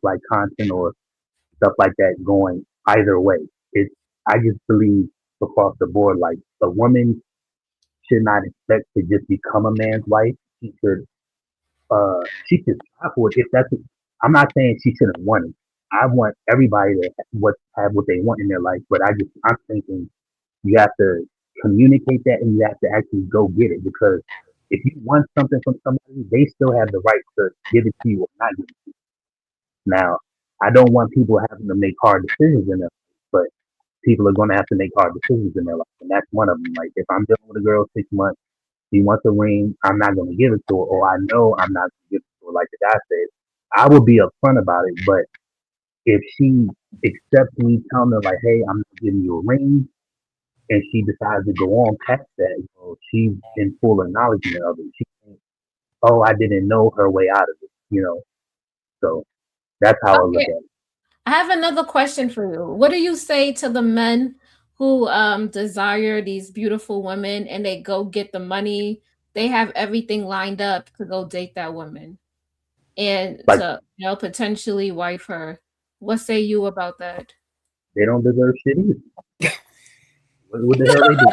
like content or stuff like that going either way. It's I just believe across the board, like a woman should not expect to just become a man's wife. She should strive for it if that's what, I'm not saying she shouldn't want it. I want everybody to have what they want in their life, but I'm thinking you have to communicate that and you have to actually go get it because if you want something from somebody, they still have the right to give it to you or not give it to you. Now, I don't want people having to make hard decisions in their life, but people are going to have to make hard decisions in their life, and that's one of them. Like if I'm dealing with a girl 6 months, she wants a ring, I'm not going to give it to her, or I know I'm not going to give it to her. Like the guy said, I will be upfront about it, but if she accepts me telling her like, "Hey, I'm not giving you a ring," and she decides to go on past that, she's in full acknowledgement of it. She thinks, "Oh, I didn't know her way out of it." So that's how I look Okay, at it. I have another question for you. What do you say to the men who desire these beautiful women and they go get the money, they have everything lined up to go date that woman and Like to potentially wife her? What say you about that? they don't deserve shit either. What the hell they do?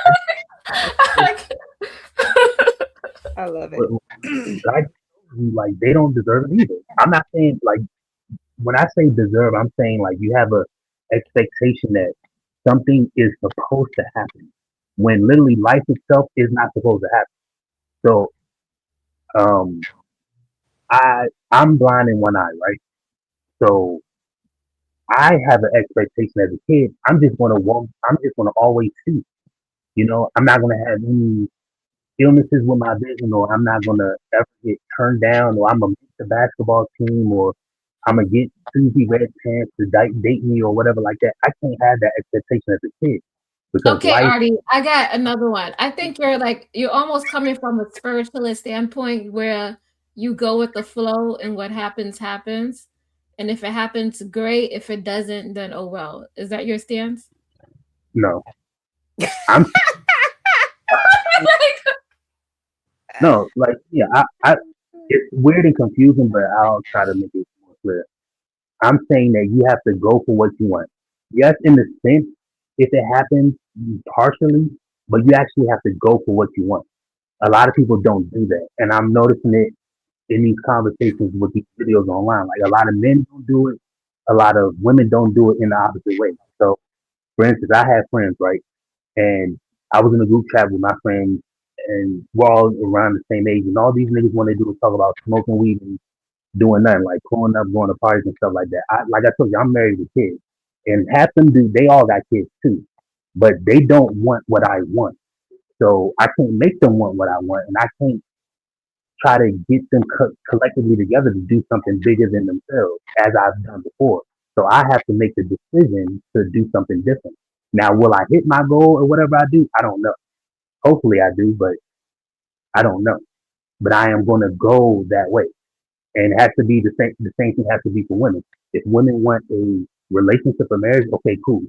I love What, it. what I told you, like they don't deserve it either. I'm not saying like when I say deserve, I'm saying like you have a expectation that something is supposed to happen when literally life itself is not supposed to happen. So um I'm blind in one eye, right? So I have an expectation as a kid. I'm just gonna always see. I'm not gonna have any illnesses with my vision, or I'm not gonna ever get turned down, or I'm gonna make the basketball team, or I'm gonna get Susie Red Pants to date me, or whatever like that. I can't have that expectation as a kid because Okay, life. Artie, I got another one. I think you're almost coming from a spiritualist standpoint where you go with the flow and what happens happens. And if it happens, great. If it doesn't, then oh well. Is that your stance? No, I'm no like yeah. It's weird and confusing, but I'll try to make it more clear. I'm saying that you have to go for what you want. Yes, in the sense, if it happens partially, but you actually have to go for what you want. A lot of people don't do that, and I'm noticing it in these conversations with these videos online. Like a lot of men don't do it, a lot of women don't do it in the opposite way. So, for instance, I have friends, right, and I was in a group chat with my friends, and we're all around the same age, and all these niggas want to do is talk about smoking weed and doing nothing, like pulling up, going to parties and stuff like that. Like I told you, I'm married with kids, and half them do. They all got kids too, but they don't want what I want. So I can't make them want what I want, and I can't try to get them collectively together to do something bigger than themselves, as I've done before. So I have to make the decision to do something different. Now, will I hit my goal or whatever I do? I don't know. Hopefully, I do, but I don't know. But I am going to go that way. And it has to be the same. The same thing has to be for women. If women want a relationship or marriage, okay, cool.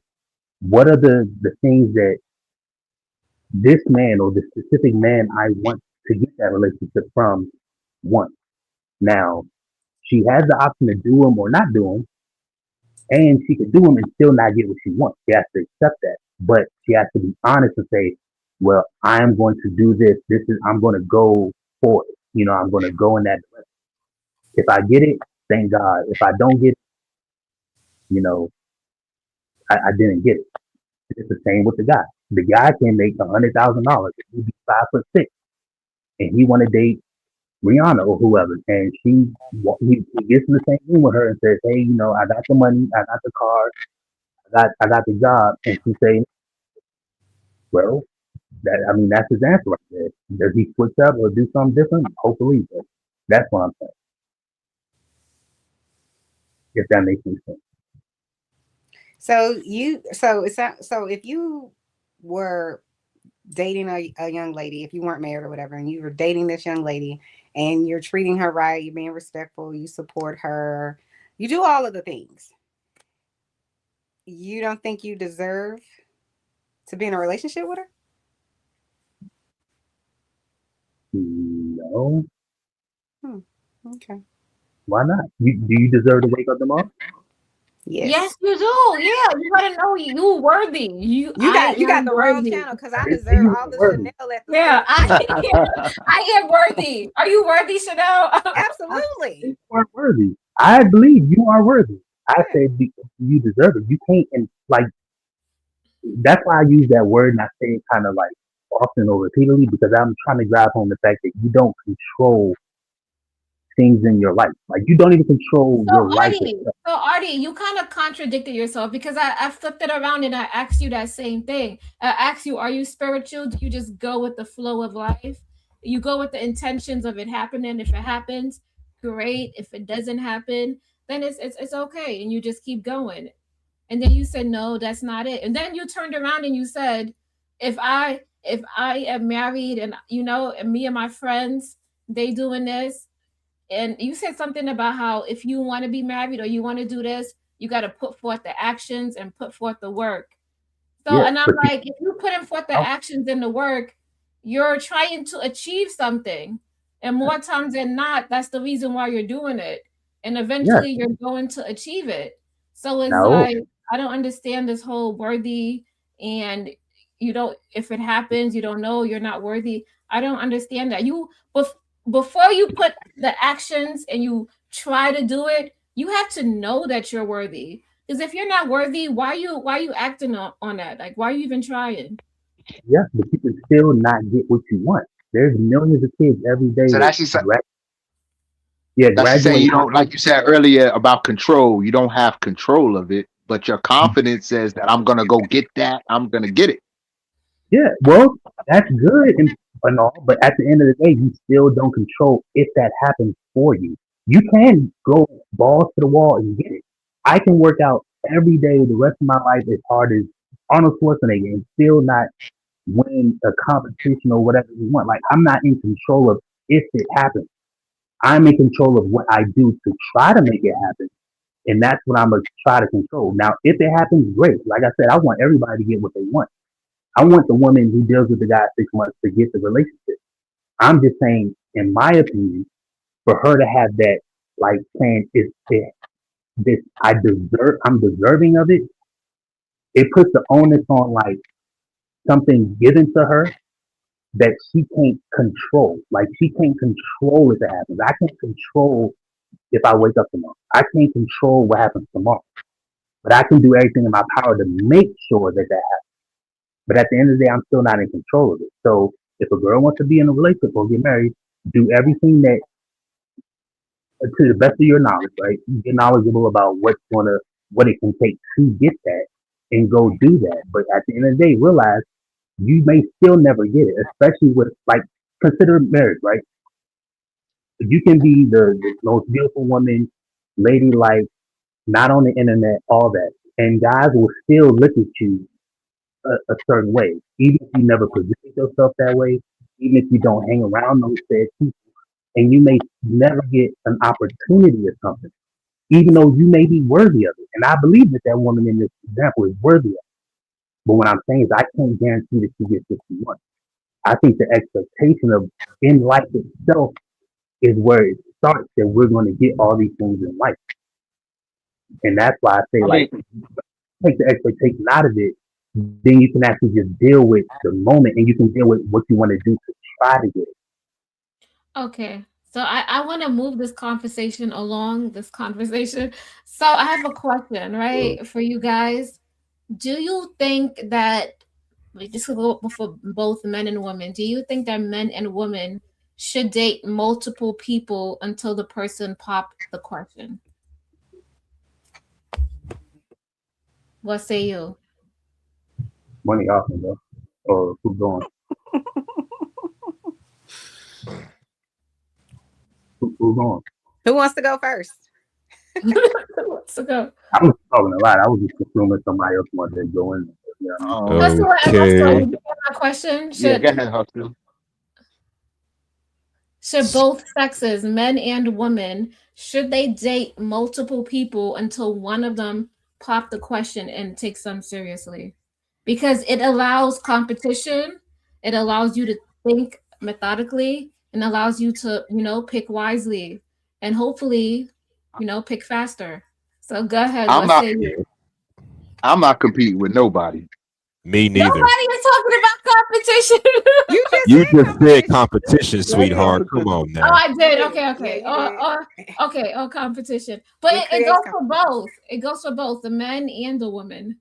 What are the things that this man or the specific man I want to get that relationship from wants? Now, she has the option to do them or not do them, and she could do them and still not get what she wants. She has to accept that, but she has to be honest and say, "Well, I am going to do this. I'm going to go for it. I'm going to go in that direction. If I get it, thank God. If I don't get it, you know, I didn't get it." It's the same with the guy. The guy can make $100,000. He be 5'6", and he want to date Rihanna or whoever, and he gets in the same room with her and says, "Hey, I got the money, I got the car, I got the job," and she say, "Well, that's his answer right there. Does he switch up or do something different? Hopefully, but that's what I'm saying. If that makes any sense." So if you were dating a young lady, if you weren't married or whatever, and you were dating this young lady and you're treating her right, you're being respectful, you support her, you do all of the things, you don't think you deserve to be in a relationship with her? No, Hmm. Okay. Why not? Do you deserve to wake up tomorrow? Yes, Yes. you do. Yeah, you gotta know you worthy. I You got am the wrong worthy. channel because I I didn't say deserve you all weren't the worthy. Chanel at the Yeah, same time. I am worthy. Are you worthy, Chanel? I Absolutely. you are worthy. I believe you are worthy. I Yeah. said because you deserve it. You can't, and like that's why I use that word and I say it kind of like often or repeatedly because I'm trying to drive home the fact that you don't control things in your life. Like you don't even control So your life Artie, itself. you kind of contradicted yourself because I flipped it around and I asked you that same thing. I asked you, are you spiritual? Do you just go with the flow of life? You go with the intentions of it happening. If it happens, great. If it doesn't happen, then it's okay, and you just keep going. And then you said, no, that's not it. And then you turned around and you said, if I am married and and me and my friends, they doing this, and you said something about how if you want to be married or you want to do this, you got to put forth the actions and put forth the work. So, Yeah, and I'm but you like, if you put in forth the don't. actions and the work, you're trying to achieve something. And more times than not, that's the reason why you're doing it. And Yeah, eventually you're going to achieve it. So it's no, like, I don't understand this whole worthy, and you don't, if it happens, you don't know you're not worthy. I don't understand that. Before you put the actions and you try to do it, you have to know that you're worthy. Because if you're not worthy, why you acting on that? Like, why are you even trying? yeah, but you can still not get what you want. There's millions of kids every day So that that's just saying graduate you high. don't, like you said earlier about control. You don't have control of it, but your confidence says that I'm gonna go get that. I'm gonna get it. Yeah, well, that's good and all, but at the end of the day, you still don't control if that happens for you. You can go balls to the wall and get it. I can work out every day the rest of my life as hard as Arnold Schwarzenegger and still not win a competition or whatever you want. Like I'm not in control of if it happens. I'm in control of what I do to try to make it happen. And that's what I'm gonna try to control. Now, if it happens, great. Like I said, I want everybody to get what they want. I want the woman who deals with the guy 6 months to get the relationship. I'm just saying, in my opinion, for her to have that, like saying this, I'm deserving of it. It puts the onus on like something given to her that she can't control. Like she can't control if it happens. I can't control if I wake up tomorrow. I can't control what happens tomorrow. But I can do everything in my power to make sure that that happens. But at the end of the day, I'm still not in control of it. So if a girl wants to be in a relationship or get married, do everything that to the best of your knowledge, right? Get knowledgeable about what it can take to get that and go do that. But at the end of the day, realize you may still never get it, especially with like consider marriage, right? You can be the most beautiful woman, ladylike, not on the internet, all that. And guys will still look at you a certain way, even if you never present yourself that way, even if you don't hang around those said people, and you may never get an opportunity or something, even though you may be worthy of it. And I believe that that woman in this example is worthy of it. But what I'm saying is, I can't guarantee that she gets what she wants. I think the expectation of in life itself is where it starts that we're going to get all these things in life. And that's why I say, I like, mean, take the expectation out of it, then you can actually just deal with the moment and you can deal with what you want to do to try to get it. Okay. So I want to move this conversation along, this conversation. So I have a question, right, for you guys. Do you think that, like, this will go for both men and women, do you think that men and women should date multiple people until the person pop the question? What say you? Money off me, though. Or who's going? Who's going? Who wants to go first? Let's go. I was talking a lot. I was just assuming somebody else wanted to go in. You know what I mean? Hustle, Okay. you get my question? yeah, go ahead, Hustle. Should both sexes, men and women, should they date multiple people until one of them pop the question and takes them seriously? Because it allows competition, it allows you to think methodically, and allows you to, pick wisely. And hopefully pick faster. So go ahead. I'm What not. say you? I'm not competing with nobody. Me neither. Nobody is talking about competition. You just You said just said competition. competition, sweetheart. Come on Oh, now. I did. Yeah, Okay, okay. yeah, you did. Okay. Oh, competition. But It it creates goes for both. It goes for both the men and the women.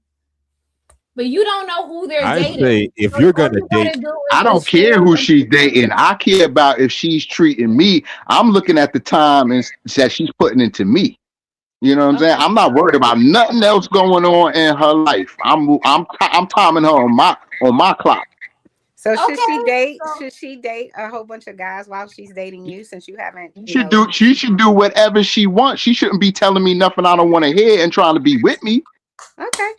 But you don't know who they're I dating. say if So you're all gonna you date, gotta do I don't is care share who them. she's dating. I care about if she's treating me. I'm looking at the time and that she's putting into me. You know what I'm saying? Okay. I'm not worried about nothing else going on in her life. I'm timing her on my clock. So Okay. So should she date a whole bunch of guys while she's dating you since you haven't, She should do whatever she wants. She shouldn't be telling me nothing I don't want to hear and trying to be with me. Okay.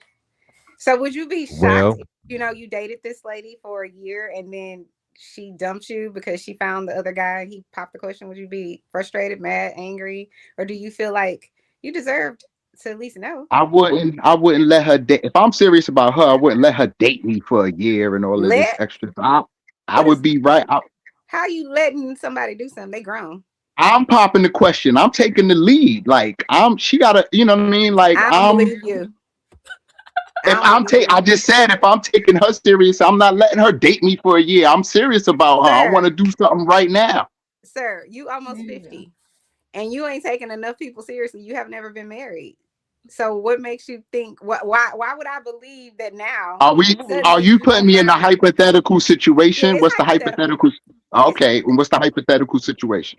So would you be shocked well, if you dated this lady for a year and then she dumped you because she found the other guy and he popped the question? Would you be frustrated, mad, angry, or do you feel like you deserved to at least know? I wouldn't let her date. If I'm serious about her, I wouldn't let her date me for a year and all of this Let extra stuff. I what would is be right. how you letting somebody do something? They grown. I'm popping the question. I'm taking the lead. Like she gotta, you know what I mean? Like I don't believe you. if I just said if I'm taking her serious, I'm not letting her date me for a year. I'm serious about her. I want to do something right now. Sir, you almost there you 50 and you ain't taking enough people seriously. You have never been married. So what makes you think why would I believe that now Are suddenly you you gonna putting me in a find hypothetical yeah, situation? it's What's the hypothetical. hypothetical? It's Okay, and what's the hypothetical situation?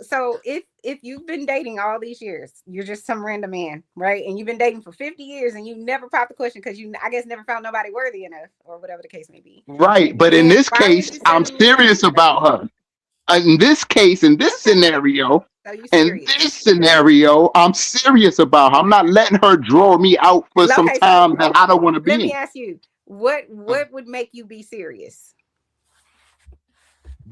so if you've been dating all these years, you're just some random man, right? And you've been dating for 50 years and you never popped the question because you I guess never found nobody worthy enough or whatever the case may be. Right, but in Then this why would case, you I'm suddenly want serious to about her. In this case, in this okay, scenario, so you in serious. this scenario, I'm serious about her. I'm not letting her draw me out for some Okay, so time that I don't want to let be me in. ask you, what would make you be serious?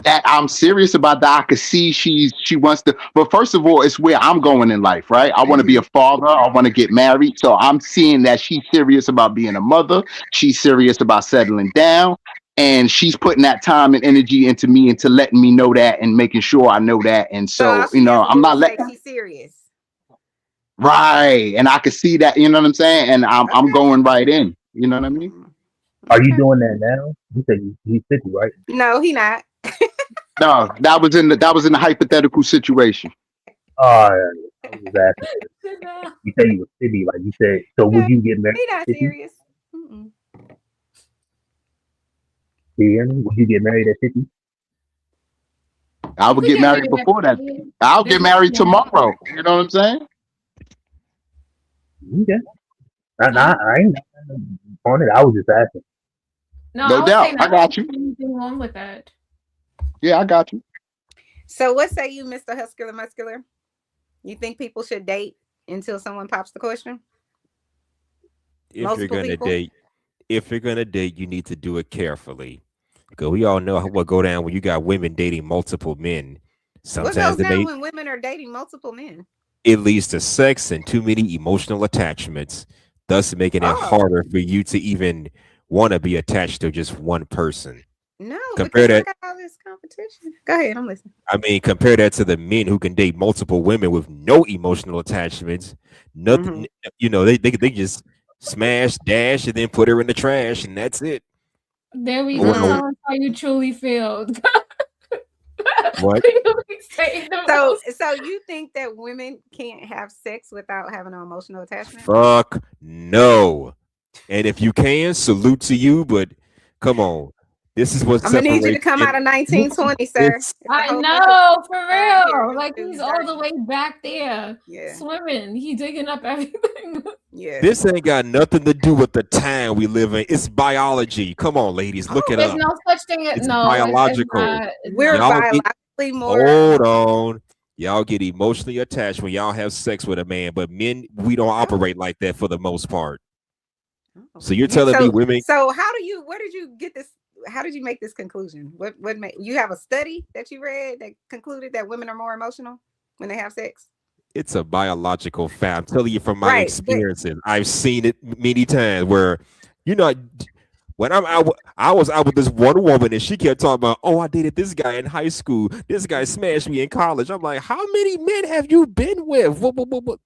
That I'm serious about that. I could see she wants to. But first of all, it's where I'm going in life, right? I want to be a father. I want to get married. So I'm seeing that she's serious about being a mother. She's serious about settling down. And she's putting that time and energy into me into letting me know that and making sure I know that. And So all so, she has to I'm do not is say letting she's serious. right. And I can see that, you know what I'm saying? And I'm Okay. going right in. You know what I mean? Are you Okay. doing that now? You said he's 50, right? No, he not. No, that was in the hypothetical situation. Oh, yeah, I was just asking. go. You said you was 50, like you said. So would No, you get married he at not 50? serious. Mm-mm. Do you hear me? Would you get married at 50? I You would could get get married married at before that. 50. I'll There's get nothing married wrong with tomorrow. that. You know what I'm saying? Okay. I Yeah. ain't on it. I was just asking. No, No I was doubt. saying I I don't got you. see anything wrong with that. Yeah, I got you. So what say you, Mr. Huscular Muscular? You think people should date until someone pops the question? if you're Multiple gonna people? date, you need to do it carefully. Because we all know what go down when you got women dating multiple men. What Sometimes goes they down may when women are dating multiple men? it leads to sex and too many emotional attachments, thus making it Oh, harder for you to even want to be attached to just one person. no, Compare because I that, got all this competition. Go ahead, I'm listening. I mean, compare that to the men who can date multiple women with no emotional attachments. Mm-hmm. Nothing, they just smash, dash, and then put her in the trash, and that's it. There we Or, go. or Mm. Tell us how you truly feel. what? You be saying the So, most. so you think that women can't have sex without having an emotional attachment? Fuck no. And if you can, salute to you, but come on. This is what I'm gonna need you to separates come and out of 1920, sir. it's It's a I whole bunch of know, for around here real. who Like do he's all the dirty. way back there Yeah, swimming. He digging up everything. yeah. this ain't got nothing to do with the time we live in. It's biology. Come on, ladies, look it There's up. no such thing as It's no, it's biological. not. It's We're not. Y'all get biologically more hold emotional. on. Y'all get emotionally attached when y'all have sex with a man, but men, we don't Oh, operate like that for the most part. oh. So you're You telling me women, so how do you where did you get this? How did you make this conclusion? What made you have a study that you read that concluded that women are more emotional when they have sex? it's a biological fact. I'm telling you from my Right, but experiences. I've seen it many times where, you know, When I was out with this one woman and she kept talking about, oh, I dated this guy in high school. This guy smashed me in college. I'm like, how many men have you been with? What?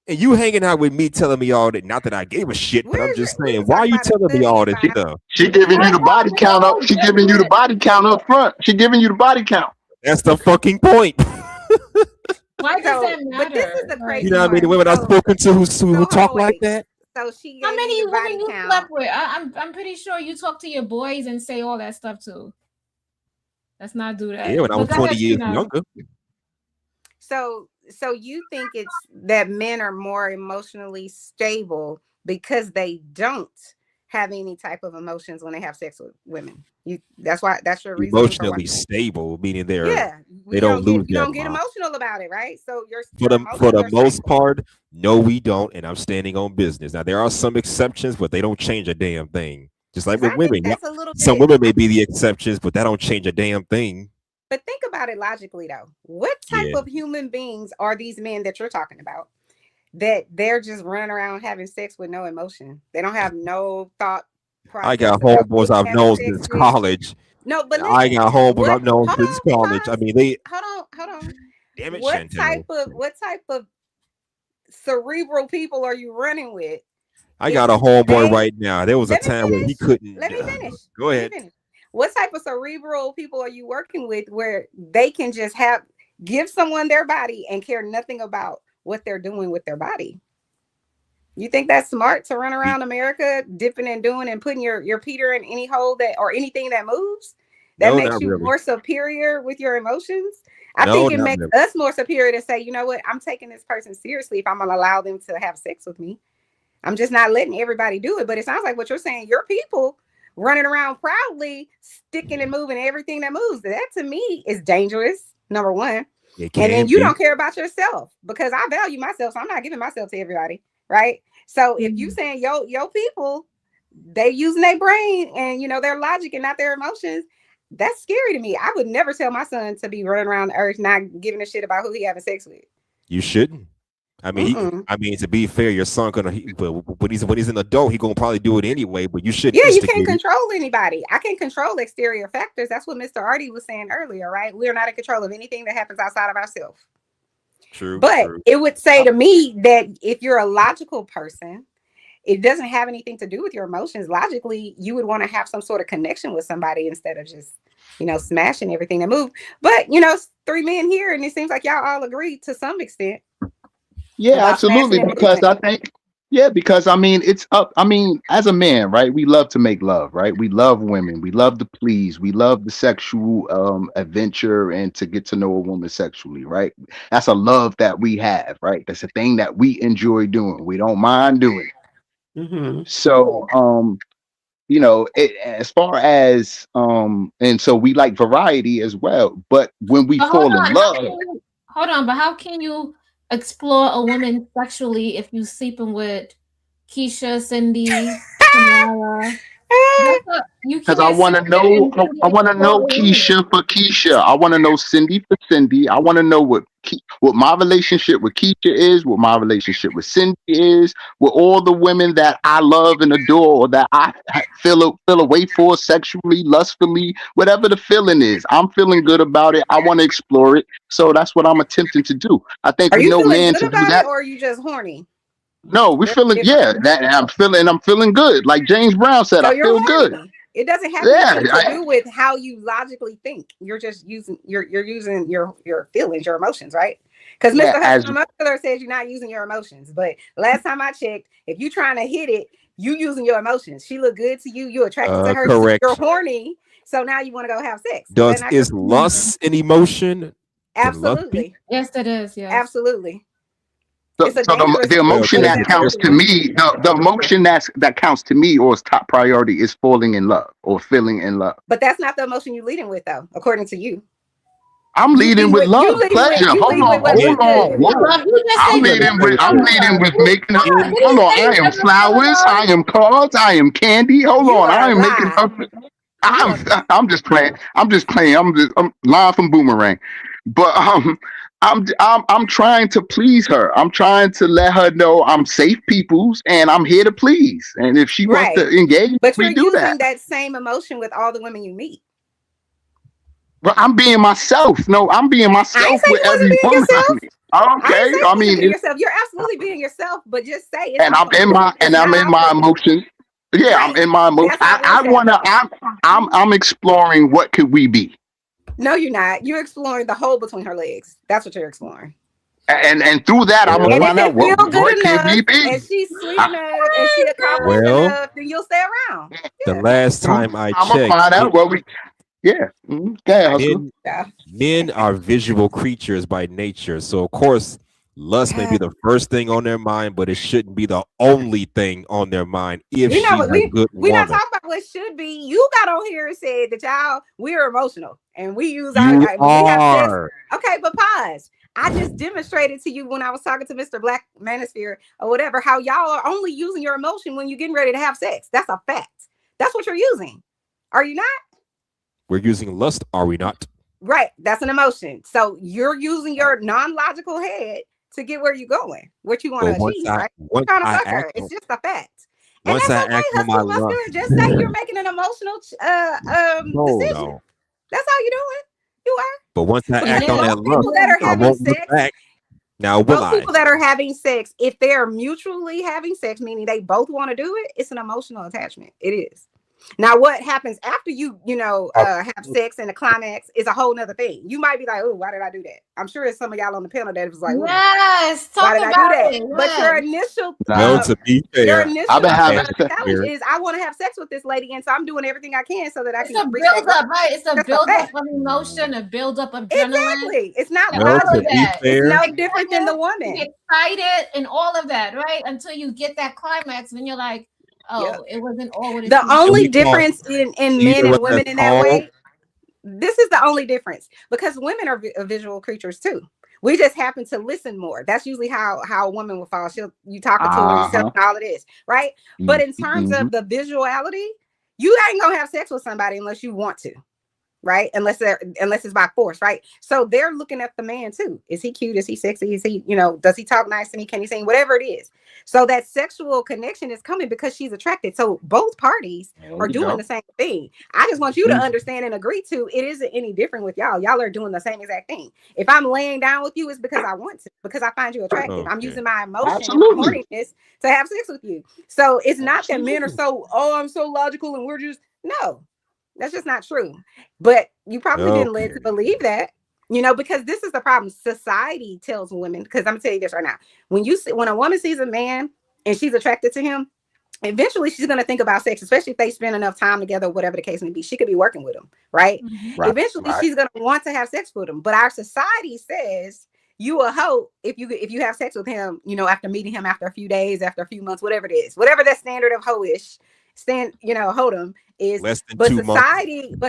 And you hanging out with me telling me all that. Not that I gave a shit, but I'm just saying, why are you telling me all this stuff? She giving you the body count up. She giving you the body count up front. She giving you the body count. That's the fucking point. Why does that matter? But this is the crazy You know what I mean? The women I've spoken to who talk like that. So she How gave many you the body women you count. slept with? I'm pretty sure you talk to your boys and say all that stuff too. Let's not do that. Yeah, when I was But 20 that's, years you know, younger. So you think it's that men are more emotionally stable because they don't have any type of emotions when they have sex with women. That's your reason. Emotionally stable, meaning they don't lose you their don't get mind. emotional about it, right? So For the most part, no, we don't, and I'm standing on business. Now there are some exceptions, but they don't change a damn thing. Just like with women, that's a little some bit, women may be the exceptions, but that don't change a damn thing. But think about it logically, though. What type of human beings are these men that you're talking about? That they're just running around having sex with no emotion. They don't have no thought process. I got homeboys I've known since college. No, but listen, I got homeboys I've known since college. I mean, they. Hold on. Damn it, what Chantel. type of cerebral people are you running with? I got a homeboy right now. There was a time where he couldn't. Let me finish. Go ahead. What type of cerebral people are you working with where they can just give someone their body and care nothing about what they're doing with their body? You think that's smart to run around America dipping and doing and putting your Peter in any hole or anything that moves? That makes you more superior with your emotions? I think it makes us more superior to say, you know what, I'm taking this person seriously if I'm going to allow them to have sex with me. I'm just not letting everybody do it. But it sounds like what you're saying, your people running around proudly, sticking and moving everything that moves. That to me is dangerous, number one. And then you don't care about yourself because I value myself. So I'm not giving myself to everybody. Right. So if you saying yo people, they using their brain and their logic and not their emotions, that's scary to me. I would never tell my son to be running around the earth not giving a shit about who he having sex with. You shouldn't. I mean, to be fair, your son when he's an adult, he gonna probably do it anyway. But you shouldn't. Yeah, you can't control anybody. I can control exterior factors. That's what Mr. Artie was saying earlier, right? We are not in control of anything that happens outside of ourselves. True. But it would say to me that if you're a logical person, it doesn't have anything to do with your emotions. Logically, you would want to have some sort of connection with somebody instead of just, smashing everything that moves. But, three men here, and it seems like y'all all agree to some extent. Yeah, absolutely. Because it's up. As a man, right? We love to make love, right? We love women. We love to please. We love the sexual adventure and to get to know a woman sexually, right? That's a love that we have, right? That's a thing that we enjoy doing. We don't mind doing. Mm-hmm. So, as far as and so we like variety as well. But when we fall in love, but how can you explore a woman sexually if you sleeping with Keisha, Cindy, Tamara? Because I want to know. I want to know Keisha for Keisha. I want to know Cindy for Cindy. I want to know what my relationship with Keisha is, what my relationship with Cindy is, with all the women that I love and adore, or that I feel a way for sexually, lustfully, whatever the feeling is. I'm feeling good about it. I want to explore it. So that's what I'm attempting to do. I think are we you know feeling man good to about do that. It, or are you just horny? No, we're feeling that I'm feeling good. Like James Brown said, so I feel good. It doesn't have anything to do with how you logically think. You're just using you're using your feelings, your emotions, right? Because Mr. Hustler says you're not using your emotions. But last time I checked, if you're trying to hit it, you using your emotions. She look good to you. You're attracted to her. Correct. You're horny. So now you want to go have sex. Is lust an emotion? Absolutely. Yes, it is. Yes. Absolutely. So the emotion that counts to me, the emotion that counts to me or is top priority is falling in love or feeling in love. But that's not the emotion you're leading with, though, according to you. I'm leading with love, pleasure. Hold on. I'm leading with making up. Hold on. I am flowers. I am cards. I am candy. Hold on. I am making up. I'm just playing. I'm line from Boomerang. But I'm trying to please her. I'm trying to let her know I'm safe peoples and I'm here to please. And if she wants to Right. engage, But you're we do using that. that same emotion with all the women you meet. But I'm being myself. No, I'm being I ain't myself say with you wasn't every being woman I yourself. meet. I ain't say Okay. you I wasn't mean, being yourself. You're absolutely being yourself, but just say it's and my I'm in emotion. my It's and I'm not in my authentic. emotions. Yeah, I'm Right. in my emotions. That's how it is, I wanna. I'm exploring what could we be. No, you're not. You're exploring the hole between her legs. That's what you're exploring. And through that, I'm gonna And Well, if find out it feel what good can enough, we be. and she's sweet I, enough, and she accomplished well, enough, then you'll stay around. the Yeah. last through time I I'm gonna checked, find out what we. Yeah. Okay, hustler. men Yeah. men are visual creatures by nature. So of course, lust may be the first thing on their mind, but it shouldn't be the only thing on their mind if You know she's what? a good We not woman. talking about what should be. You got on here and said that we're emotional and we use our You when we have sex. are. Okay, but pause. I just demonstrated to you when I was talking to Mr. Black Manosphere or whatever how y'all are only using your emotion when you're getting ready to have sex. That's a fact. That's what you're using. Are you not? We're using lust, are we not? Right. That's an emotion. So you're using your non-logical head to get where you're going, what you want to But once achieve, I right? once Trying to I fuck act her. on It's just a fact. And once that's I okay, act on my hustle lust, muscular. Just say you're making an emotional hold decision. on. That's all you're doing. You are. But once I Because act on that both lust, people that are I having won't look sex, back. Now will both I? people that are having sex, if they're mutually having sex, meaning they both want to do it, it's an emotional attachment. It is. Now, what happens after you have sex and the climax is a whole nother thing. You might be like, oh, why did I do that? I'm sure it's some of y'all on the panel that was like, Yes, why talk did I do about that? it. But your Yes. initial Well, Nah, to be your fair, initial I've been having challenge is I want to have sex with this lady, and so I'm doing everything I can so that I It's can a reach that build goal. up, right? It's a That's a build up fact. of emotion, a build up of adrenaline, Exactly. It's not and well, all to of logical. be that. It's fair, no different than the You woman. get excited and all of that, right? Until you get that climax, when you're like, Yep. oh, it wasn't all what it The seemed to and only we be. call difference in you men know and what women that's in that called? way, this is the only difference because women are visual creatures too. We just happen to listen more. That's usually how a woman will fall. You talking to her, you telling her all of this, right? But in terms of the visuality, you ain't gonna have sex with somebody unless you want to. Right? Unless it's by force, right? So they're looking at the man too. Is he cute? Is he sexy? Is he, does he talk nice to me? Can he sing? Whatever it is. So that sexual connection is coming because she's attracted. So both parties are doing the same thing. I just want you to understand and agree to it isn't any different with y'all. Y'all are doing the same exact thing. If I'm laying down with you, it's because I want to, because I find you attractive. I'm Okay. using my emotion and my absolutely. horniness to have sex with you. So it's not that men are I'm so logical and we're just no. That's just not true. But you probably been led to Okay. believe that, because this is the problem. Society tells women, because I'm gonna tell you this right now. When a woman sees a man and she's attracted to him, eventually she's gonna think about sex, especially if they spend enough time together, whatever the case may be. She could be working with him, right? Right. Eventually she's gonna want to have sex with him. But our society says you a hoe if you have sex with him, after meeting him after a few days, after a few months, whatever it is, whatever that standard of hoish hodom is. Less than But 2 months.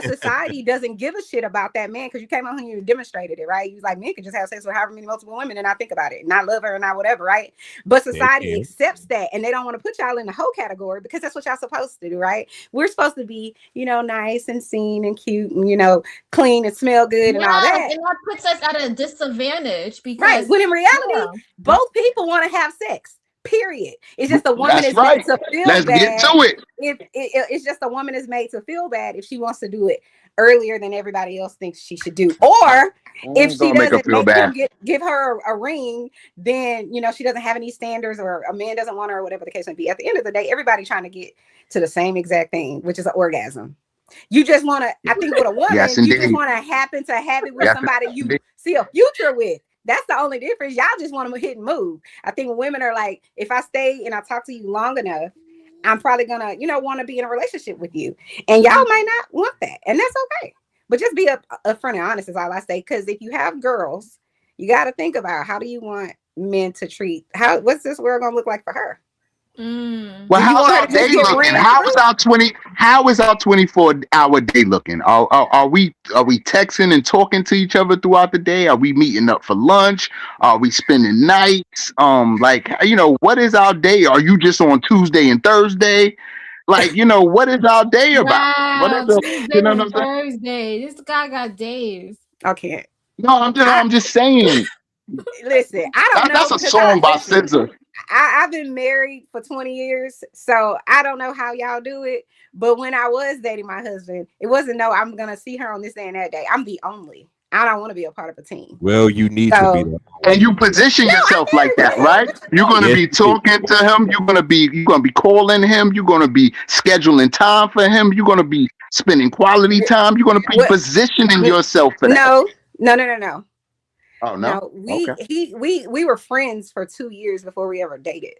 society doesn't give a shit about that man because you came on here and demonstrated it, right? You was like, men can just have sex with however many multiple women and I think about it and I love her and I whatever, right? But They society can. accepts that and they don't want to put y'all in the hoe category because that's what y'all supposed to do, right? We're supposed to be, nice and seen and cute and clean and smell good and all Yes, that. and that puts us at a disadvantage Right. because When in reality, both people want to have sex. Period. It's just the woman That's is right. made to feel Let's get bad. to it. If it's just the woman is made to feel bad if she wants to do it earlier than everybody else thinks she should do, or if she Gonna make her doesn't feel make him bad. give her a ring, then she doesn't have any standards, or a man doesn't want her, or whatever the case may be. At the end of the day, everybody trying to get to the same exact thing, which is an orgasm. You just want to, I think with a woman, Yes, you just indeed. want to happen to have it with Yes, somebody you indeed. see a future with. That's the only difference. Y'all just want to hit and move. I think women are like, if I stay and I talk to you long enough, I'm probably gonna, want to be in a relationship with you. And y'all might not want that. And that's okay. But just be upfront and honest is all I say. Because if you have girls, you got to think about how do you want men to treat, what's this world gonna look like for her? Well, Do you how's want her our to just day get looking? ran How through? is our 24-hour day looking? Are we texting and talking to each other throughout the day? Are we meeting up for lunch? Are we spending nights? What is our day? Are you just on Tuesday and Thursday? What is our day about? What is wow, the, Tuesday you know what and I'm saying? Thursday. This guy got days. I can't. No, I'm just saying. Listen, I don't know. That's a because song by listen, SZA. I've been married for 20 years, so I don't know how y'all do it. But when I was dating my husband, it wasn't no, I'm gonna see her on this day and that day. I'm the only. I don't want to be a part of a team. Well, you need to be So there. And you position yourself like that, right? You're gonna Yes, be you do. talking to him. You're gonna be calling him. You're gonna be scheduling time for him. You're gonna be spending quality time. You're gonna be what? positioning yourself for that. No. Oh no. No, Okay. we were friends for 2 years before we ever dated.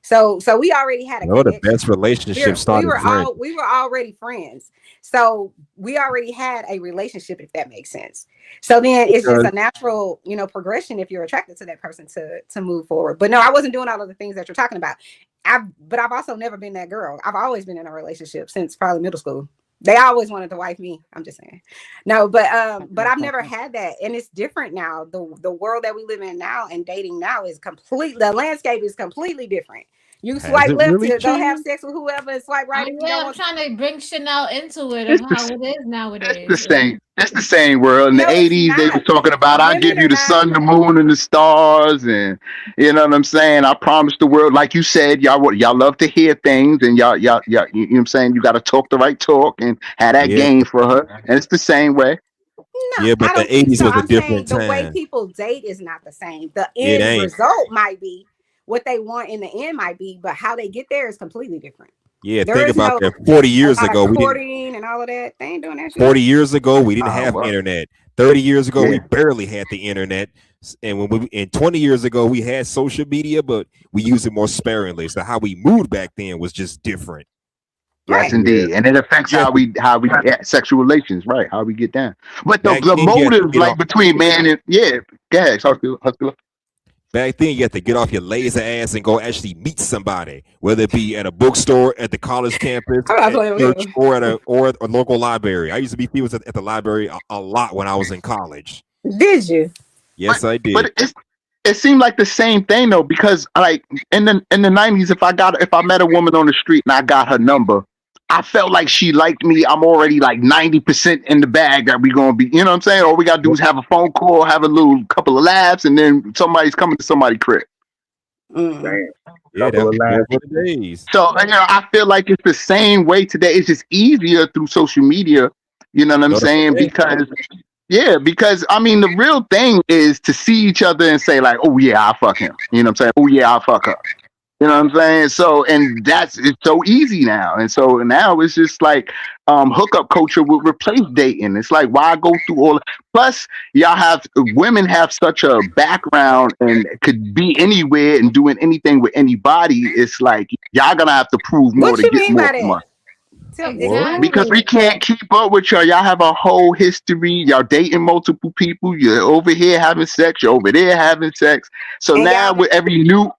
So we already had a No, the connection. best relationship started friends. We were already friends. So we already had a relationship, if that makes sense. So then it's just a natural, progression if you're attracted to that person to move forward. But no, I wasn't doing all of the things that you're talking about. But I've also never been that girl. I've always been in a relationship since probably middle school. They always wanted to wife me. I'm just saying. No, but I've never had that. And it's different now. The world that we live in now and dating now is the landscape is completely different. You swipe left really to go have changed? sex with whoever and swipe right if you don't Yeah, I'm want to. trying to bring Chanel into it It's of the how it is It's nowadays. the same. It's the same world. In No, the it's 80s, they were not. talking about I give Women you are the not. sun, the moon, and the stars, and you know what I'm saying. I promise the world, like you said, y'all love to hear things, and y'all, you know what I'm saying. You got to talk the right talk and have that Yeah, game for her, and it's the same way. No, yeah, but I the don't think 80s so. was a I'm saying different the way time. people date is not the same. The It end ain't. result might be what they want in the end might be, but how they get there is completely different. Yeah, There think is about no that. 40 a years lot ago, of we didn't. courting and all of that. They ain't doing that shit. 40 years ago, we didn't have Well, internet. 30 years ago, yeah, we barely had the internet. And 20 years ago, we had social media, but we used it more sparingly. So how we moved back then was just different. yes, Right. Yeah. indeed, and it affects You have to, how we get sexual relations, right? How we get down. But back the then, you had to motive, get off. like between man and yeah, go ahead, Husky. Back then, you had to get off your lazy ass and go actually meet somebody, whether it be at a bookstore, at the college campus, I'm not at playing with church, you. or at a local library. I used to meet people at the library a lot when I was in college. Did you? Yes, I But did. it seemed like the same thing though, because like in the 90s, if I met a woman on the street and I got her number, I felt like she liked me. I'm already like 90% in the bag that we gonna be, you know what I'm saying? All we gotta do is have a phone call, have a little couple of laughs, and then somebody's coming to somebody's crib. Mm. Damn. Yeah, Couple of those laughs. were the days. So I feel like it's the same way today. It's just easier through social media. You know what I'm saying? Because I mean the real thing is to see each other and say like, oh yeah, I'll fuck him. You know what I'm saying? Oh yeah, I'll fuck her. You know what I'm saying? So and it's so easy now. And so now it's just like hookup culture will replace dating. It's like why go through all plus women have such a background and could be anywhere and doing anything with anybody. It's like y'all gonna have to prove more What to you get mean more by from us. that? Tell me. What? Because we can't keep up with y'all. Y'all have a whole history. Y'all dating multiple people. You're over here having sex. You're over there having sex. So And now y'all with every new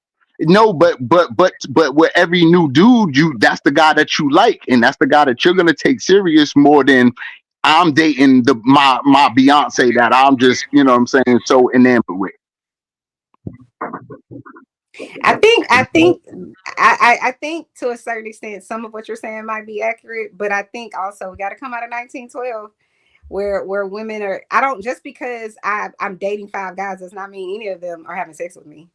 no, but with every new dude, that's the guy that you like, and that's the guy that you're gonna take serious more than I'm dating my Beyonce that I'm just, you know what I'm saying, so enamored with. I think to a certain extent some of what you're saying might be accurate, but I think also we got to come out of 1912 where women are. I don't just because I'm dating 5 guys does not mean any of them are having sex with me.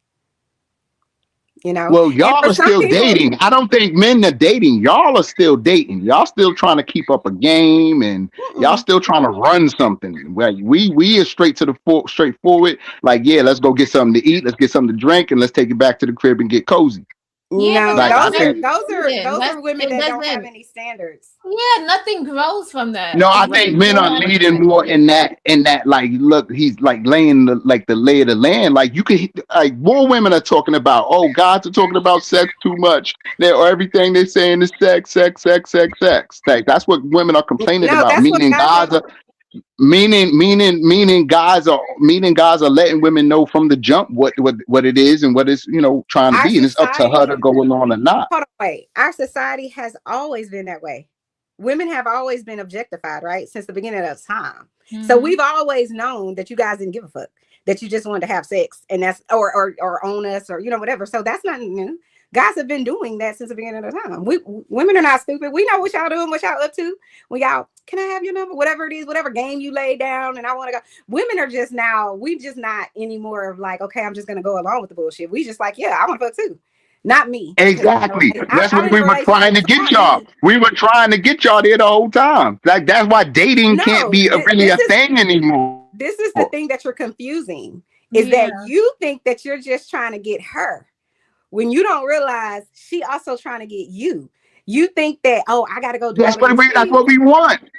You know, Well, and y'all for are some still people, dating. I don't think men are dating. Y'all are still dating. Y'all still trying to keep up a game, and y'all still trying to run something. Well, we are straightforward. Like, yeah, let's go get something to eat. Let's get something to drink, and let's take it back to the crib and get cozy. Yeah, but no, Like, I that's think those it. are women It that don't have doesn't. any standards. Yeah, nothing grows from that. no, I It's think like men are yeah, leading more in that. Like, look, he's like laying the lay of the land. Like, you can like more women are talking about. Oh, guys are talking about sex too much. Or everything they're saying is sex, sex, sex, sex, sex. Like that's what women are complaining No, about. that's what Meaning guys guys are. are meaning guys are letting women know from the jump what it is and what it's trying to Our be, and it's up to her to society, go along or not. hold on, wait. Our society has always been that way. Women have always been objectified, right? Since the beginning of time. So Mhm. we've always known that you guys didn't give a fuck. that you just wanted to have sex, and that's or own us, or whatever. So that's not new. Guys have been doing that since the beginning of the time. Women are not stupid. We know what y'all doing, what y'all up to. When y'all, can I have your number? Whatever it is, whatever game you lay down, and I want to go. Women are just now, we just not anymore of like, okay, I'm just gonna go along with the bullshit. We just like, yeah, I want to fuck too. Not me. Exactly. That's what we were trying to get Not y'all. me. We were trying to get y'all there the whole time. Like that's why dating can't be really a thing anymore. This is the thing that you're confusing, is that you think that you're just trying to get her, when you don't realize she also trying to get you. You think that, oh, I gotta go do that's what we want.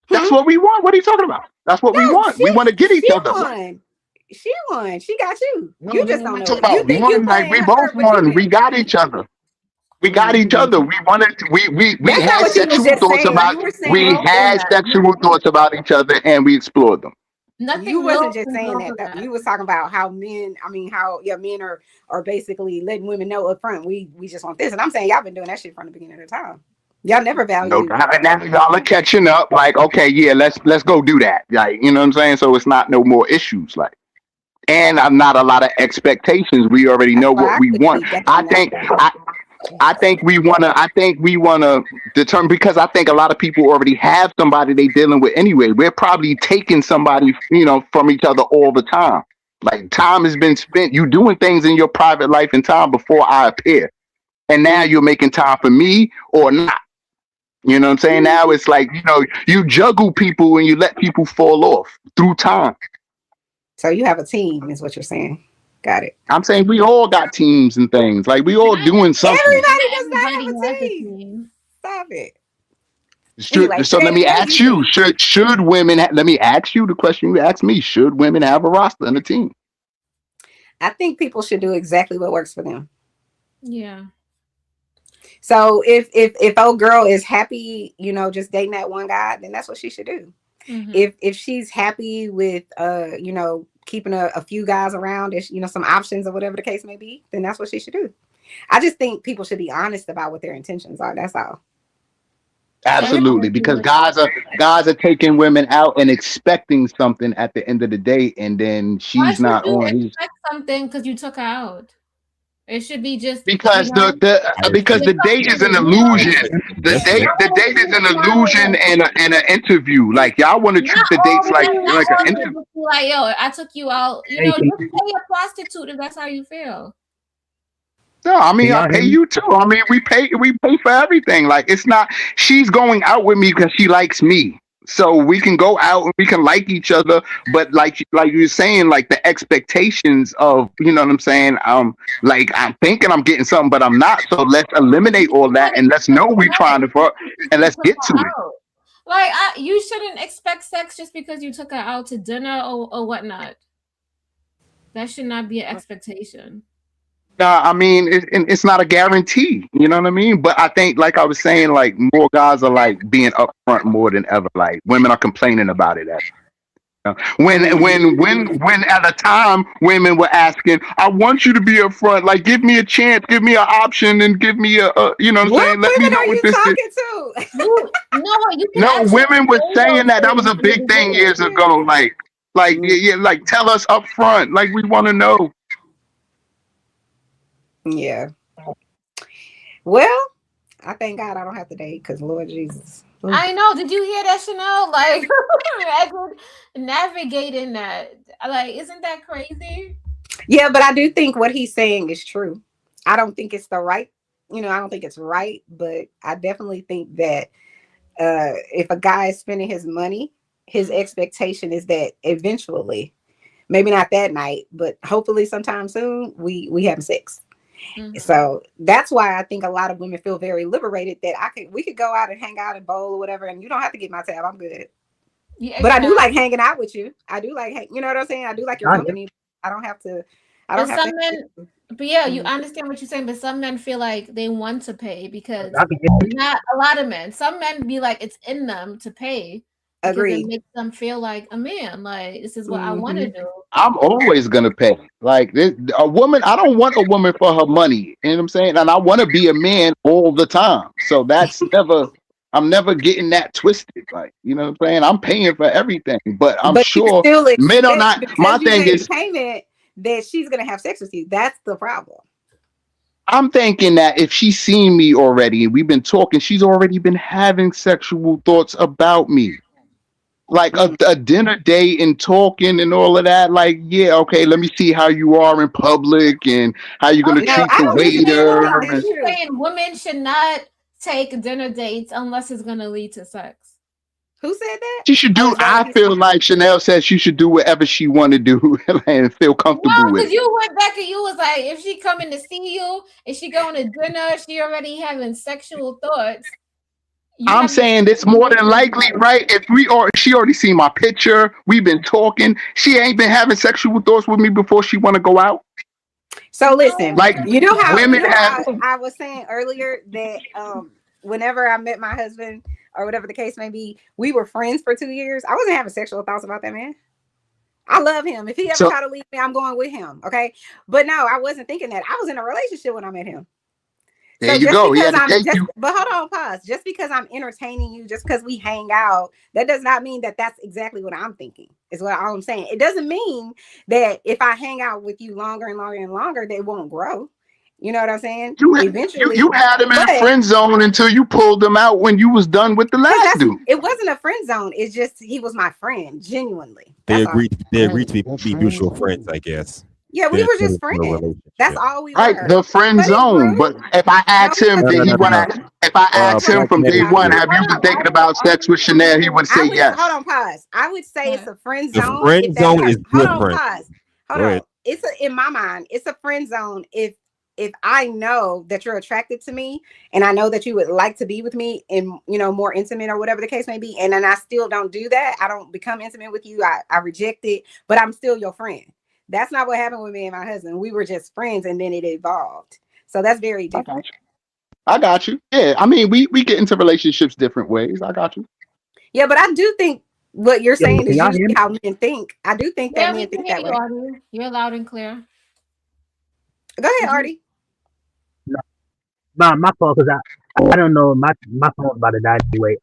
That's what we want. What are you talking about? That's what we want. We want to get each other. She won. She got you. You just don't know. You think you like we both won. We got each other. We got each other. We wanted. We had sexual thoughts about. We had sexual thoughts about each other, and we explored them. Nothing. You wasn't just saying that. You was talking about how men. I mean, how men are basically letting women know up front. We just want this, and I'm saying y'all been doing that shit from the beginning of the time. Y'all never valued. No, now y'all are catching up. Like, okay, yeah, let's go do that. Like, you know what I'm saying? So it's not no more issues. Like, and not a lot of expectations. We already know what we want. I think we wanna determine, because I think a lot of people already have somebody they dealing with anyway. We're probably taking somebody, from each other all the time. Like, time has been spent. You doing things in your private life and time before I appear, and now you're making time for me or not. You know what I'm saying? Now it's like, you juggle people and you let people fall off through time. So you have a team, is what you're saying. Got it. I'm saying we all got teams and things. Like, we all doing something. Everybody does not have a team. Stop it. So let me ask you, should women, let me ask you the question you asked me, should women have a roster and a team? I think people should do exactly what works for them. Yeah. So if old girl is happy, just dating that one guy, then that's what she should do. Mm-hmm. If she's happy with keeping a few guys around, some options or whatever the case may be, then that's what she should do. I just think people should be honest about what their intentions are. That's all. Absolutely, because guys are taking women out and expecting something at the end of the day, and then she's not on. Expect something because you took her out. It should be just because the date is an illusion. The date is an illusion and an interview. Like, y'all want to treat the dates like an interview. Like, yo, I took you out. Just pay a prostitute if that's how you feel. No, I mean, I pay you too. I mean, we pay for everything. Like, it's not, she's going out with me because she likes me. So we can go out and we can like each other, but like you're saying, like, the expectations of, you know what I'm saying? Like, I'm thinking I'm getting something, but I'm not. So let's eliminate all that and let's know we're trying to fuck and let's get to it. Like, you shouldn't expect sex just because you took her out to dinner or whatnot. That should not be an expectation. I mean, it's not a guarantee, you know what I mean? But I think, like I was saying, like, more guys are like being upfront more than ever. Like, women are complaining about it. When at a time women were asking, I want you to be upfront, like, give me a chance, give me an option, and give me a you know what I'm saying? Let me know what this is. No, women were saying that was a big thing years ago. Like tell us upfront, like, we want to know. Yeah. Well, I thank God I don't have to date, because Lord Jesus. I know. Did you hear that, Chanel? Like, imagine navigating that. Like, isn't that crazy? Yeah, but I do think what he's saying is true. I don't think it's I don't think it's right, but I definitely think that if a guy is spending his money, his expectation is that eventually, maybe not that night, but hopefully sometime soon, we have sex. Mm-hmm. So that's why I think a lot of women feel very liberated that we could go out and hang out and bowl or whatever, and you don't have to get my tab. I'm good. Yeah, but I do like hanging out with you. I do like, you know what I'm saying? I do like your company. I don't have to. But yeah, you understand what you're saying. But some men feel like they want to pay because not a lot of men. Some men be like it's in them to pay. Agreed. It makes them feel like a man. Like, this is what I want to do. I'm always gonna pay. Like, a woman, I don't want a woman for her money. You know what I'm saying? And I want to be a man all the time. So that's never. I'm never getting that twisted. Like, you know what I'm saying? I'm paying for everything, but I'm But you sure still men are expect not. My because you thing made is, payment that she's gonna have sex with you. That's the problem. I'm thinking that if she's seen me already and we've been talking, she's already been having sexual thoughts about me. Like a dinner date and talking and all of that. Like, yeah, okay, let me see how you are in public and how you're gonna Okay, No, treat I the don't so he's saying, necessarily hold think on, waiter. that's he's true. saying women should not take dinner dates unless it's gonna lead to sex. Who said that? She should Oh, do. is that what I he feel said? like Chanel said she should do whatever she want to do and feel comfortable No, with because it. you went back and you was like, if she coming to see you and she going to dinner, she already having sexual thoughts. You I'm have to saying it's more than likely, right? If she already seen my picture, we've been talking. She ain't been having sexual thoughts with me before she want to go out. So no, listen, Like you know how women have. I was saying earlier that whenever I met my husband or whatever the case may be, we were friends for 2 years. I wasn't having sexual thoughts about that man. I love him. If he ever So try to leave me, I'm going with him. Okay. But no, I wasn't thinking that. I was in a relationship when I met him. there So you just go. He because had to I'm take just, you. but hold on, pause. Just because I'm entertaining you, just because we hang out, that does not mean that that's exactly what I'm thinking. Is what all I'm saying. It doesn't mean that if I hang out with you longer and longer and longer, they won't grow. You know what I'm saying? You Eventually, had him in but friend zone until you pulled him out when you was done with the because last dude. it wasn't a friend zone. It's just he was my friend, genuinely. They That's all. agreed. They agreed Friends, to be, what be friends mutual friends, do? I guess. Yeah, we Then were turn just into a friends. That's relationship. all we Right, were. the friend But it zone. grew. But if I No, asked it him, wasn't No, did no, he no, a no, want friend no. to? zone. If I It asked him wasn't Black a from men friend day is zone. one, different. have you been thinking about sex with Chanel? He would say I would hold yes. on, pause. I would say it's a friend The zone if friend that zone is hold on, different. pause. Hold Go on. ahead. It's in my mind, it's a friend zone if I know that you're attracted to me and I know that you would like to be with me and more intimate or whatever the case may be, and then I still don't do that. I don't become intimate with you. I reject it, but I'm still your friend. That's not what happened with me and my husband. We were just friends and then it evolved. So that's very I different. got you. I got you. Yeah, I mean, we get into relationships different ways. I got you. Yeah, but I do think what you're Yo, saying can is y'all usually hear me? how men think. I do think that Yeah, we men can think hear that you, way. Artie. You're loud and clear. Go ahead, Did you? Artie. No, my fault because I don't know my phone's about to die anyway.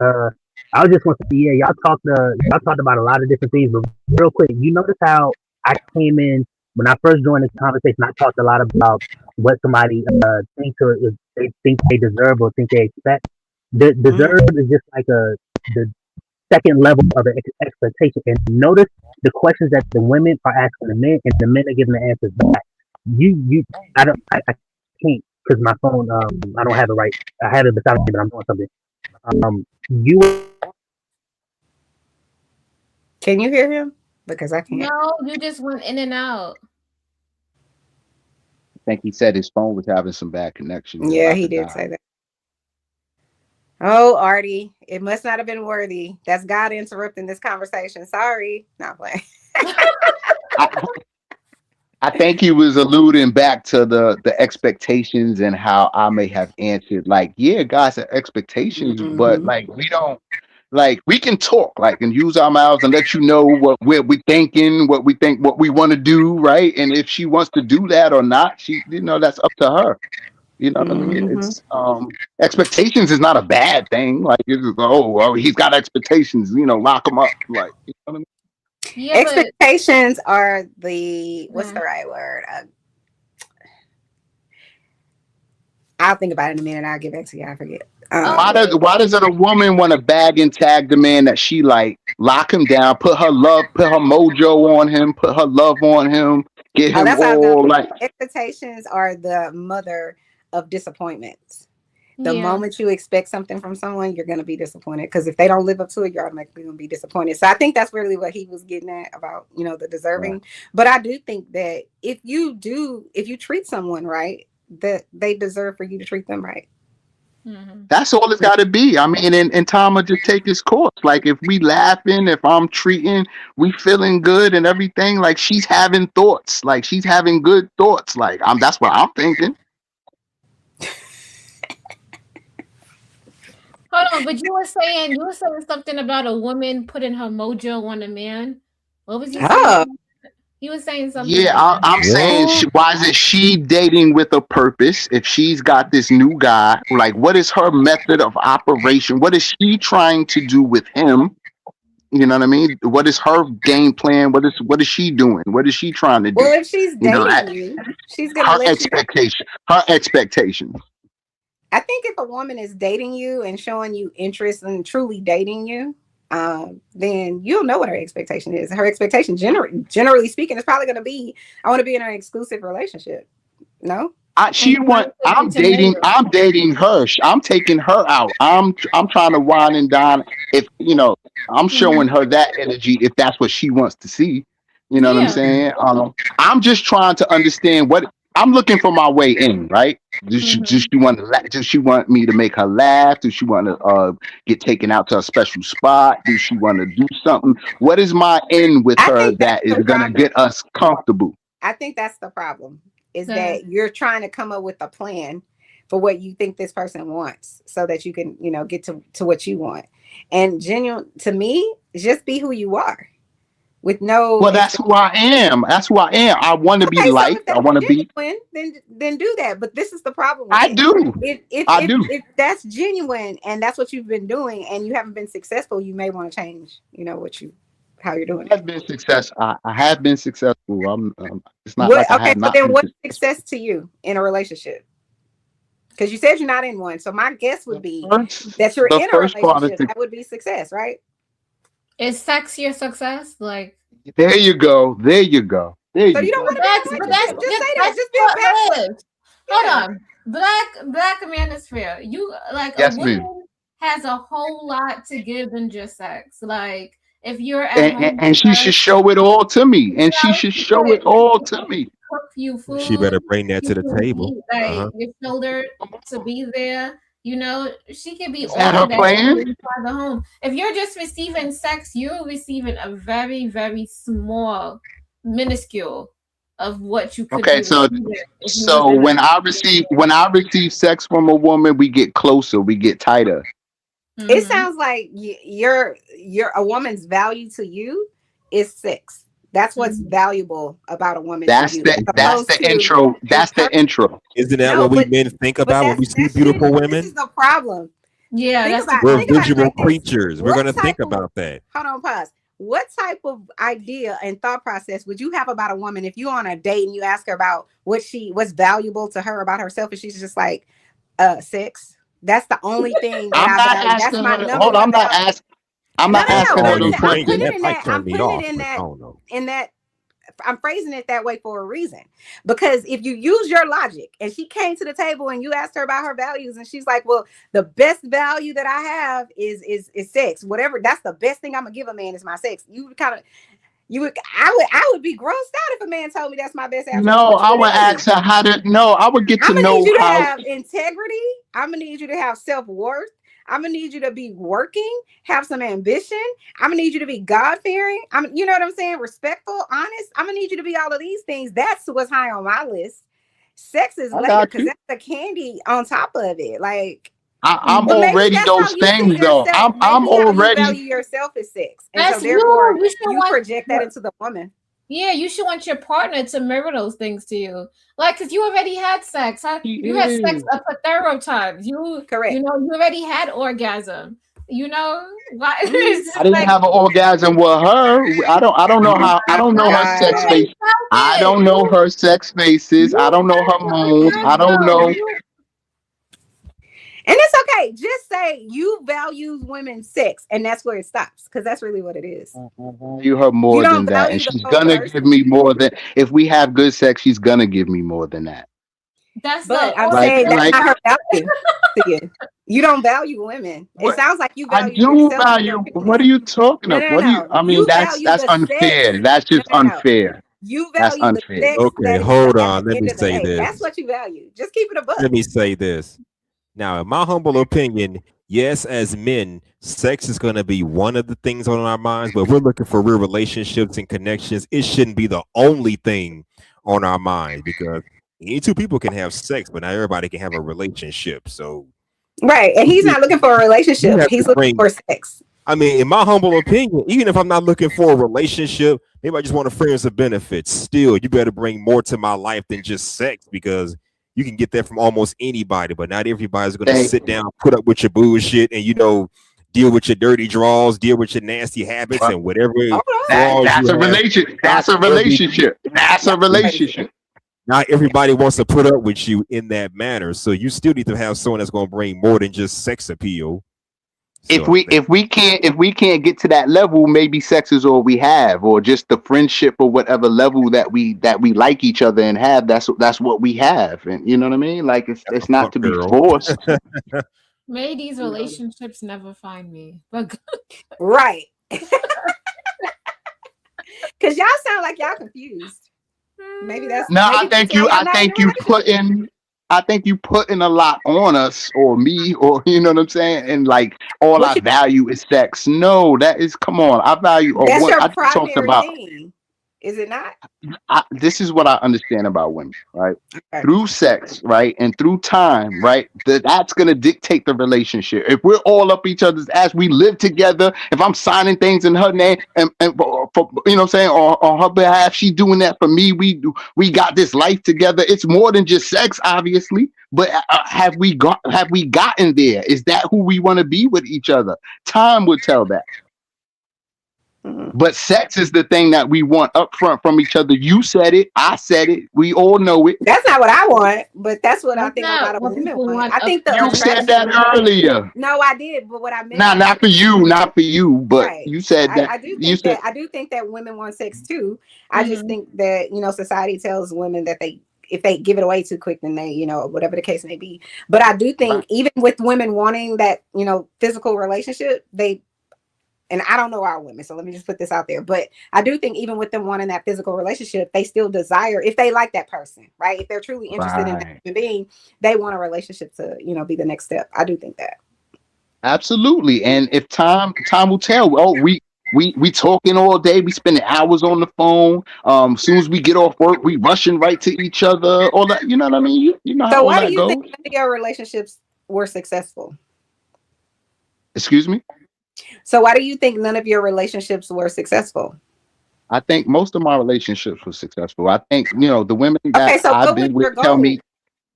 I was just want to say, yeah, y'all talked about a lot of different things, but real quick, you notice how I came in when I first joined this conversation. I talked a lot about what somebody thinks or if they think they deserve or think they expect. The Mhm. deserve is just like the second level of the expectation. And notice the questions that the women are asking the men, and the men are giving the answers back. I can't because my phone, I don't have it right. I have it beside me, but I'm doing something. You Can you hear him? Because I can't. No, you just went in and out. I think he said his phone was having some bad connection. You're Yeah, about he to did die. say that. Oh, Artie, it must not have been worthy. That's God interrupting this conversation. Sorry. Not playing. I, I think he was alluding back to the expectations and how I may have answered like, yeah, guys have expectations, but Mm-hmm. like we don't like we can talk like and use our mouths and let you know what we're thinking, what we think, what we want to do, right? And if she wants to do that or not, that's up to her. You know what I mean? Mm-hmm. It's expectations is not a bad thing. Like it's just, oh well, he's got expectations, lock him up. Like you know what I mean? Yeah, but Expectations are the what's the yeah. right word? I'll think about it in a minute. I'll get back to you. I forget. Okay. Why does it a woman want to bag and tag the man that she like, lock him down, put her mojo on him, put her love on him, get Oh, him that's what I was gonna all say. like Expectations are the mother of disappointments. The Yeah. moment you expect something from someone, you're gonna be disappointed. Because if they don't live up to it, you're automatically gonna be disappointed. So I think that's really what he was getting at about, the right. deserving. But I do think that if you treat someone right, that they deserve for you to treat them right. Mhm. That's all it's got to be. I mean, and Tom will just take his course. Like if we laughing, if I'm treating, we feeling good and everything. Like she's having thoughts, like she's having good thoughts. Like that's what I'm thinking. Hold on, but you were saying something about a woman putting her mojo on a man. What was you saying? Oh, He was saying something. Yeah, like that. I'm saying, why isn't she dating with a purpose? If she's got this new guy, like, what is her method of operation? What is she trying to do with him? You know what I mean? What is her game plan? What is she doing? What is she trying to do? Well, if she's You know, dating you, she's gonna her let you. expectation. Her expectations. I think if a woman is dating you and showing you interest and truly dating you, then you'll know what her expectation is. Her expectation, generally speaking, is probably going to be, I want to be in an exclusive relationship. No, I'm dating her. I'm taking her out. I'm trying to wine and dine. If you know, I'm showing her that energy if that's what she wants to see. You know what I'm saying? I'm just trying to understand what I'm looking for my way in, right? Does she want me to make her laugh? Does she want to get taken out to a special spot? Does she want to do something? What is my end with her that is gonna get us comfortable? I think that's the problem. Is that you're trying to come up with a plan for what you think this person wants so that you can, get to what you want. And genuine, to me, just be who you are with no. Well, that's who I am. That's who I am. I want to be liked. I want to be. Then do that. But this is the problem. I do. If that's genuine and that's what you've been doing and you haven't been successful, you may want to change, how you're doing. I have been successful. I have been successful. It's not like I have not. Okay, so then what's success to you in a relationship? Because you said you're not in one. So my guess would be that you're in a relationship. That would be success, right? Is sex your success? Like, there you go. So you don't want to just be backward. Hold on. Black manosphere. You like a woman has a whole lot to give than just sex. Like, if you're at home and she should show it all to me. And she should show it all to me. Cook you food. She better bring that to the table. Your shoulder to be there. She can be all that plan inside the home. If you're just receiving sex, you're receiving a very, very small, minuscule of what you could do. So when I receive sex from a woman, we get closer, we get tighter. Mm-hmm. It sounds like you're a woman's value to you is sex. That's what's valuable about a woman. That's the intro. That's the intro. Isn't that what we men think about when we see beautiful women? This is the problem. Yeah, we're visual creatures. We're gonna think about that. Hold on, pause. What type of idea and thought process would you have about a woman if you're on a date and you ask her about what's valuable to her about herself, and she's just like, sex? That's the only thing. I'm not asking her. Hold on, I'm not asking. I'm not asking her to I'm putting it in that. I'm phrasing it that way for a reason, because if you use your logic and she came to the table and you asked her about her values and she's like, well, the best value that I have is sex. Whatever, that's the best thing I'm gonna give a man is my sex. I would be grossed out if a man told me that's my best attribute. No, I would ask her how to. No, I would get to know how. I'm gonna need you to have integrity. I'm gonna need you to have self-worth. I'm gonna need you to be working, have some ambition. I'm gonna need you to be God-fearing. You know what I'm saying? Respectful, honest. I'm gonna need you to be all of these things. That's what's high on my list. Sex is later because that's the candy on top of it. Like I'm already those things though. I'm already value yourself as sex, and so therefore you project that into the woman. Yeah, you should want your partner to mirror those things to you. Like, because you already had sex. Huh? You had sex a plethora of times. Correct. You already had orgasm. Why? I didn't have an orgasm with her. I don't know how. I don't know her sex face. I don't know her sex faces. I don't know her moans. I don't know. And it's okay. Just say you value women's sex, and that's where it stops, because that's really what it is. You her more than that, and she's gonna give me more than. If we have good sex, she's gonna give me more than that. That's I'm saying that's not her value to you. You don't value women. It sounds like you value. I do value. What are you talking about? What do you? I mean, that's unfair. That's just unfair. You value the sex. Okay, hold on. Let me say this. That's what you value. Just keep it above. Let me say this. Now, in my humble opinion, yes, as men, sex is going to be one of the things on our minds, but we're looking for real relationships and connections. It shouldn't be the only thing on our minds, because any two people can have sex, but not everybody can have a relationship. So, right, and he's not looking for a relationship. He's looking for sex. I mean, in my humble opinion, even if I'm not looking for a relationship, maybe I just want a friends of benefits. Still, you better bring more to my life than just sex because you can get that from almost anybody. But not everybody's going to Hey, sit down, put up with your bullshit, and deal with your dirty draws, deal with your nasty habits, well, and whatever Hold flaws that's you a have. relation. Not That's a every relationship. That's a on. relationship. not everybody wants to put up with you in that manner. So you still need to have someone that's going to bring more than just sex appeal. If So we can't get to that level, maybe sex is all we have, or just the friendship or whatever level that we like each other and have. That's what we have, and you know what I mean. Like that's it's a not fuck to be girl. forced. May these relationships never find me. But Right. Because y'all sound like y'all confused. Maybe that's No, maybe that's why y'all I not in a think you relationship. putting a lot on us or me or you know what I'm saying, and like all What I value is sex. No, that is come on. I value or That's what your I talked primary about. thing, is it not? This is what I understand about women, right? Okay. Through sex, right, and through time, right? That's gonna dictate the relationship. If we're all up each other's ass, we live together. If I'm signing things in her name and for you know what I'm saying, on her behalf, she doing that for me. We got this life together. It's more than just sex, obviously. But have we gotten there? Is that who we want to be with each other? Time will tell that. Mhm. But sex is the thing that we want up front from each other. You said it. I said it. We all know it. That's not what I want, but that's what I that's think a lot not of what women people want. want I up think the You front. said that attraction. earlier. No, I did, but what I meant Nah, by not for you, not for you. But right. you said that. I do You think said that women want sex too. I just Mhm. think that society tells women that if they give it away too quick, then they whatever the case may be. But I do right. think even with women wanting that physical relationship, and I don't know our women, so let me just put this out there. But I do think even with them wanting that physical relationship, they still desire, if they like that person, right? If they're truly interested in that Right. human being, they want a relationship to be the next step. I do think that. Absolutely. And if time will tell. Well, we talking all day. We spending hours on the phone. As soon as we get off work, we rushing right to each other. All that. You know what I mean? You know how So all why do that you think goes. none of your relationships were successful? Excuse me. So why do you think none of your relationships were successful? I think most of my relationships were successful. I think the women Okay, that so I've what was been your with tell goal me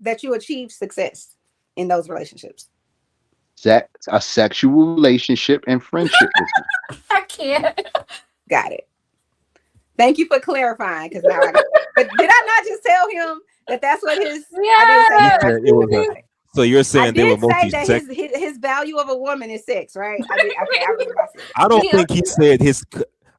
that you achieved success in those relationships? that a sexual relationship and friendship with me. I can't. Got it. Thank you for clarifying, because now I got it. But did I not just tell him that that's what his? I did say You that, Yeah. right? said it was Okay, a. got it. So you're I saying they were did say mostly that sex. his value of a woman is sex, right? I did. Okay, I remember I said that. I don't We think he said his.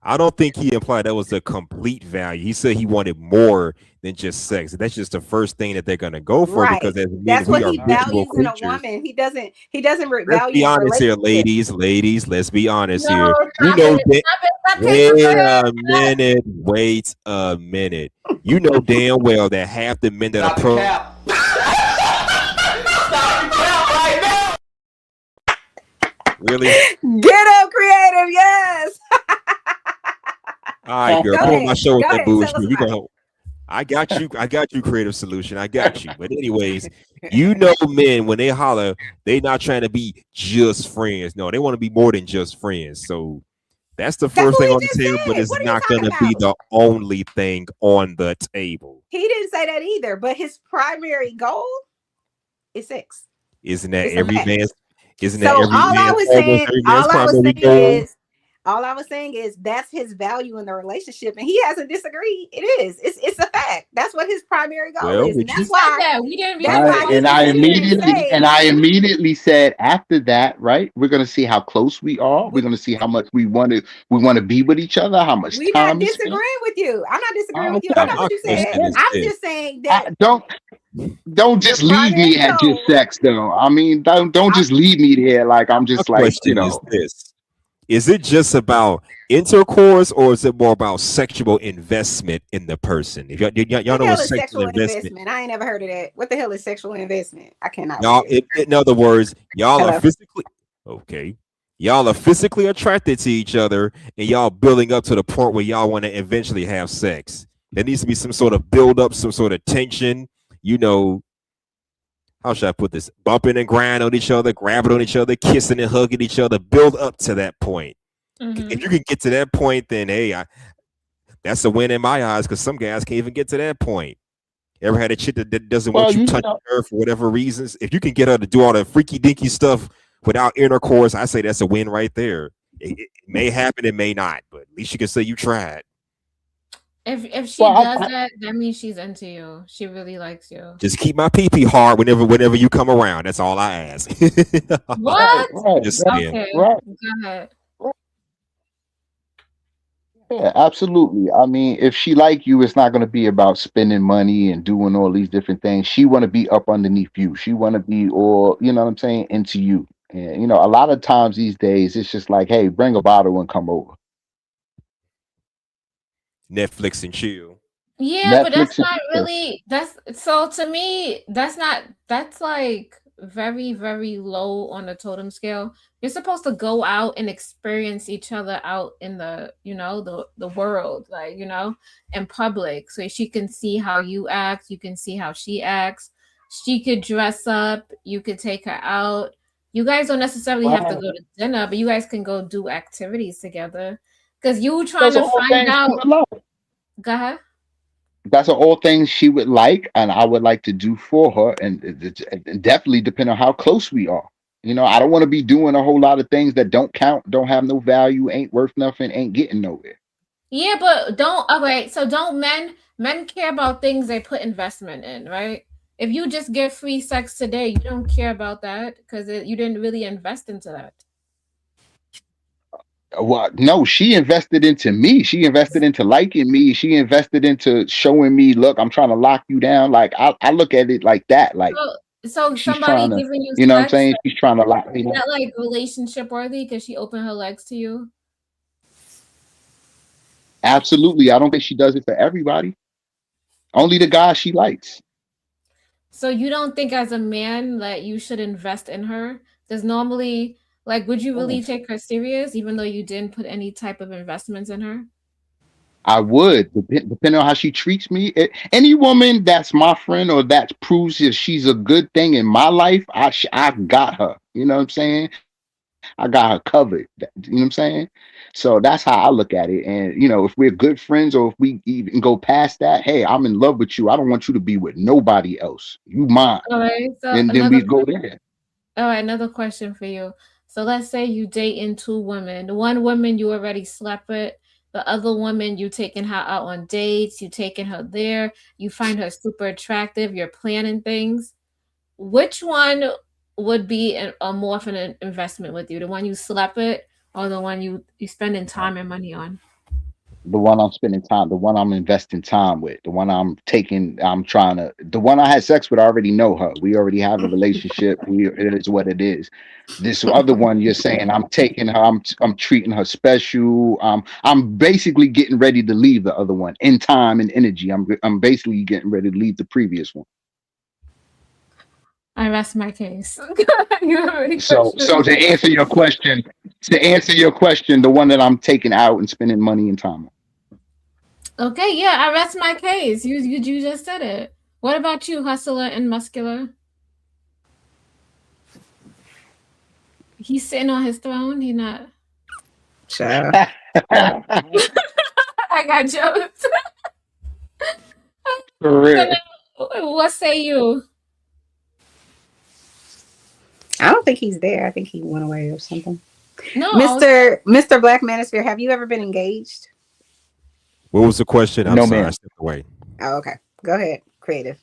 I don't think he implied that was a complete value. He said he wanted more than just sex. That's just the first thing that they're gonna go for because Right. as men, That's we what are he visual values in a creatures. woman. He doesn't Let's be value the honest here, relationship. ladies. Let's be honest No, here. You stop know it. that. Stop it. Stop taking Wait my head. a minute. Wait a minute. You know damn well that half the men that Stop the approach. cap. Stop the cap right now. Really? Get up, creative. Yes. All right, girl. Go Come on my ahead. show with Go that ahead. Tell bullshit. us You about it. gonna I got you. I got you, creative solution. I got you. But anyways, you know men when they holler, they not trying to be just friends. No, they want to be more than just friends. So that's the That's first what thing he on just the table, but said. it's What are you not talking gonna be about? the only thing on the table. He didn't say that either, but his primary goal is sex. Isn't that It's a every fact. man's isn't that So every man's almost every man's primary goal? all I was saying is that's his value in the relationship, and he hasn't disagreed. It is. It's a fact. That's what his primary goal Well, is, and would We you that's said why that. We didn't that's realize why Right. he And that. I didn't even immediately and say I immediately said after that, right, we're gonna see how close we are. We're we gonna see how much we want to be with each other, how much we not time we spend. disagreeing with you. I'm not disagreeing with you. now That's Okay. not my what you said. question is I'm this. just saying that Don't your just leave primary me at just goal. sex though. I mean, don't I, just leave me there like I'm My just like, question is this. Is it just about intercourse or is it more about sexual investment in the person? If y'all what the know what hell is sexual sexual investment, investment? I ain't never heard of that. What the hell is sexual investment? I cannot with y'all you. in other words, y'all are Hello. physically okay. Y'all are physically attracted to each other and y'all building up to the point where y'all want to eventually have sex. There needs to be some sort of build up, some sort of tension, you know. how should I put this? Bumping and grinding on each other, grabbing on each other, kissing and hugging each other, build up to that point. Mhm. If you can get to that point, then hey, that's a win in my eyes because some guys can't even get to that point. Ever had a chick that doesn't want you touching her for whatever reasons? If you can get her to do all the freaky dinky stuff without intercourse, I say that's a win right there. It may happen, it may not, but at least you can say you tried. If she does that means she's into you. She really likes you. Just keep my pee hard whenever you come around. That's all I ask. What? Right, Just saying. Okay. right. Go ahead. Yeah, absolutely. I mean, if she like you, it's not going to be about spending money and doing all these different things. She want to be up underneath you. She want to be all, you know what I'm saying, into you. And you know, a lot of times these days, it's just like, hey, bring a bottle and come over. Netflix and chill. Yeah, but that's Netflix and not chill. really that's so to me, that's like very, very low on the totem scale. You're supposed to go out and experience each other out in the, the world, like, in public. So she can see how you act, you can see how she acts. She could dress up, you could take her out. You guys don't necessarily have to go to dinner, but you guys can go do activities together. Because you trying Those are to all find things she out. would love. Go ahead. That's all things she would like, and I would like to do for her, and definitely depend on how close we are. You know, I don't want to be doing a whole lot of things that don't count, don't have no value, ain't worth nothing, ain't getting nowhere. Yeah, but don't men care about things they put investment in, right? If you just get free sex today, you don't care about that because you didn't really invest into that. Well, no, she invested into me. She invested into liking me. She invested into showing me, look, I'm trying to lock you down. Like I look at it like that. Like So she's somebody trying to, giving you you know what I'm sex, saying? She's trying to lock me is down. that like relationship worthy because she opened her legs to you? Absolutely. I don't think she does it for everybody. Only the guys she likes. So you don't think as a man that you should invest in her? Because normally, like, would you really take her serious even though you didn't put any type of investments in her? I would, depending on how she treats me. Any woman that's my friend or that proves that she's a good thing in my life, I've got her. You know what I'm saying? I got her covered. You know what I'm saying? So that's how I look at it. And you know, if we're good friends or if we even go past that, hey, I'm in love with you. I don't want you to be with nobody else. You mine. All right. So And then we go there. All right, another question for you. So let's say you dating two women. The one woman you already slept with, the other woman you taking her out on dates, you taking her there, you find her super attractive, you're planning things. Which one would be a more of an investment with you? The one you slept with or the one you spending time and money on? The one I'm spending time, the one I'm investing time with, the one the one I had sex with, I already know her. We already have a relationship. It is what it is. This other one, you're saying I'm taking her, I'm treating her special. I'm basically getting ready to leave the other one in time and energy. I'm basically getting ready to leave the previous one. I rest my case. So to answer your question, the one that I'm taking out and spending money and time on. Okay, yeah, I rest my case. You just said it. What about you, hustler and muscular? He's sitting on his throne. He not. Sure. I got jokes. For real. What say you? I don't think he's there. I think he went away or something. No, Mr. Black Manosphere, have you ever been engaged? What was the question? I'm No, sorry, ma'am. I stepped away. Oh, okay. Go ahead. Creative.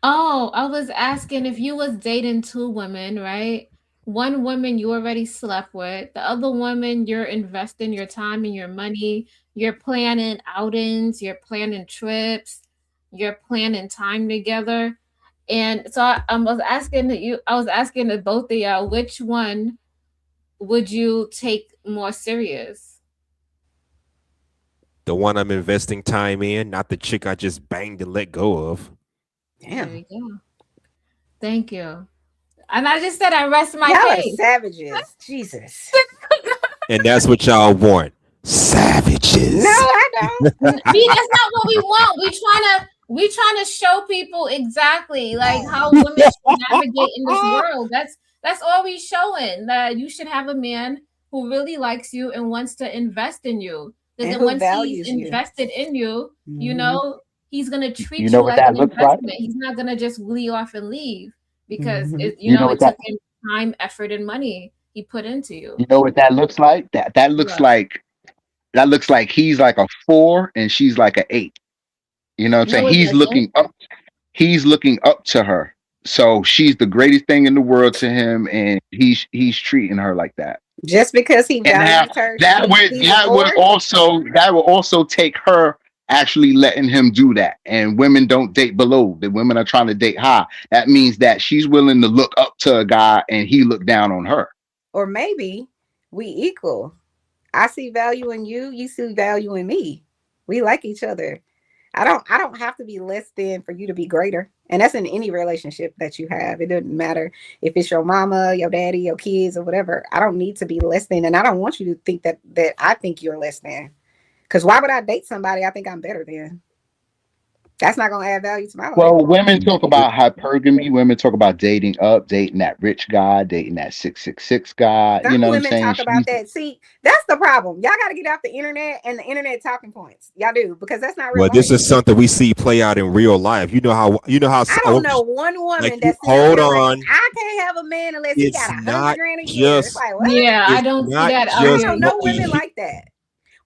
Oh, I was asking if you was dating two women, right? One woman you already slept with, the other woman you're investing your time and your money, you're planning outings, you're planning trips, you're planning time together. And so I was asking the both of y'all, which one would you take more serious? The one I'm investing time in, not the chick I just banged and let go of. There Damn. you go. Thank you. And I just said I rest my Y'all are case. savages. Jesus. And that's what y'all want. Savages. No, I don't. See, that's not what we want. we trying to show people exactly like how women should navigate in this world. That's all we showing, that you should have a man who really likes you and wants to invest in you. Because And then who once he's values you. invested in you, you Mhm. know, he's gonna You treat know you what like that an looks like? investment. He's not gonna just leave off and leave because Mhm. you You know know what it that took him time, effort, and money he put into you. you know what that looks like? That looks What? like he's like a 4 and she's like a 8. You know what I'm saying? No, it doesn't. He's looking up to her. So she's the greatest thing in the world to him, and he's treating her like that. Just because he And values her, he's a four. that would also take her actually letting him do that. And women don't date below. The women are trying to date high. That means that she's willing to look up to a guy and he look down on her. Or maybe we equal. I see value in you, you see value in me. We like each other. I don't have to be less than for you to be greater. And that's in any relationship that you have. It doesn't matter if it's your mama, your daddy, your kids, or whatever. I don't need to be less than, and I don't want you to think that I think you're less than. Because why would I date somebody I think I'm better than? That's not gonna add value to my life. Well, women talk about hypergamy. Women talk about dating up, dating that rich guy, dating that 666 guy. You Some know what I'm women saying? talk about that. See, that's the problem. Y'all got to get off the internet and the internet talking points. Y'all do, because that's not real Well, life. this is something we see play out in real life. You know how I don't know one woman like, that's hold like, on. I can't have a man unless he It's got $100 not grand a year. It's just like, what? Yeah, I it's don't see not that out I just don't here. know what we women hear. like that.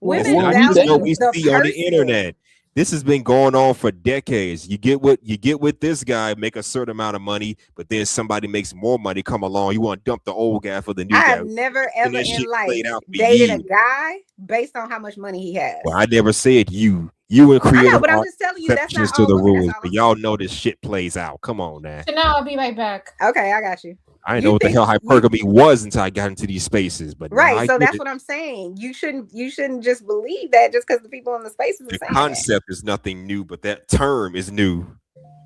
It's Women not What just value what we the see on the person. internet. This has been going on for decades. You get with this guy, make a certain amount of money, but then somebody makes more money, come along. You want to dump the old guy for the new I guy. have never And ever this in shit life played out for dated a years. guy based on how much money he has. Well, I never said you. You and I know, creative but I'm art just telling you that's not exceptions to all the women. That's rules, all but I'm y'all saying. know this shit plays out. Come on now. So now I'll be right back. Okay, I got you. I didn't You know what the think hell hypergamy was until I got into these spaces, but now right? I So get that's it. what I'm saying. You shouldn't just believe that just because the people in the spaces are The saying that. concept is nothing new, but that term is new.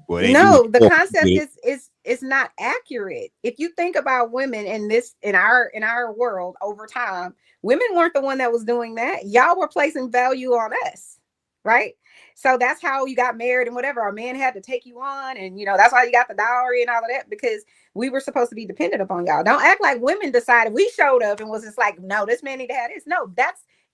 Well, it ain't No, new the anymore. concept is not accurate. If you think about women in our world over time, women weren't the one that was doing that. Y'all were placing value on us, right? So that's how you got married and whatever. Our man had to take you on, and that's why you got the dowry and all of that, because we were supposed to be dependent upon y'all. Don't act like women decided. We showed up and was just like, no, this man need to have this. No,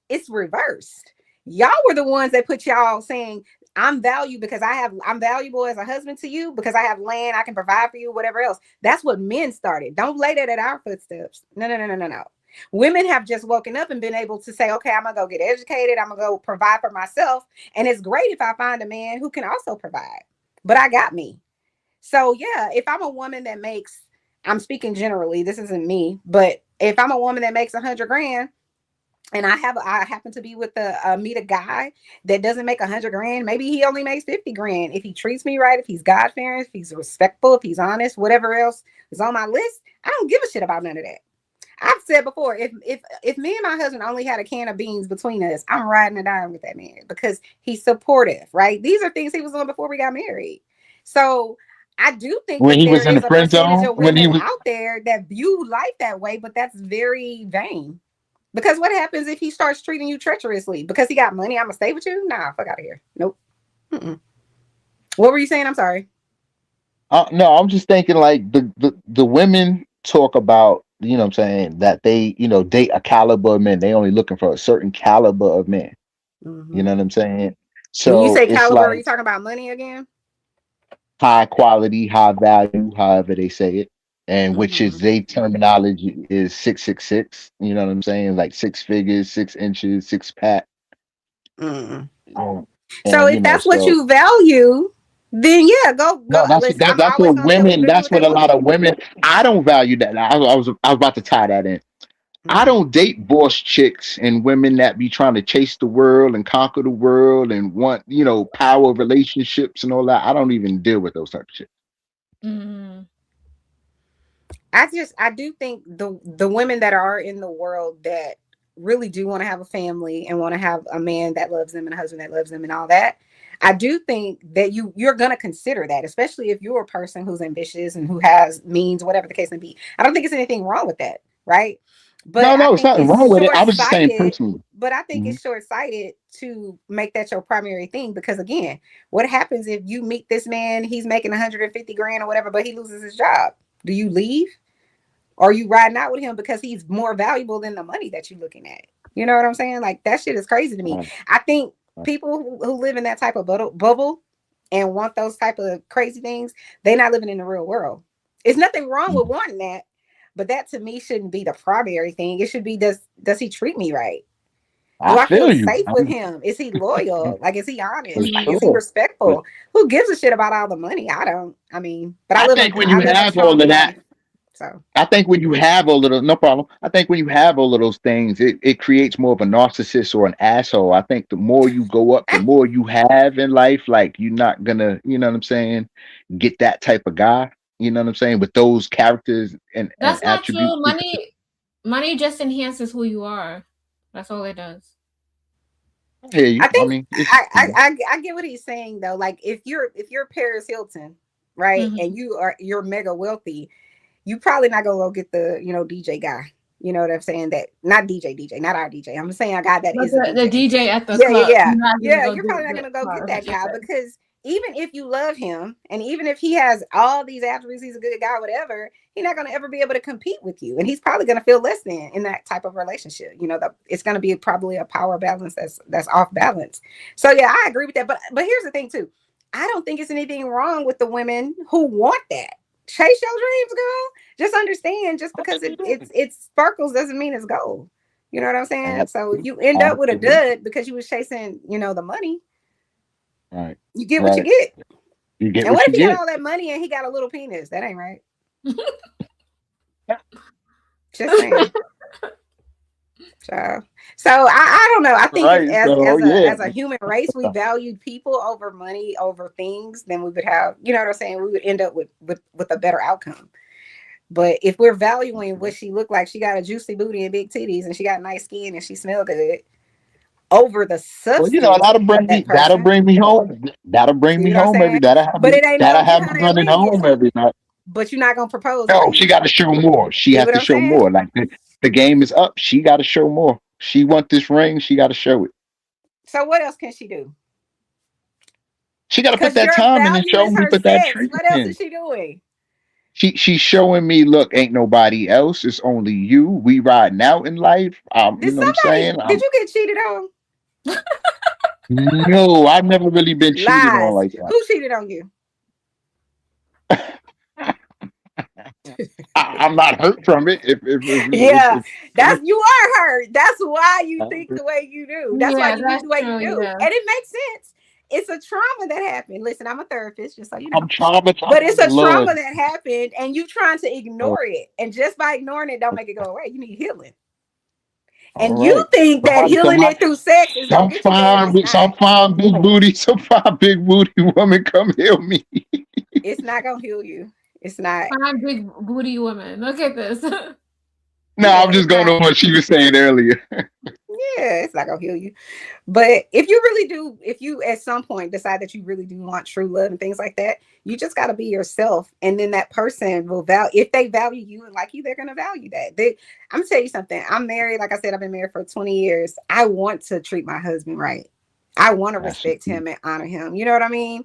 it's reversed. Y'all were the ones that put y'all saying, I'm valued because I'm valuable as a husband to you because I have land, I can provide for you, whatever else. That's what men started. Don't lay that at our footsteps. No. Women have just woken up and been able to say, okay, I'm gonna go get educated, I'm gonna go provide for myself. And it's great if I find a man who can also provide. But I got me. So yeah, if I'm a woman that makes, I'm speaking generally, this isn't me, but if I'm a woman that makes 100 grand, and I happen to be with meet a guy that doesn't make 100 grand. Maybe he only makes 50 grand. If he treats me right, if he's God fearing, if he's respectful, if he's honest, whatever else is on my list, I don't give a shit about none of that. I've said before, if me and my husband only had a can of beans between us, I'm riding and dying with that man because he's supportive, right? These are things he was doing before we got married. So I do think When that he there was in is the a friend percentage zone, of when he women was out there that view life that way, but that's very vain. Because what happens if he starts treating you treacherously? Because he got money, I'm gonna stay with you? Nah, fuck out of here. Nope. Mm-mm. What were you saying? I'm sorry. no, I'm just thinking like the women talk about, you know what I'm saying, that they, date a caliber of men. They only looking for a certain caliber of men. You know what I'm saying? When you So say it's caliber, are like you talking about money again? high quality, high value, however they say it. And which is their terminology is 666. You know what I'm saying? Like 6 figures, 6 inches, 6-pack. Mm. And So if that's what you value, then yeah, go. no, Listen, I'm that's always what gonna tell women. women That's what they what a lot want. of women. I don't value that. I was about to tie that in. I don't date boss chicks and women that be trying to chase the world and conquer the world and want, power relationships and all that. I don't even deal with those type of shit. Mm-hmm. I do think the women that are in the world that really do want to have a family and want to have a man that loves them and a husband that loves them and all that, I do think that you're gonna consider that, especially if you're a person who's ambitious and who has means, whatever the case may be. I don't think it's anything wrong with that, right? But I It's think nothing it's wrong with it. I was just saying short-sighted. personally. But I think Mhm. it's short-sighted to make that your primary thing, because again, what happens if you meet this man, he's making 150 grand or whatever, but he loses his job? Do you leave? Or are you riding out with him because he's more valuable than the money that you're looking at? You know what I'm saying? Like, that shit is crazy to me. Right. I think Right. people who live in that type of bubble and want those type of crazy things, they're not living in the real world. There's nothing wrong with wanting that, but that to me shouldn't be the primary thing. It should be, does he treat me right? Do I I feel feel you. safe with him? Is he loyal? Like, is he For honest? Like, is he sure. But respectful? Who gives a shit about all the money? I don't. I mean, but I think when I you live a have all charming of that, life. So I think when you have all of those, no problem. I think when you have all of those things, it creates more of a narcissist or an asshole. I think the more you go up, the more you have in life, like you're not gonna, you know what I'm saying, get that type of guy. You know what I'm saying? With those characters and That's not attributes. true. Money just enhances who you are. That's all it does. I hear you. I I think mean, it's I get what he's saying though. Like, if you're Paris Hilton, right, Mhm. and you're mega wealthy, you probably not gonna go get the DJ guy. You know what I'm saying? That not DJ, not our DJ. I'm saying a guy that But is a the DJ. DJ at the Yeah, yeah, club, yeah. you're not gonna Yeah, go you're get probably not the gonna go get car. that guy, because even if you love him and even if he has all these attributes, he's a good guy, whatever, he's not gonna ever be able to compete with you. And he's probably gonna feel less than in that type of relationship. It's gonna be probably a power balance that's off balance. So yeah, I agree with that. But here's the thing too. I don't think it's anything wrong with the women who want that. Chase your dreams, girl. Just understand, just because it sparkles doesn't mean it's gold. You know what I'm saying? So if absolutely, you end up with a absolutely dud because you was chasing, the money, right. you get what you Right. get. You get And what what if you he got get. all that money and he got a little penis? That ain't right. Just saying. So I don't know. I think if Right. So yeah. as a human race we valued people over money, over things, then we would have, you know what I'm saying, we would end up with a better outcome. But if we're valuing what she looked like, she got a juicy booty and big titties and she got nice skin and she smelled good, over the Well, substance of that that'll person. bring me home. That'll bring See me what I'm home every saying? But it ain't no, that'll you have know, me that running ring is, home every night. but you're not gonna propose No, she ring. got to show more. She See has what to I'm show saying? more. Like the game is up. She got to show more. She want this ring. She got to show it. So what else can she do? She got to put Because that your time in and value show is me, her put that sex. trick What else in. is she doing? She's showing me, look, ain't nobody else. It's only you. We riding out in life. You know what I'm saying? Did you get cheated on? No, I've never really been cheated on Lies. like that. Who cheated on you? I'm not hurt from it. Yeah, If you are hurt. That's why you think the way you do. That's why Yeah, you do that's the way you true. do. Yeah. And it makes sense. It's a trauma that happened. Listen, I'm a therapist, just so you know. I'm traumatized, But it's a trauma Lord. that happened, and you trying to ignore it. And just by ignoring it, don't make it go away. You need healing. All And you right. think that healing it through sex is gonna get you there, and it's not. Some fine big booty, some fine big booty woman come heal me. It's not gonna heal you. It's not. Fine big booty woman. Look at this. No, Yeah, I'm it's just going not. on what she was saying earlier. Yeah, it's not gonna heal you. But if you really do, if you at some point decide that you really do want true love and things like that, you just got to be yourself, and then that person will value. If they value you and like you, they're gonna value that. I'm gonna tell you something. I'm married. Like I said, I've been married for 20 years. I want to treat my husband right. I want to Yes, respect indeed. him and honor him. You know what I mean?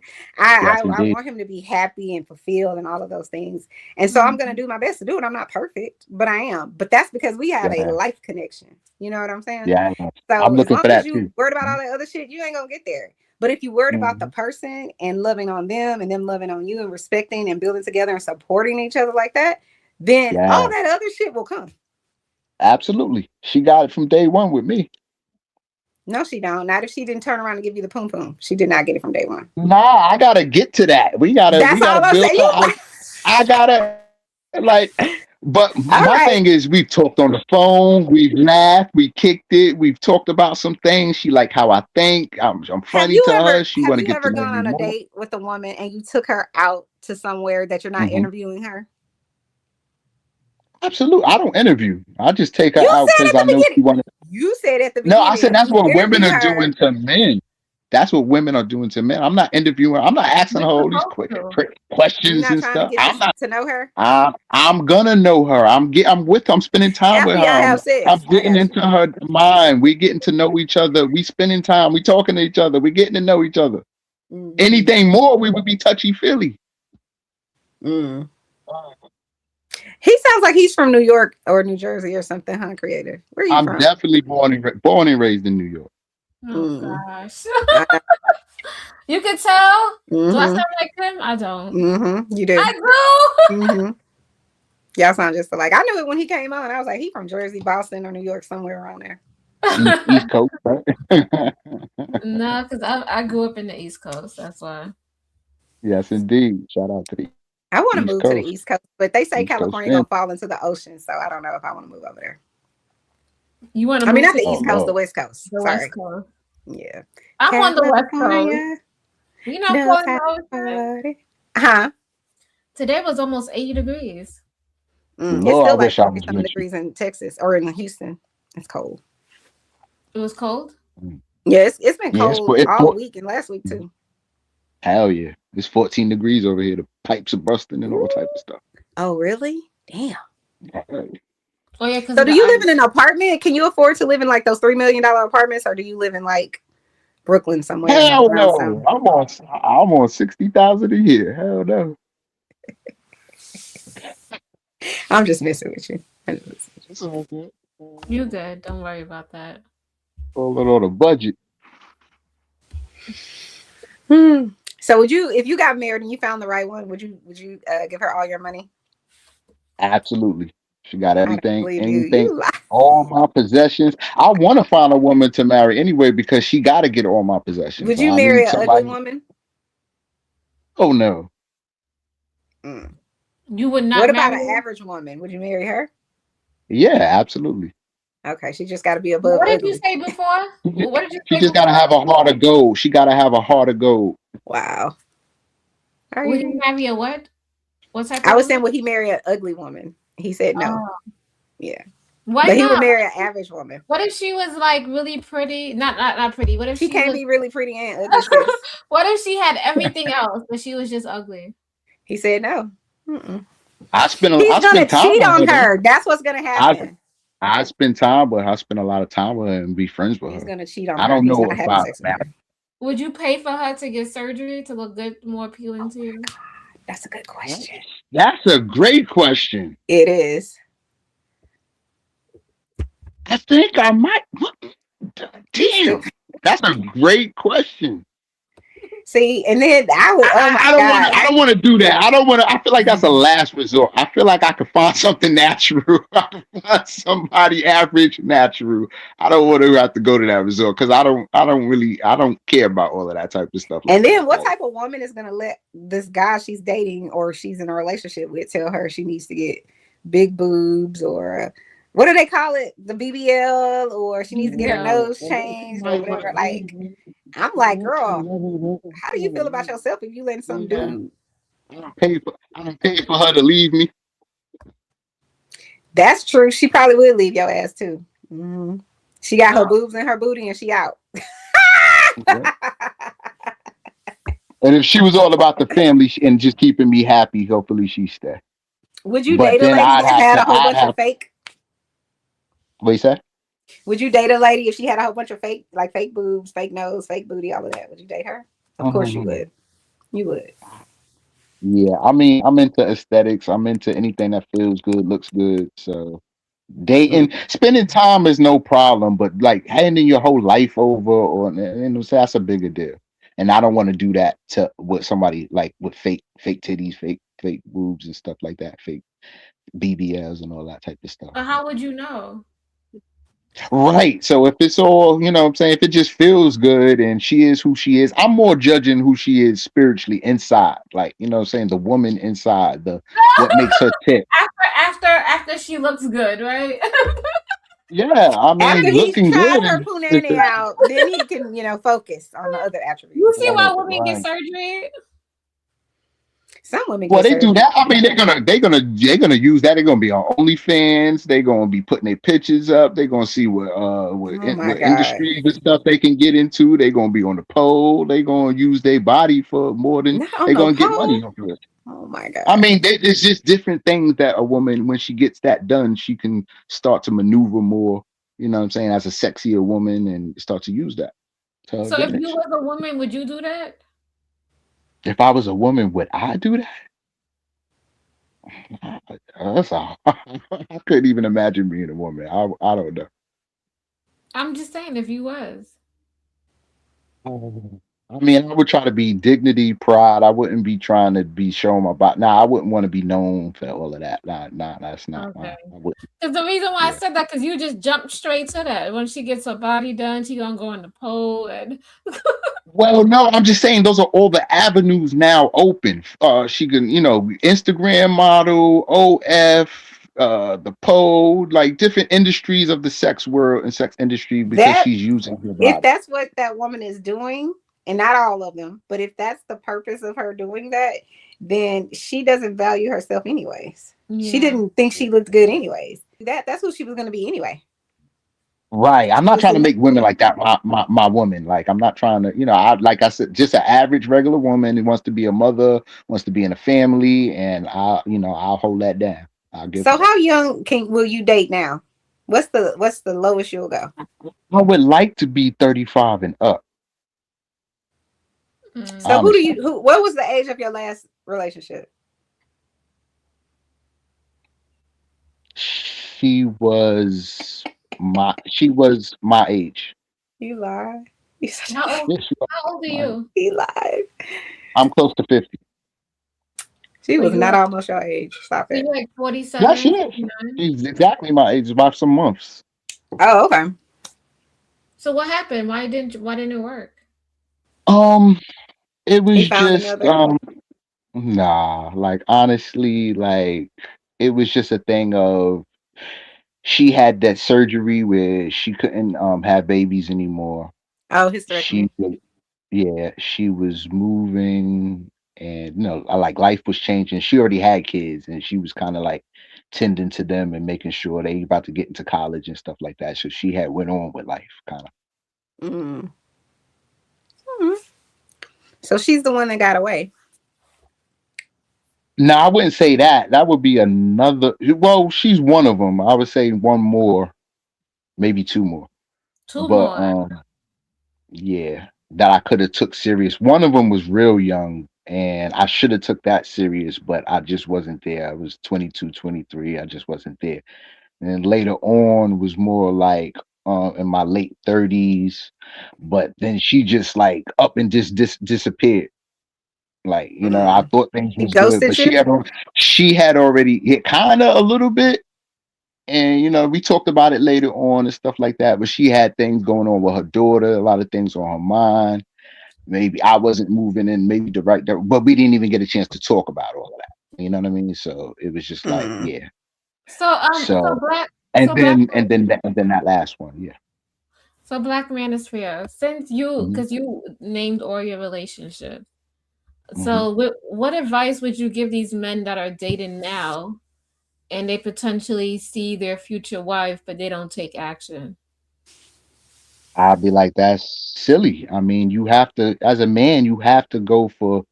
Yes, I indeed. want him to be happy and fulfilled and all of those things. And so I'm going to do my best to do it. I'm not perfect, but I am. But that's because we have a Yeah, life connection. You know what I'm saying? yeah. So I'm as looking long for as that you too. worried about all that other shit, you ain't going to get there. But if you worried about the Mhm. person and loving on them and them loving on you and respecting and building together and supporting each other like that, then all Yeah, that other shit will come. absolutely. She got it from day one with me. No, she don't. Not if she didn't turn around and give you the poom poom. She did not get it from day one. Nah, I gotta get to that. We That's gotta all I'm build. saying. You I gotta like. But all my right. thing is, we've talked on the phone, we've laughed, we kicked it, we've talked about some things. She like how I think. I'm funny to her. She Have want to you get to ever know gone me on a more. date with a woman and you took her out to somewhere that you're not Hmm. interviewing her? Absolutely, I don't interview. I just take her You out said because at I the know beginning. she want to. You said at the No, I said beginning that's you what women interview are her. doing to men. That's what women are doing to men. I'm not interviewing. I'm not asking her all these quick You're questions not and trying to stuff. get I'm not. to know her. I'm gonna know her. I'm with her. I'm spending time with After her. y'all have I'm sex. I getting got into her mind. We getting to know each other. We spending time. We talking to each other. We getting to know each other. you. Anything more, we would be touchy feely. Mm. He sounds like he's from New York or New Jersey or something, huh? Creative. Where are you I'm from? definitely born and raised in New York. Oh gosh. You can tell. Do I sound like him? I don't. You do. I do. Y'all sound just alike. I knew it when he came on. I was like, he from Jersey, Boston, or New York, somewhere around there. East Coast, right? No, because I grew up in the East Coast. That's why. Yes, indeed. Shout out to the I want to East move to the Coast. East Coast, but they say East Coast California fan. gonna fall into the ocean, so I don't know if I want to move over there. You want to? I mean, not to the East Coast, the West Coast. the Sorry. West Coast. Yeah. I'm on the West Coast. California, You know, no Portland. Huh? Today was almost 80 degrees. It's Lord, I still like wish I 40 was something with you. degrees in Texas or in Houston. It's cold. It was cold. Yeah, it's been Yeah, cold all week and last week too. Hell yeah. It's 14 degrees over here. The pipes are busting and all type of stuff. Oh, really? Damn. Oh yeah. So do you live in an apartment? Can you afford to live in like those $3 million apartments, or do you live in like Brooklyn somewhere? Hell no. I'm on 60,000 a year. Hell no. I'm just messing with you. You good? Don't worry about that. All on a budget. So would you, if you got married and you found the right one, would you give her all your money? Absolutely. She got everything, anything, you all my possessions. I want to find a woman to marry anyway because she got to get all my possessions. Would So you I marry need an somebody- ugly woman? Oh no. You would not. What about marry an her? average woman? Would you marry her? Yeah, absolutely. Okay, she just got to be above. What did ugly. you say before? What did you She say just before? got to have a heart of gold. She got to have a heart of gold. Wow. Would he marry a what? What type? I was saying, would he marry an ugly woman? He said no. Yeah. Why but not? he would marry an average woman. What if she was like really pretty? Not pretty. What if she can't was... be really pretty and ugly? What if she had everything else, but she was just ugly? He said no. He's gonna cheat on her. That's what's gonna happen. I spend time with her. I spend a lot of time with her and be friends with her. He's gonna cheat on her. I don't know about that. Would you pay for her to get surgery to look good, more appealing to you? That's a good question. That's a great question. It is. I think I might. Damn, that's a great question. See, and then I would. I don't want to do that. I don't want to. I feel like that's a last resort. I feel like I could find something natural. I could find somebody average natural. I don't want to have to go to that resort because I don't care about all of that type of stuff. And then, what type of woman is gonna let this guy she's dating or she's in a relationship with tell her she needs to get big boobs or what do they call it? The BBL, or she needs to get her nose changed or whatever. Like, I'm like, girl, how do you feel about yourself if you letting some dude? I don't pay for her to leave me. That's true. She probably would leave your ass too. Mm-hmm. She got her boobs and her booty, and she out. And if she was all about the family and just keeping me happy, hopefully she stay. Would you date a lady that had a whole bunch of fake? What you say? Would you date a lady if she had a whole bunch of fake boobs, fake nose, fake booty, all of that? Would you date her? Of course you would. You would. Yeah, I mean, I'm into aesthetics. I'm into anything that feels good, looks good. So dating, spending time is no problem, but like handing your whole life over, or that's a bigger deal. And I don't want to do that with somebody like with fake titties, fake boobs and stuff like that, fake BBLs and all that type of stuff. But how would you know? Right. So if it's all, what I'm saying, if it just feels good and she is who she is, I'm more judging who she is spiritually inside. Like, what I'm saying, the woman inside, what makes her tick. After she looks good, right? Yeah, I mean, after looking good. Her punani out, then he can, focus on the other attributes. You see why women get surgery? Some women Well, get they do surgery. that. I mean, they're gonna use that. They're gonna be on OnlyFans. They're gonna be putting their pictures up. They're gonna see Oh my what God. industries and stuff they can get into. They're gonna be on the pole. They're gonna use their body for more than Not on they're no gonna get pole. money off of it. Oh my I God. mean, it's just different things that a woman, when she gets that done, she can start to maneuver more. You know what I'm saying? As a sexier woman, and start to use that to her So if you advantage. was a woman, would you do that? If I was a woman, would I do that? That's all. I couldn't even imagine being a woman. I don't know. I'm just saying, if you was. I mean, I would try to be dignity, pride. I wouldn't be trying to be showing my body. Nah, I wouldn't want to be known for all of that. Nah, that's not. Okay. I wouldn't. Because the reason why I Yeah. said that, because you just jumped straight to that. When she gets her body done, she gonna go on the pole and Well, no, I'm just saying those are all the avenues now open. She can, Instagram model, OF, the pole, like different industries of the sex world and sex industry because That she's using her if body. that's what that woman is doing, and not all of them, but if that's the purpose of her doing that, then she doesn't value herself anyways. She yeah. didn't think she looked good anyways. That's who she was gonna be anyway. Right. I'm She not was trying to gonna make women like that my woman. Like I'm not trying to, like I said, just an average regular woman who wants to be a mother, wants to be in a family, and I'll hold that down. I'll give her So that. how young will you date now? What's the lowest you'll go? I would like to be 35 and up, Mm. So honestly. what was the age of your last relationship? She was my age. You lied. You such How a old? Yes, she was How old are my age. you? he lied. I'm close to 50. She So was you not like almost your age. Stop so you it. like Yeah, she 47, is. 49? She's exactly my age, about some months. Oh, okay. So what happened? Why didn't it work? Um, it He was found just another. nah, like honestly, like it was just a thing of she had that surgery where she couldn't have babies anymore. Oh, hysterectomy. She was Yeah, she was moving and like life was changing. She already had kids and she was kind of like tending to them and making sure they about to get into college and stuff like that. So she had went on with life kind of. Mm. Mhm. So she's the one that got away. No, I wouldn't say that. That would be another. Well, she's one of them. I would say one more, maybe two more. Two But more. yeah, that I could have took serious. One of them was real young, and I should have took that serious, but I just wasn't there. I was 22, 23. I just wasn't there. And then later on was more like in my late 30s, but then she just like up and just disappeared. Like, I Mm. thought things She was good, ghosted but you. she had already hit kind of a little bit. And we talked about it later on and stuff like that. But she had things going on with her daughter, a lot of things on her mind. Maybe I wasn't moving in maybe the right direction, but we didn't even get a chance to talk about all of that. You know what I mean? So it was just like, Mm. yeah. So So black and so black then that last one, yeah. so Black Manosphere, since you hmm because you named all your relationships. hmm So what advice would you give these men that are dating now and they potentially see their future wife, but they don't take action? I'd be like, that's silly. I mean, you have to, as a man, you have to go for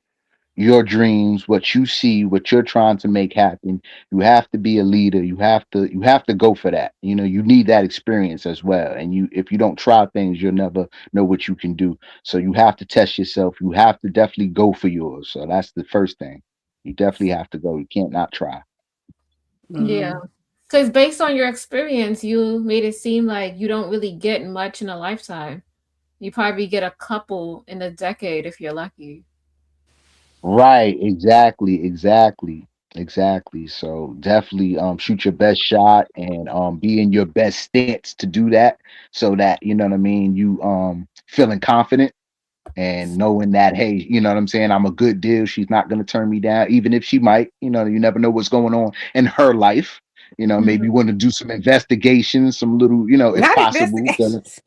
your dreams, what you see, what you're trying to make happen. You have to be a leader. You have to go for that. You need that experience as well. And if you don't try things, you'll never know what you can do. So you have to test yourself. You have to definitely go for yours. So that's the first thing. You definitely have to go. You can't not try. Yeah. Mm. Because based on your experience, you made it seem like you don't really get much in a lifetime. You probably get a couple in a decade if you're lucky. Right, exactly. So definitely shoot your best shot and be in your best stance to do that so that you know what I mean, you feeling confident and knowing that hey, you know what I'm saying, I'm a good deal. She's not gonna turn me down, even if she might, you never know what's going on in her life. Maybe you Mhm. want to do some investigations, some little, if Not possible. investigations.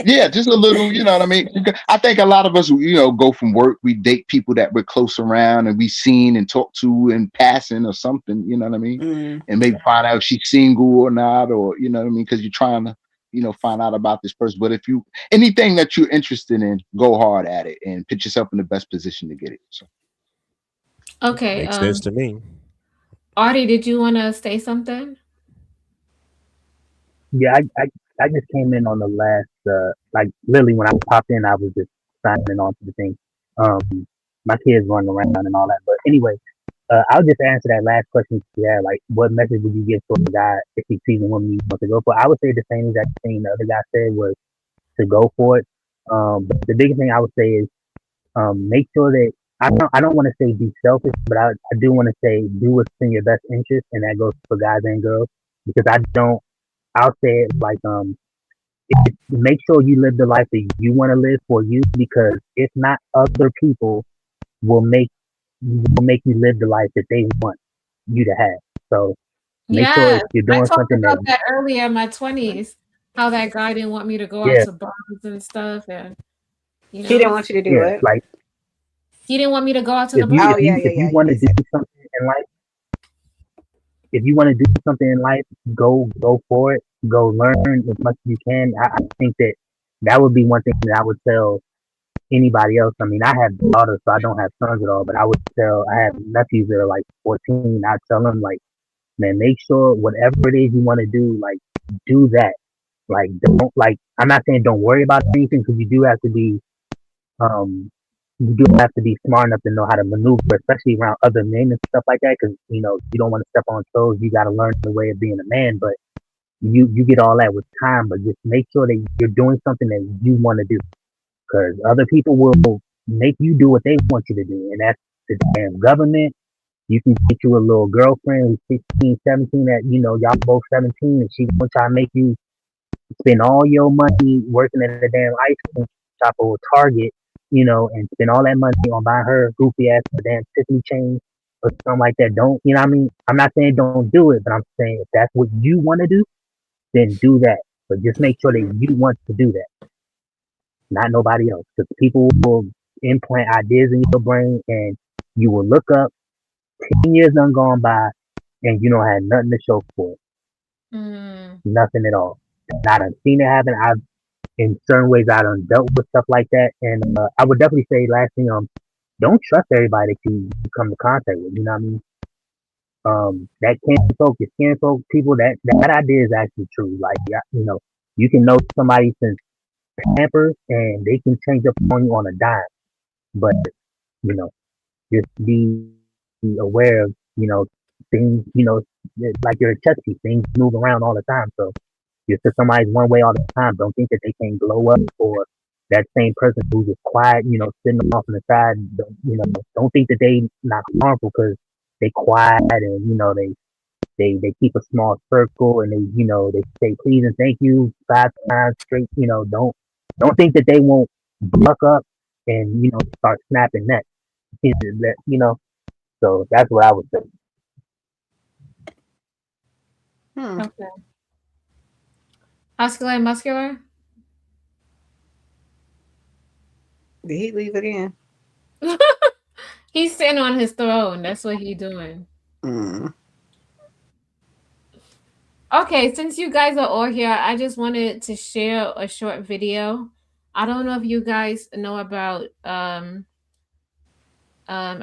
Yeah, just a little, you know what I mean? I think a lot of us, go from work, we date people that we're close around and we seen and talked to in passing or something, you know what I mean? Mm. And maybe find out if she's single or not, or you know what I mean? Because you're trying to, find out about this person. But if you anything that you're interested in, go hard at it and put yourself in the best position to get it. So Okay. Makes sense to me. Artie, did you want to say something? Yeah, I just came in on the last, like literally when I popped in, I was just signing on to the thing. My kids running around and all that. But anyway, I'll just answer that last question you had. Like, what message would you give to a guy if he sees a woman you want to go for? I would say the same exact thing the other guy said was to go for it. But the biggest thing I would say is make sure that I don't want to say be selfish, but I do want to say do what's in your best interest, and that goes for guys and girls. Because I'll say it like make sure you live the life that you want to live for you. Because if not, other people will make you live the life that they want you to have. So make sure Yeah, if you're I doing talked something about that that earlier in my 20s, how that guy didn't want me to go out yeah to bars and stuff, and you He didn't know, want you to do yeah it. like he didn't want me to go out to the if you Oh if bars. yeah, you yeah, if you yeah. You want to did do say something in life, if you want to do something in life, go for it. Go learn as much as you can. I think that would be one thing that I would tell anybody else. I mean, I have daughters, so I don't have sons at all. But I would tell I have nephews that are like 14. I'd tell them like, man, make sure whatever it is you want to do, like do that. Like don't like I'm not saying don't worry about anything because um you do have to be smart enough to know how to maneuver, especially around other men and stuff like that. Because you don't want to step on toes. You got to learn the way of being a man. But you get all that with time. But just make sure that you're doing something that you want to do. Because other people will make you do what they want you to do, and that's the damn government. You can get you a little girlfriend who's 16, 17, that, y'all both 17, and she gonna try to make you spend all your money working at a damn ice cream shop or Target, and spend all that money on buying her goofy ass a damn Tiffany chain or something like that. Don't, you know what I mean? I'm not saying don't do it, but I'm saying if that's what you want to do, then do that. But just make sure that you want to do that, not nobody else. Because people will implant ideas in your brain and you will look up 10 years done gone by and you don't have nothing to show for it. Mm. Nothing at all. And I done seen it happen. In certain ways, I done dealt with stuff like that. And I would definitely say, last thing, don't trust everybody that you come to contact with. You know what I mean? That can folk people, that idea is actually true. Like, yeah, you can know somebody since Pampers and they can change up on you on a dime. But, you know, just be aware of, things, like you're a chess piece, things move around all the time. So just because somebody's one way all the time, don't think that they can blow up. Or that same person who's just quiet, sitting off on the side, don't think that they not harmful because they quiet and, they keep a small circle and they say please and thank you 5 times straight. Don't think that they won't buck up and, start snapping neck. So that's what I would say. Okay. Oscular and muscular? Did he leave again? He's sitting on his throne. That's what he's doing. Mm. Okay, since you guys are all here, I just wanted to share a short video. I don't know if you guys know about I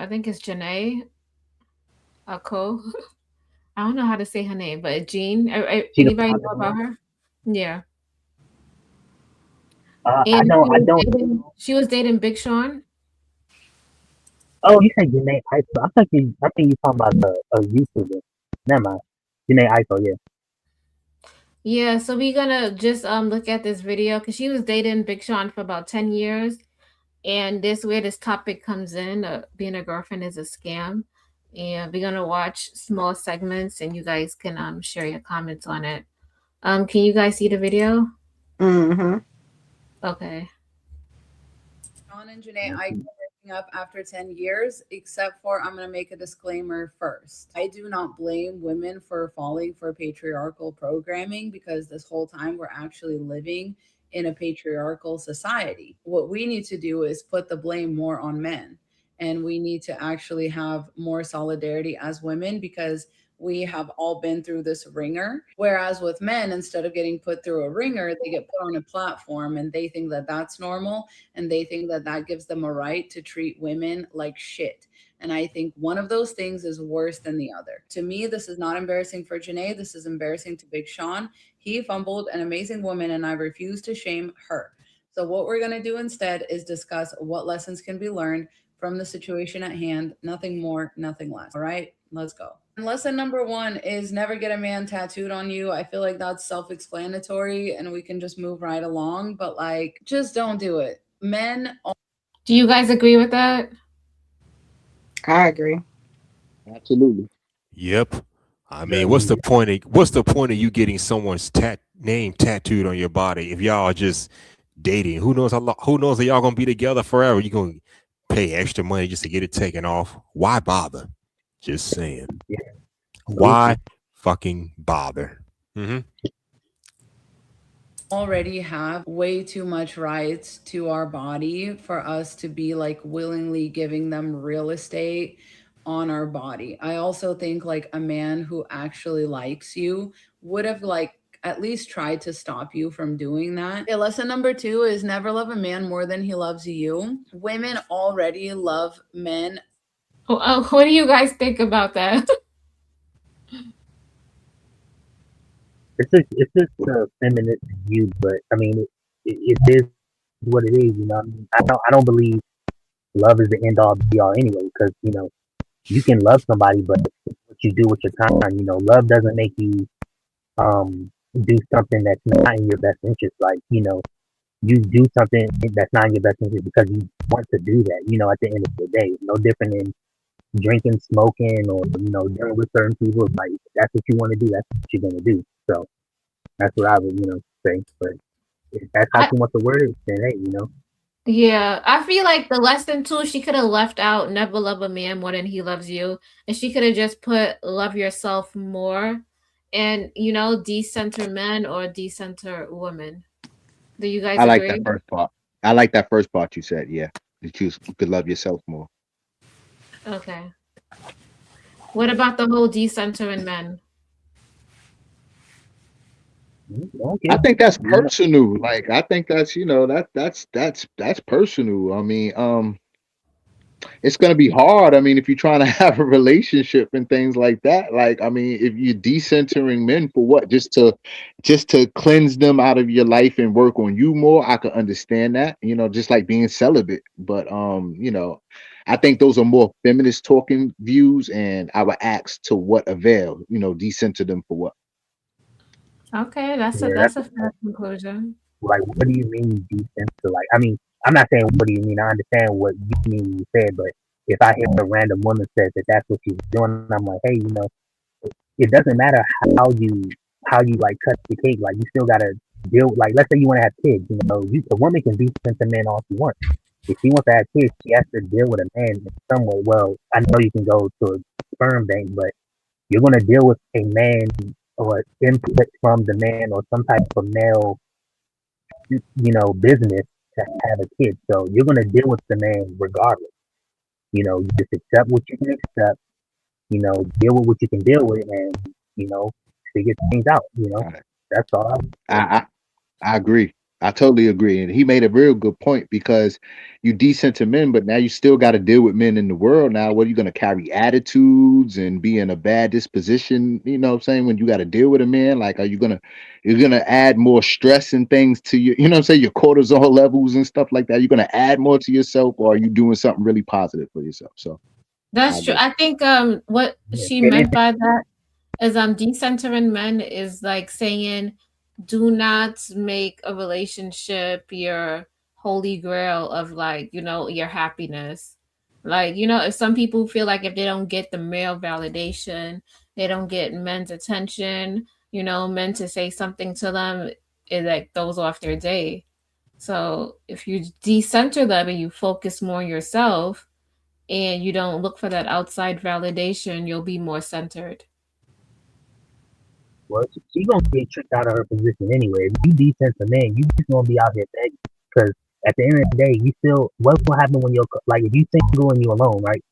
think it's Janae Ako. I don't know how to say her name, but Jean. She the Anybody know popular about one? her? Yeah. I And don't. I don't. she was dating Big Sean. Oh, you said Janae Iso. I think you talking about a YouTuber. Never mind. Janae Iso, yeah. Yeah, so we're gonna just look at this video because she was dating Big Sean for about 10 years. And this where this topic comes in, being a girlfriend is a scam. And we're gonna watch small segments and you guys can share your comments on it. Can you guys see the video? Mm-hmm. Okay. Sean and Janae Aiko breaking up after 10 years, except for I'm going to make a disclaimer first. I do not blame women for falling for patriarchal programming because this whole time we're actually living in a patriarchal society. What we need to do is put the blame more on men. And we need to actually have more solidarity as women, because we have all been through this ringer. Whereas with men, instead of getting put through a ringer, they get put on a platform and they think that that's normal. And they think that that gives them a right to treat women like shit. And I think one of those things is worse than the other. To me, this is not embarrassing for Janae. This is embarrassing to Big Sean. He fumbled an amazing woman, and I refuse to shame her. So, what we're going to do instead is discuss what lessons can be learned from the situation at hand. Nothing more, nothing less. All right, let's go. And lesson number 1 is never get a man tattooed on you. I feel like that's self-explanatory and we can just move right along, but like, just don't do it. Men. Do you guys agree with that? I agree. Absolutely. Yep. I mean, what's the point of you getting someone's name tattooed on your body if y'all are just dating? Who knows that y'all gonna be together forever? You gonna pay extra money just to get it taken off? Why bother? Just saying. Yeah. Why fucking bother? Already have way too much rights to our body for us to be like willingly giving them real estate on our body. I also think like a man who actually likes you would have like at least tried to stop you from doing that. Okay, lesson number 2 is never love a man more than he loves you. Women already love men. What do you guys think about that? It's just a feminist view, but I mean, it is what it is. You know, I don't believe love is the end all be all anyway. Because you can love somebody, but it's what you do with your time. Love doesn't make you do something that's not in your best interest. Like you do something that's not in your best interest because you want to do that. At the end of the day, no different than drinking, smoking, or dealing with certain people. Like that's what you want to do. That's what you're gonna do. So that's what I would say. But if that's how she wants to word it, then hey, Yeah, I feel like the lesson 2, she could have left out never love a man more than he loves you, and she could have just put love yourself more, and decenter men or decenter women. Do you guys I like agree? that first part. I like that first part you said. Yeah, you could love yourself more. Okay. What about the whole decentering men? okay. I think that's personal. Like I think that's that's personal. I mean, it's gonna be hard. I mean, if you're trying to have a relationship and things like that. Like, I mean, if you're decentering men for what? Just to cleanse them out of your life and work on you more, I could understand that. Just like being celibate. But I think those are more feminist talking views, and I would ask to what avail? Decenter them for what? Okay, that's Yeah, a fair conclusion. like, what do you mean decent? Like, I mean, I'm not saying what do you mean. I understand what you mean you said, but if I hear a random woman says that that's what she's doing, I'm like, hey, it doesn't matter how you like cut the cake. Like, you still gotta deal. Like, let's say you want to have kids. A woman can be decent to men all she wants. If she wants to have kids, she has to deal with a man in some way. Well, I know you can go to a sperm bank, but you're gonna deal with a man or input from the man or some type of male business to have a kid. So you're gonna deal with the man regardless. You just accept what you can accept, deal with what you can deal with and, figure things out, Right. That's all. I agree. I totally agree. And he made a real good point because you decenter men, but now you still got to deal with men in the world now. What are you going to carry attitudes and be in a bad disposition? You know what I'm saying? When you got to deal with a man, like, you're going to add more stress and things to you, what I'm saying? Your cortisol levels and stuff like that. You're going to add more to yourself, or are you doing something really positive for yourself? So That's true. I think what she meant by that is decentering men is like saying do not make a relationship your holy grail of like, your happiness. Like, if some people feel like if they don't get the male validation, they don't get men's attention, men to say something to them, it like throws off their day. So if you decenter them and you focus more on yourself and you don't look for that outside validation, you'll be more centered. Well, she gonna get tricked out of her position anyway. If you decent to men, you just gonna be out here begging. Because at the end of the day, you still, what's gonna happen when like, if you single and you alone, right?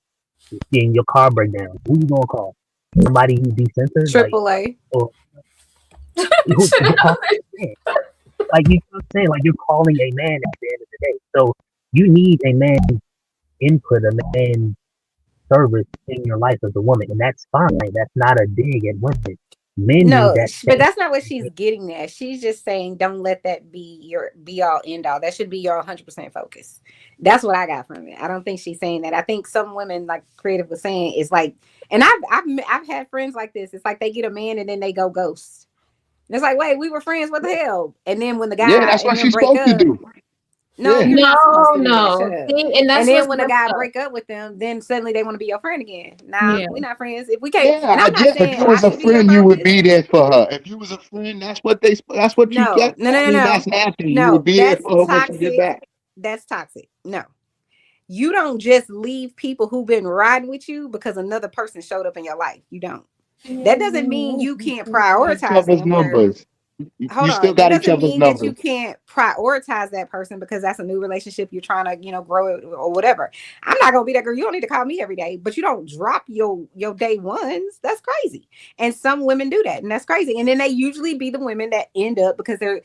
And your car break down, who you gonna call? Somebody who decent, like, AAA. or who's gonna call a man? Like, you know what I'm saying? Like, you're calling a man at the end of the day. So you need a man's input, a man's service in your life as a woman, and that's fine. That's not a dig at women. Men No, need that. but that's not what she's getting at. She's just saying, don't let that be your be all end all. That should be your 100% focus. That's what I got from it. I don't think she's saying that. I think some women, like Creative was saying, is like, and I've had friends like this. It's like they get a man and then they go ghost. And it's like, wait, we were friends. What the hell? And then when the guy, Yeah, that's what she's break supposed up, to do. no, Yeah. you're not supposed to do that. No. Shut up. See, and that's And then what's when the messed guy up. break up with them, then suddenly they want to be your friend again. Nah, Yeah. we're not friends. If we can't, Yeah, and I I'm not get. If saying you I was a should be your friend, you would focus. be there for her. If you was a friend, that's what you No, get. no, no, I mean, no, that's natural. You no. would be there That's for her when she get toxic. back. That's toxic. No, you don't just leave people who've been riding with you because another person showed up in your life. You don't. That doesn't mean you can't Each prioritize other's them. Where, numbers. hold You still on, that got each doesn't other's mean that you numbers. can't prioritize that person because that's a new relationship you're trying to, grow it or whatever. I'm not gonna be that girl. You don't need to call me every day, but you don't drop your day ones. That's crazy. And some women do that, and that's crazy. And then they usually be the women that end up because they're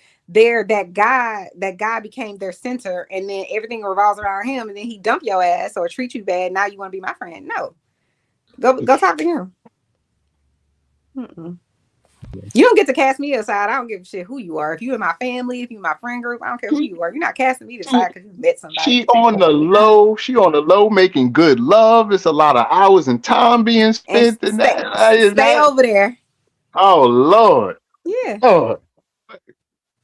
that guy became their center, and then everything revolves around him, and then he dump your ass or treat you bad. Now you want to be my friend? No, go talk to him. Mm-mm. You don't get to cast me aside. I don't give a shit who you are. If you in my family, if you in my friend group, I don't care who you are. You're not casting me aside because you met somebody. She on the low, making good love. It's a lot of hours and time being And spent in that. stay over there. Oh Lord, Yeah. Lord.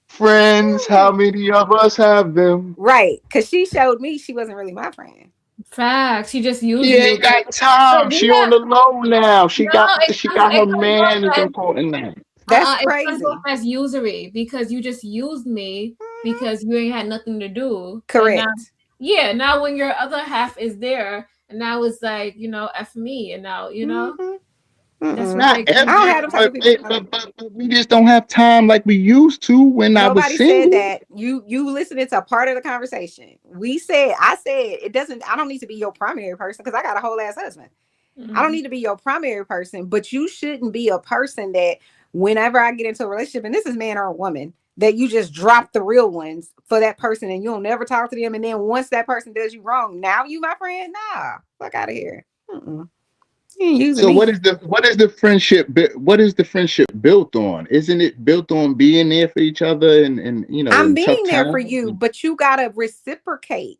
Friends, how many of us have them? Right. Because she showed me she wasn't really my friend. Facts. She just used She you. ain't got time. But She yeah, on the low now. She no, got it her comes man off is as important now. That's it comes crazy. off as usury because you just used me because you ain't had nothing to do. Correct. Now when your other half is there, and now it's like, F me, and now, that's what Not they I don't have them type of people. but we just don't have time like we used to when I was Nobody single. said that. You listening to part of the conversation. I said it doesn't. I don't need to be your primary person because I got a whole ass husband. I don't need to be your primary person, but you shouldn't be a person that whenever I get into a relationship, and this is man or a woman, that you just drop the real ones for that person and you'll never talk to them. And then once that person does you wrong, now you my friend? Nah, fuck out of here. So what is the friendship? What is the friendship built on? Isn't it built on being there for each other and I'm in tough being there for times? you, but you gotta reciprocate.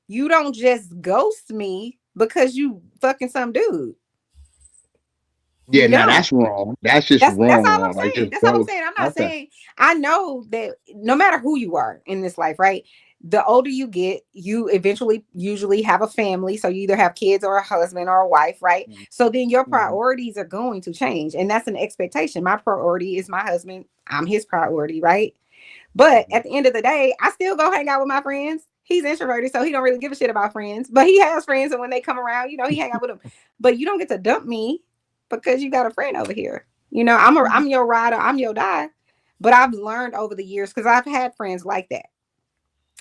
You don't just ghost me because you fucking some dude. Yeah, You now don't. that's wrong. That's just That's wrong. all I'm Like, saying. just That's all I'm go. saying. I'm not Okay. saying I know that no matter who you are in this life, right? The older you get, you eventually usually have a family. So you either have kids or a husband or a wife, right? So then your priorities are going to change. And that's an expectation. My priority is my husband. I'm his priority, right? But at the end of the day, I still go hang out with my friends. He's introverted, so he don't really give a shit about friends. But he has friends, and when they come around, he hang out with them. But you don't get to dump me because you got a friend over here. I'm your rider, I'm your die. But I've learned over the years because I've had friends like that.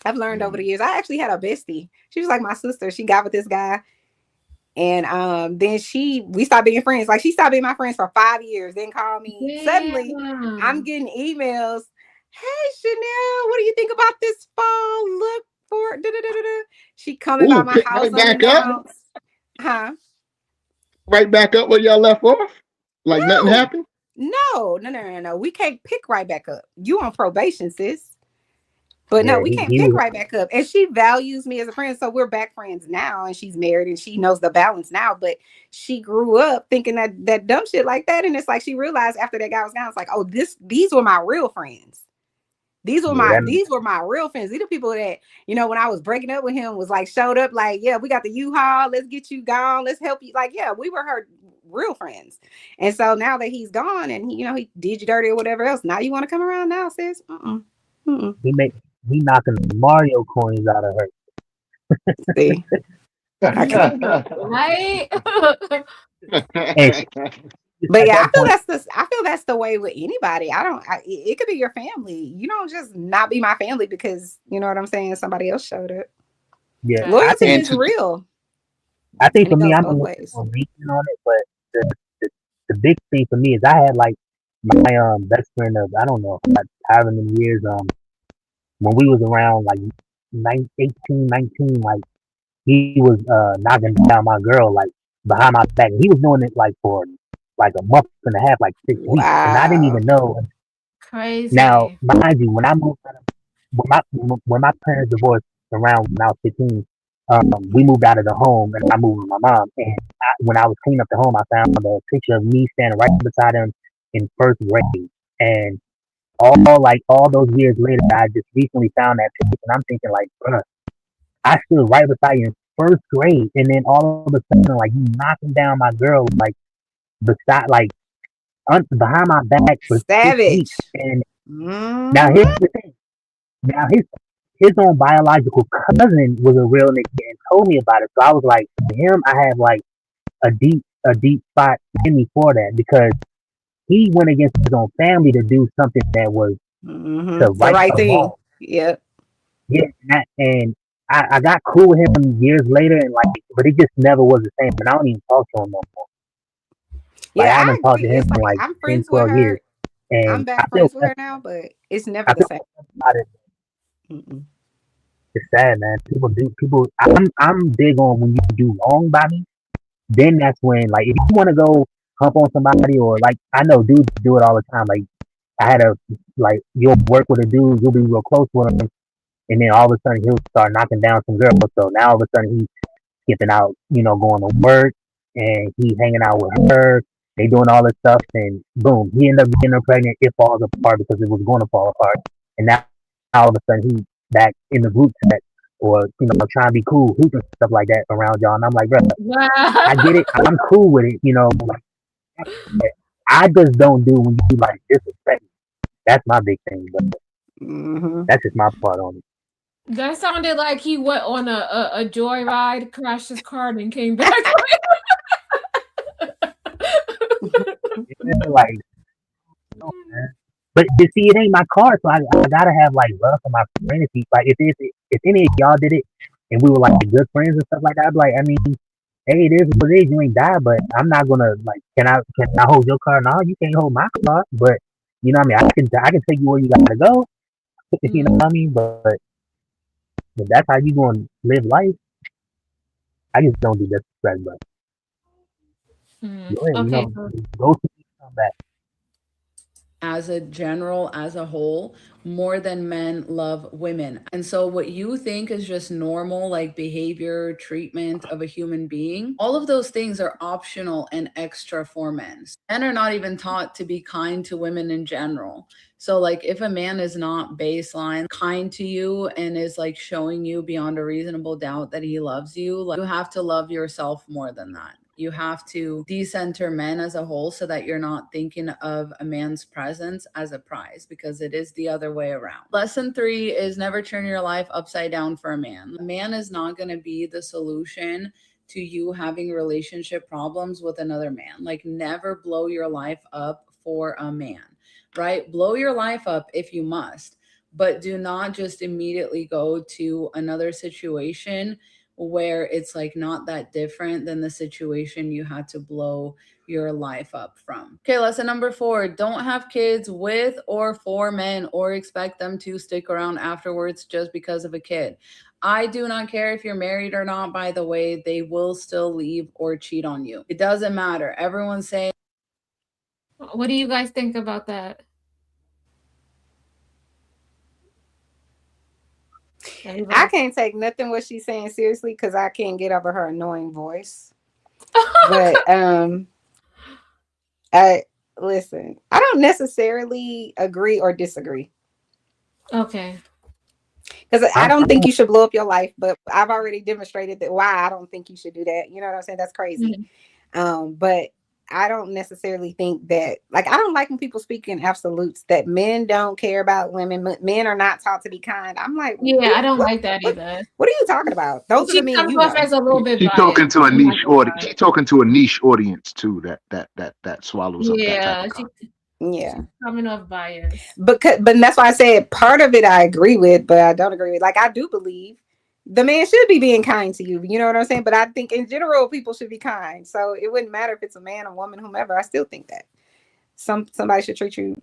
I've learned over the years. I actually had a bestie. She was like my sister. She got with this guy. And then we stopped being friends. Like she stopped being my friends for 5 years. Then called me. Damn. Suddenly, I'm getting emails. Hey Chanel, what do you think about this fall look for? Da-da-da-da-da. She coming by my Pick house right back up. unannounced. Huh? Right back up where y'all left off. Like nothing No. happened. No. We can't pick right back up. You on probation, sis. But Yeah, no, we can't pick right back up. And she values me as a friend. So we're back friends now. And she's married and she knows the balance now. But she grew up thinking that dumb shit like that. And it's like she realized after that guy was gone, it's like, oh, these were my real friends. These were my real friends. These are people that, when I was breaking up with him was like showed up like, yeah, we got the U-Haul. Let's get you gone. Let's help you. Like, yeah, we were her real friends. And so now that he's gone and he did you dirty or whatever else. Now you want to come around now, sis? He knocking the Mario coins out of her. See? Right? And But at yeah, that point, I feel that's the way with anybody. It could be your family. You don't just not be my family because you know what I'm saying. Somebody else showed up. yeah, Right. I Loyalty think And is to real, I think and for it me, goes I'm a both little bit ways. more lenient on it. But the big thing for me is I had like my best friend of I don't know like, however many years when we was around like 18, 19, like he was knocking down my girl like behind my back. He was doing it like for like a month and a half, like 6 weeks, and I didn't Wow. even know. Now, Crazy. mind you, when I moved out of, when my parents divorced around when I was 15, we moved out of the home and I moved with my mom. And when I was cleaning up the home, I found a picture of me standing right beside him in first grade. And all those years later, I just recently found that picture, and I'm thinking like, bruh, I stood right beside you in first grade, and then all of a sudden, like you knocking down my girl, like beside, like behind my back for 6 weeks. Savage. And now Mhm. here's the thing. Now his own biological cousin was a real nigga and told me about it. So I was like, to him, I have like a deep spot in me for that because he went against his own family to do something that was to The right right a thing. wrong. Yep. Yeah, and I got cool with him years later, and like, but it just never was the same. And I don't even talk to him no more. Like Yeah, I I haven't talked agree. to him It's in like like I'm 10, friends with 12 years, her. I'm and I back feel friends with bad. her now, but it's never I the feel same. bad about it. Mm-mm. It's sad, man. People. I'm big on when you do wrong by me. Then that's when, like, if you want to go hump on somebody, or like, I know dudes do it all the time. Like, I had a like, you'll work with a dude, you'll be real close with him, and then all of a sudden he'll start knocking down some girls. So now all of a sudden he's skipping out, going to work, and he hanging out with her. They doing all this stuff, and boom, he ended up getting her pregnant. It falls apart because it was going to fall apart, and now all of a sudden he's back in the group chat, or trying to be cool, hooping stuff like that around y'all. And I'm like, bro, Wow. I get it, I'm cool with it, like, I just don't do when you like disrespect me. That's my big thing, but Mhm. that's just my part on it. That sounded like he went on a joyride, crashed his car, and came back. Yeah, like, man. But you see, it ain't my car, so I gotta have like love for my friends. Like if any of y'all did it and we were like good friends and stuff like that, I'd be like, I mean, hey, it is what it is. You ain't die, but I'm not gonna like. Can I hold your car? No, you can't hold my car. But you know what I mean. I can take you where you gotta go. You know what I mean. But that's how you gonna live life. I just don't do disrespect, but go ahead. Okay, so Go to come back. As a general, as a whole, more than men love women. And so, what you think is just normal, like behavior, treatment of a human being, all of those things are optional and extra for men. Men are not even taught to be kind to women in general. So, like, if a man is not baseline kind to you and is like showing you beyond a reasonable doubt that he loves you, like, you have to love yourself more than that. You have to decenter men as a whole so that you're not thinking of a man's presence as a prize, because it is the other way around. Lesson 3 is never turn your life upside down for a man. A man is not going to be the solution to you having relationship problems with another man. Like, never blow your life up for a man, right? Blow your life up if you must, but do not just immediately go to another situation where it's like not that different than the situation you had to blow your life up from. Okay, lesson number 4, don't have kids with or for men or expect them to stick around afterwards just because of a kid. I do not care if you're married or not, by the way, they will still leave or cheat on you. It doesn't matter. Everyone's saying, what do you guys think about that? I Anybody? can't take nothing what she's saying seriously because I can't get over her annoying voice. But I listen. I don't necessarily agree or disagree Okay. because I I'm, don't think I'm you should blow up your life. But I've already demonstrated that why I don't think you should do that. You know what I'm saying? That's crazy. Mhm. But I don't necessarily think that, like, I don't like when people speak in absolutes that men don't care about women. Men are not taught to be kind. I'm like, Yeah, I don't like that either. what are you talking about? Those are She the men comes you off know. as a little bit She's biased. talking to a I'm not niche gonna audience. lie. She's talking to a niche audience too. That swallows up that type Yeah, of she content. Yeah. coming off biased. But that's why I said part of it I agree with, but I don't agree with. Like, I do believe the man should be being kind to you. You know what I'm saying? But I think in general people should be kind. So it wouldn't matter if it's a man, a woman, whomever. I still think that somebody should treat you,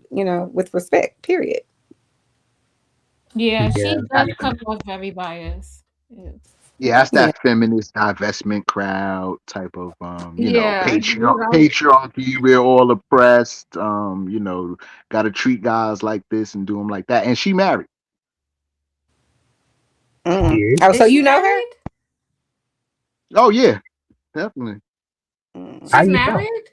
with respect. Period. Yeah, she Yeah, does come off very biased. Yeah. Yeah, that's Yeah. that feminist divestment crowd type of Yeah, you're right. patriarchy. We're all oppressed. Got to treat guys like this and do them like that. And she married. Mm. Oh, so Is she you know her? married? Oh yeah, definitely. Mm. How She's you know? married?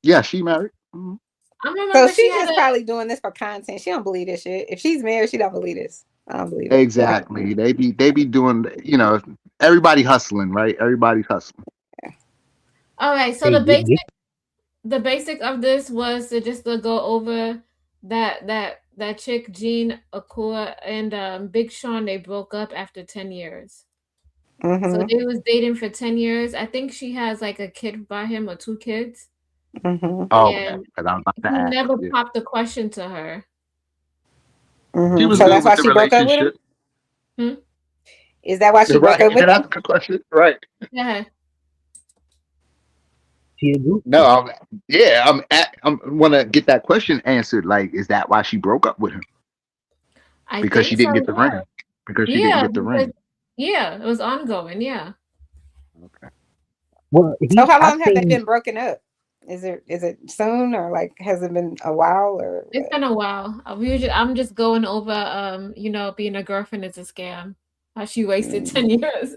Yeah, she married. Mhm. I remember So she she's had just a probably doing this for content. She don't believe this shit. If she's married, she don't believe this. I don't believe it. Exactly. They be doing. Everybody hustling, right? Everybody's hustling. all right. So Hey, the basic of this was to go over that chick Jean Akua and Big Sean. They broke up after 10 years. So Mm-hmm. they was dating for 10 years. I think she has like a kid by him or 2 kids. Mm-hmm. Oh, And because I'm about to he ask. never Yeah. popped the question to her. Mm-hmm. She was So good that's with why the she broke up with him? relationship. Is that why she broke Right. up with him? That's a good question. Right. Yeah. she a group. No, I'm want to get that question answered. Like, is that why she broke up with him? I Because think she didn't so. get the ring. Because she didn't Yeah, get the because ring. yeah, it was ongoing. Yeah. Okay. Well, So how I long have they think been broken up? Is it soon, or like has it been a while, or It's what? been a while. I'm just going over being a girlfriend is a scam. How she wasted 10 years.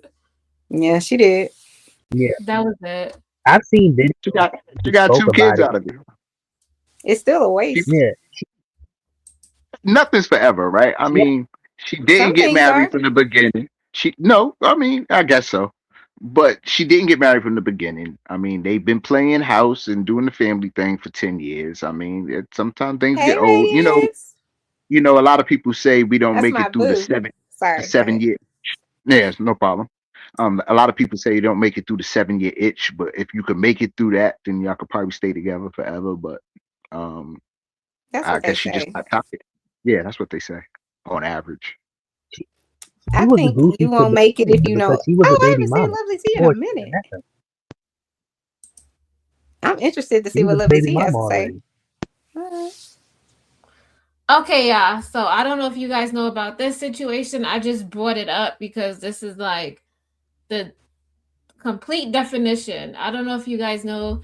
Yeah, she did. yeah, That was it. I've seen videos. She got She 2 spoke about kids it. out of it. It's still a waste. Yeah, Nothing's forever, right? I Yeah. mean, she didn't Some get things married are. from the beginning. No, I mean, I guess so. But she didn't get married from the beginning. I mean, they've been playing house and doing the family thing for 10 years. I mean, sometimes things Hey, get old. Radiance. A lot of people say we don't That's make my it through the boo. Sorry. Go ahead. 7 year. Yes, no problem. A lot of people say you don't make it through the 7 year itch, but if you can make it through that, then y'all could probably stay together forever. But That's I what they guess she just say. got tired. Yeah, that's what they say on average. she I was a think goofy you to won't make it if you know. because she was Oh, a I baby haven't seen mama. Lovely T in a Before she even minute. met him. I'm interested to She see what was a Lovely baby T has mama to say. already. Okay, yeah. So I don't know if you guys know about this situation. I just brought it up because this is like the complete definition. I don't know if you guys know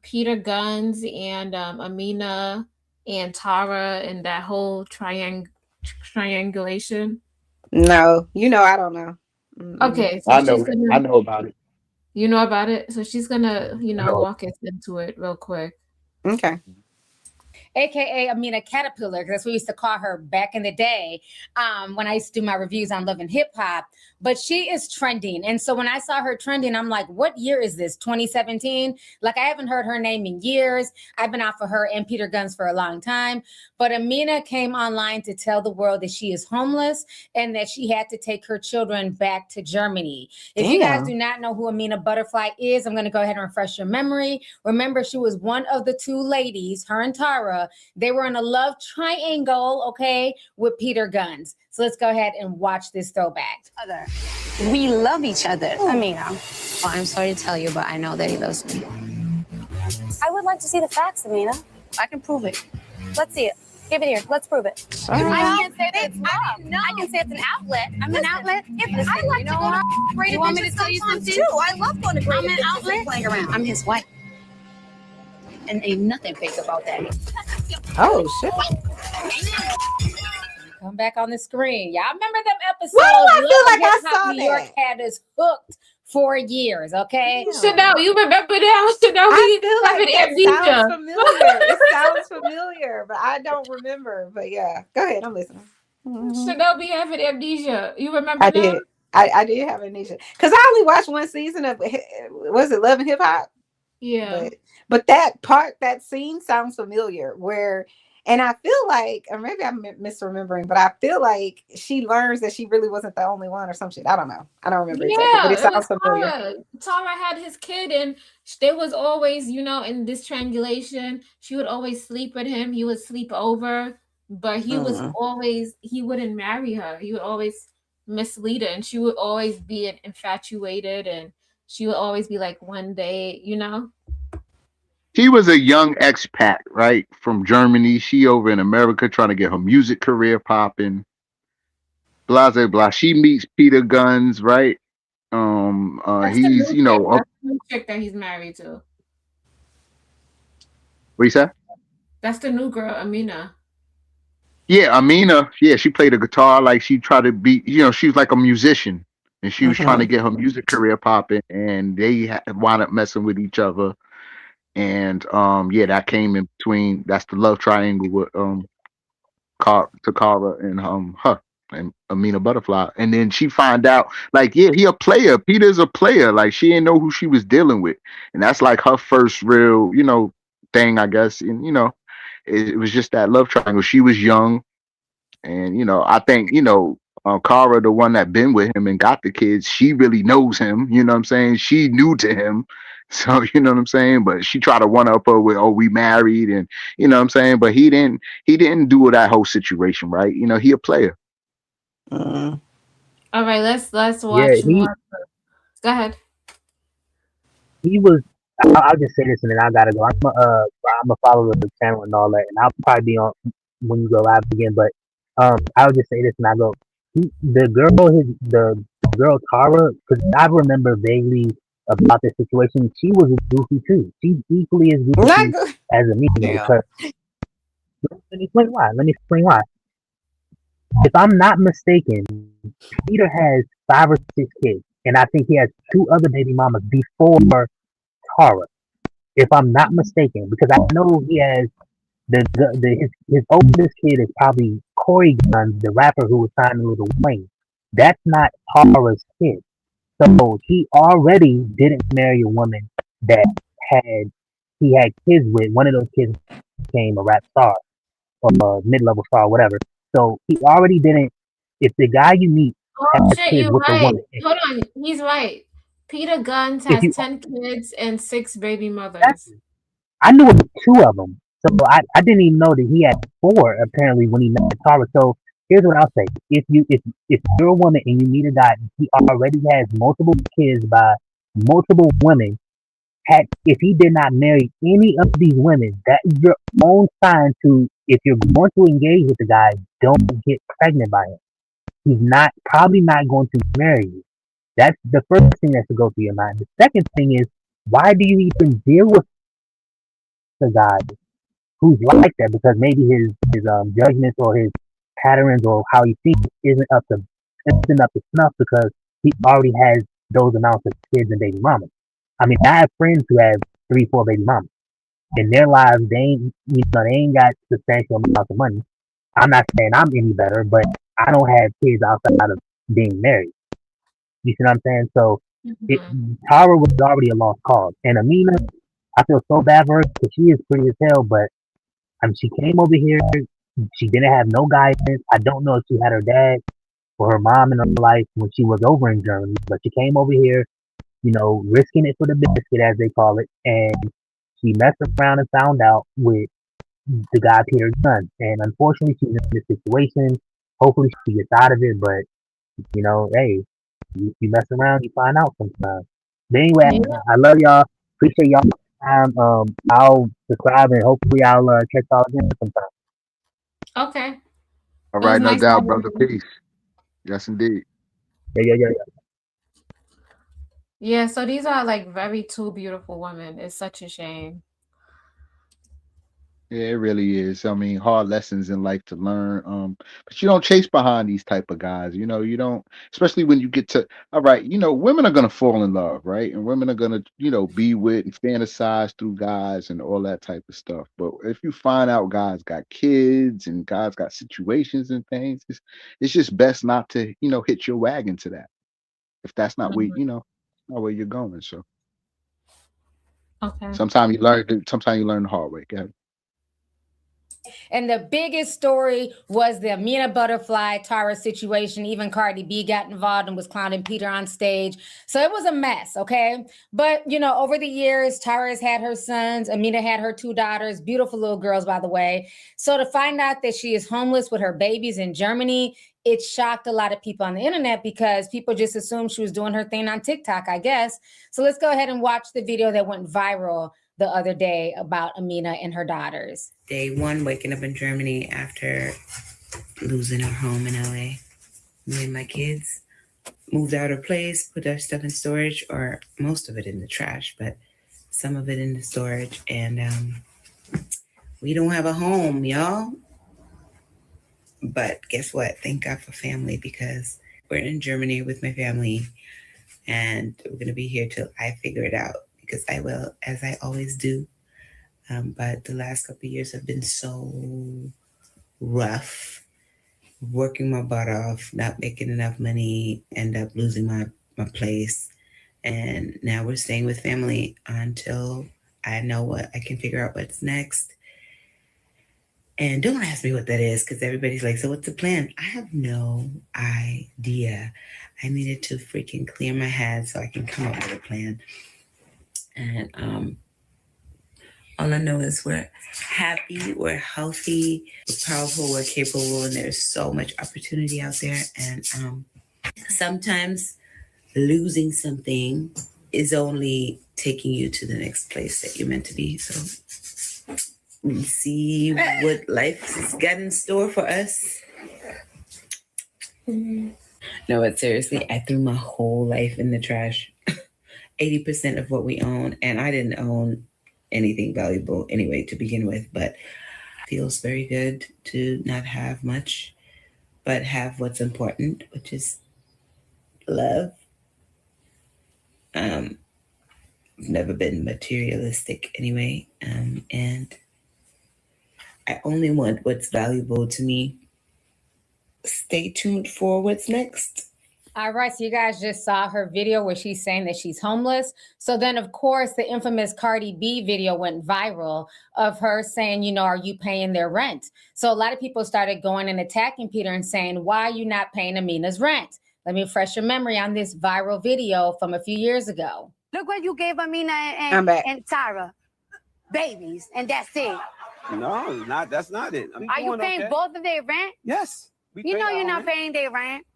Peter Guns and Amina and Tara and that whole triangulation. No, I don't know. Mm-mm. Okay, so I she's know. I gonna know about it. you know about it. So she's gonna, No. walk us into it real quick. Okay. AKA Amina Caterpillar, because that's what we used to call her back in the day when I used to do my reviews on Love and Hip Hop. But she is trending. And so when I saw her trending, I'm like, what year is this? 2017? Like, I haven't heard her name in years. I've been out for her and Peter Guns for a long time. But Amina came online to tell the world that she is homeless and that she had to take her children back to Germany. If you guys Damn. do not know who Amina Butterfly is, I'm going to go ahead and refresh your memory. Remember, she was one of the 2 ladies, her and Tara. They were in a love triangle, okay, with Peter Guns. So let's go ahead and watch this throwback. We love each other. Amina. Well, I'm sorry to tell you, but I know that he loves me. I would like to see the facts, Amina. I can prove it. Let's see it. Give it here. Let's prove it. I can't say that it's love. I can say it's an outlet. I'm an outlet. Listen, I like to go to great you want me to tell you something? Too. I love going to great I'm an outlet. Playing around. I'm his wife. And ain't nothing fake about that. Oh shit. Come back on the screen. Y'all remember them episodes? Why do I feel Love like and I Hip Hop saw New York that? had us hooked for years, okay? Chanel, you remember that? Chanel, I we feel have like an that amnesia. sounds familiar. It sounds familiar, but I don't remember. But yeah, go ahead. I'm listening. Mhm. Chanel be having amnesia. You remember I that? did. I did have amnesia because I only watched one season of, was it Love and Hip Hop? Yeah. But that scene sounds familiar. Where, and I feel like, or maybe I'm misremembering, but I feel like she learns that she really wasn't the only one or some shit. I don't know. I don't remember exactly, but it Yeah, it was sounds familiar. Tara. Tara had his kid, and there was always, in this triangulation, she would always sleep with him. He would sleep over, but Mm. he wouldn't marry her. He would always mislead her, and she would always be infatuated, and she would always be like, one day. He was a young expat, right, from Germany. She over in America trying to get her music career popping. Blah blah blah. She meets Peter Guns, right? That's the He's new chick. That's the new chick that he's married to. what you say? That's the new girl, Amina. Yeah, Amina. Yeah, she played a guitar. Like she tried to be, she was like a musician, and she was trying to Mhm. get her music career popping, and they wound up messing with each other. And yeah, that came in between. That's the love triangle with Takara and her and Amina Butterfly. And then she find out like, yeah, he a player. Peter's a player. Like she didn't know who she was dealing with, and that's like her first real, thing, I guess. And it was just that love triangle. She was young, and I think Kara, the one that been with him and got the kids, she really knows him. You know what I'm saying? She new to him. So you know what I'm saying? But she tried to one up her with, oh, we married, and you know what I'm saying? But he didn't do that whole situation, right? He a player. Mm. All right, let's Yeah, watch more. Go ahead. he was. I'll just say this and then I gotta go. I'm a follower of the channel and all that, and I'll probably be on when you go live again. But I'll just say this and I go. The girl Tara, because I remember vaguely about this situation. She was goofy too. She's equally as Not goofy good. as Amina Yeah. because let me explain why. Let me explain why. If I'm not mistaken, Peter has 5 or 6 kids, and I think he has 2 other baby mamas before Tara. If I'm not mistaken, because I know he has his oldest kid is probably Corey Guns, the rapper who was signed to Lil Wayne. That's not Tara's kid. So he already didn't marry a woman that had he had kids with. One of those kids became a rap star or a mid-level star, whatever. So he already didn't. If the guy you meet Oh has shit, kids you're with a right. woman, Hold on, he's right. Peter Guns if has you 10 kids and 6 baby mothers. exactly, I knew it was 2 of them. So I didn't even know that he had 4 apparently when he met Tara. So here's what I'll say: if you're a woman and you meet a guy, he already has multiple kids by multiple women. If he did not marry any of these women, that is your own sign to if you're going to engage with the guy, don't get pregnant by him. He's not probably not going to marry you. That's the first thing that should go through your mind. The second thing is why do you even deal with a guy who's like that? Because maybe his judgments or his patterns or how he thinks isn't up to snuff because he already has those amounts of kids and baby mamas. I mean, I have friends who have 3, 4 baby mamas. In their lives, they ain't got substantial amounts of money. I'm not saying I'm any better, but I don't have kids outside of being married. You see what I'm saying? So Mhm. Tara was already a lost cause, and Amina, I feel so bad for her because she is pretty as hell. But I mean, she came over here. She didn't have no guidance. I don't know if she had her dad or her mom in her life when she was over in Germany, but she came over here, risking it for the biscuit, as they call it, and she messed around and found out with the guy Peter Gunn. And unfortunately, she's in this situation. Hopefully, she gets out of it, but hey, you mess around, you find out sometimes. But anyway, Yeah. I love y'all. Appreciate y'all time. I'll subscribe and hopefully I'll catch y'all again sometime. Okay. All It was right, no nice doubt, having brother. you. Peace. Yes, indeed. Yeah. Yeah, so these are like very two beautiful women. It's such a shame. Yeah, it really is. I mean, hard lessons in life to learn. But you don't chase behind these type of guys. You don't, especially when you get to, all right, women are gonna fall in love, right? And women are gonna, be with and fantasize through guys and all that type of stuff. But if you find out guys got kids and guys got situations and things, it's just best not to, hit your wagon to that. If that's not where, Mhm. not where you're going. So Okay. Sometimes you learn the hard way. Go ahead. And the biggest story was the Amina Butterfly Tara situation. Even Cardi B got involved and was clowning Peter on stage. So it was a mess, okay? But, you know, over the years, Tara has had her sons. Amina had her 2 daughters, beautiful little girls, by the way. So to find out that she is homeless with her babies in Germany, it shocked a lot of people on the internet because people just assumed she was doing her thing on TikTok, I guess. So let's go ahead and watch the video that went viral the other day about Amina and her daughters. Day 1, waking up in Germany after losing our home in LA. Me and my kids moved out of place, put our stuff in storage, or most of it in the trash, but some of it in the storage. And we don't have a home, y'all. But guess what? Thank God for family, because we're in Germany with my family and we're going to be here till I figure it out, because I will, as I always do. But the last couple of years have been so rough, working my butt off, not making enough money, end up losing my place. And now we're staying with family until I know what I can figure out what's next. And don't ask me what that is, because everybody's like, so what's the plan? I have no idea. I needed to freaking clear my head so I can come up with a plan. And all I know is we're happy, we're healthy, we're powerful, we're capable, and there's so much opportunity out there. And sometimes losing something is only taking you to the next place that you're meant to be. So we see what life has got in store for us. No, but seriously, I threw my whole life in the trash. 80% of what we own, and I didn't own anything valuable anyway to begin with, but it feels very good to not have much, but have what's important, which is love. I've never been materialistic anyway, and I only want what's valuable to me. Stay tuned for what's next. All right, so you guys just saw her video where she's saying that she's homeless. So then, of course, the infamous Cardi B video went viral of her saying, you know, are you paying their rent? So a lot of people started going and attacking Peter and saying, why are you not paying Amina's rent? Let me refresh your memory on this viral video from a few years ago. Look what you gave Amina and Tara. Babies, and that's it. No, not. That's not it. Are you paying both of their rent? Yes. You know you're not paying their rent.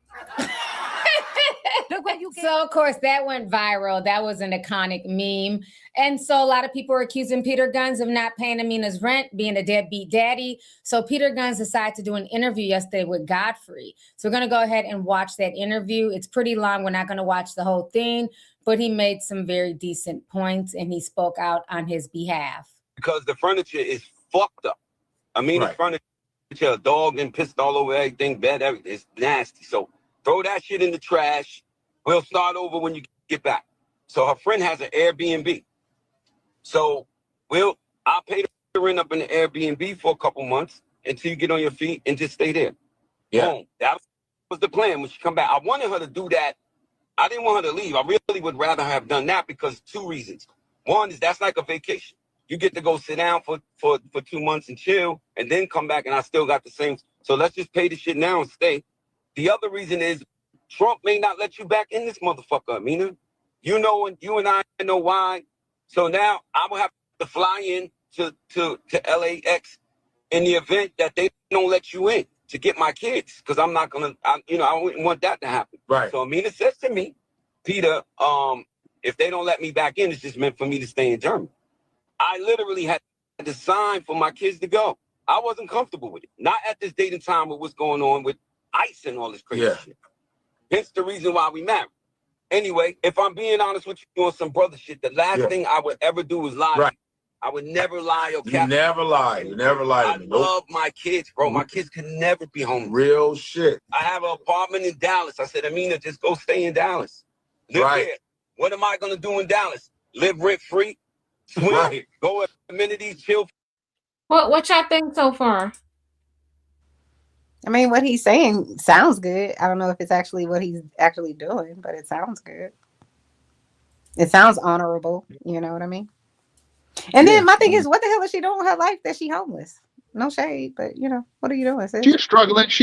Look what you gave. So, of course, that went viral. That was an iconic meme. And so a lot of people were accusing Peter Gunz of not paying Amina's rent, being a deadbeat daddy. So Peter Gunz decided to do an interview yesterday with Godfrey. So we're going to go ahead and watch that interview. It's pretty long. We're not going to watch the whole thing, but he made some very decent points and he spoke out on his behalf. Because the furniture is fucked up. I mean, Right. the furniture, a dog and pissed all over everything, bed, everything. It's nasty. So throw that shit in the trash. We'll start over when you get back. So her friend has an Airbnb. So I'll pay the rent up in the Airbnb for a couple months until you get on your feet and just stay there. Yeah. Boom. That was the plan when she come back. I wanted her to do that. I didn't want her to leave. I really would rather have done that because 2 reasons. One is that's like a vacation. You get to go sit down for 2 months and chill and then come back and I still got the same. So let's just pay the shit now and stay. The other reason is Trump may not let you back in this motherfucker, Amina. You know, and you and I know why. So now I will have to fly in to LAX in the event that they don't let you in to get my kids. Because I'm not going to, I wouldn't want that to happen. Right. So Amina says to me, Peter, if they don't let me back in, it's just meant for me to stay in Germany. I literally had to sign for my kids to go. I wasn't comfortable with it. Not at this date and time with what's going on with ICE and all this crazy shit. Hence the reason why we married. Anyway, if I'm being honest with you on some brother shit, the last thing I would ever do is lie. Right. I would never lie or You cap. never lie. You never lie I to me. Nope. love my kids, bro. My kids can never be home. Real shit. I have an apartment in Dallas. I said, Amina, just go stay in Dallas. Live Right. there. What am I going to do in Dallas? Live rent free? Swim? Right. Go at amenities, chill? What y'all think so far? I mean, what he's saying sounds good. I don't know if it's actually what he's actually doing, but it sounds good. It sounds honorable. You know what I mean? And Yeah. then my thing is, what the hell is she doing with her life that she homeless? No shade, but what are you doing, sis? She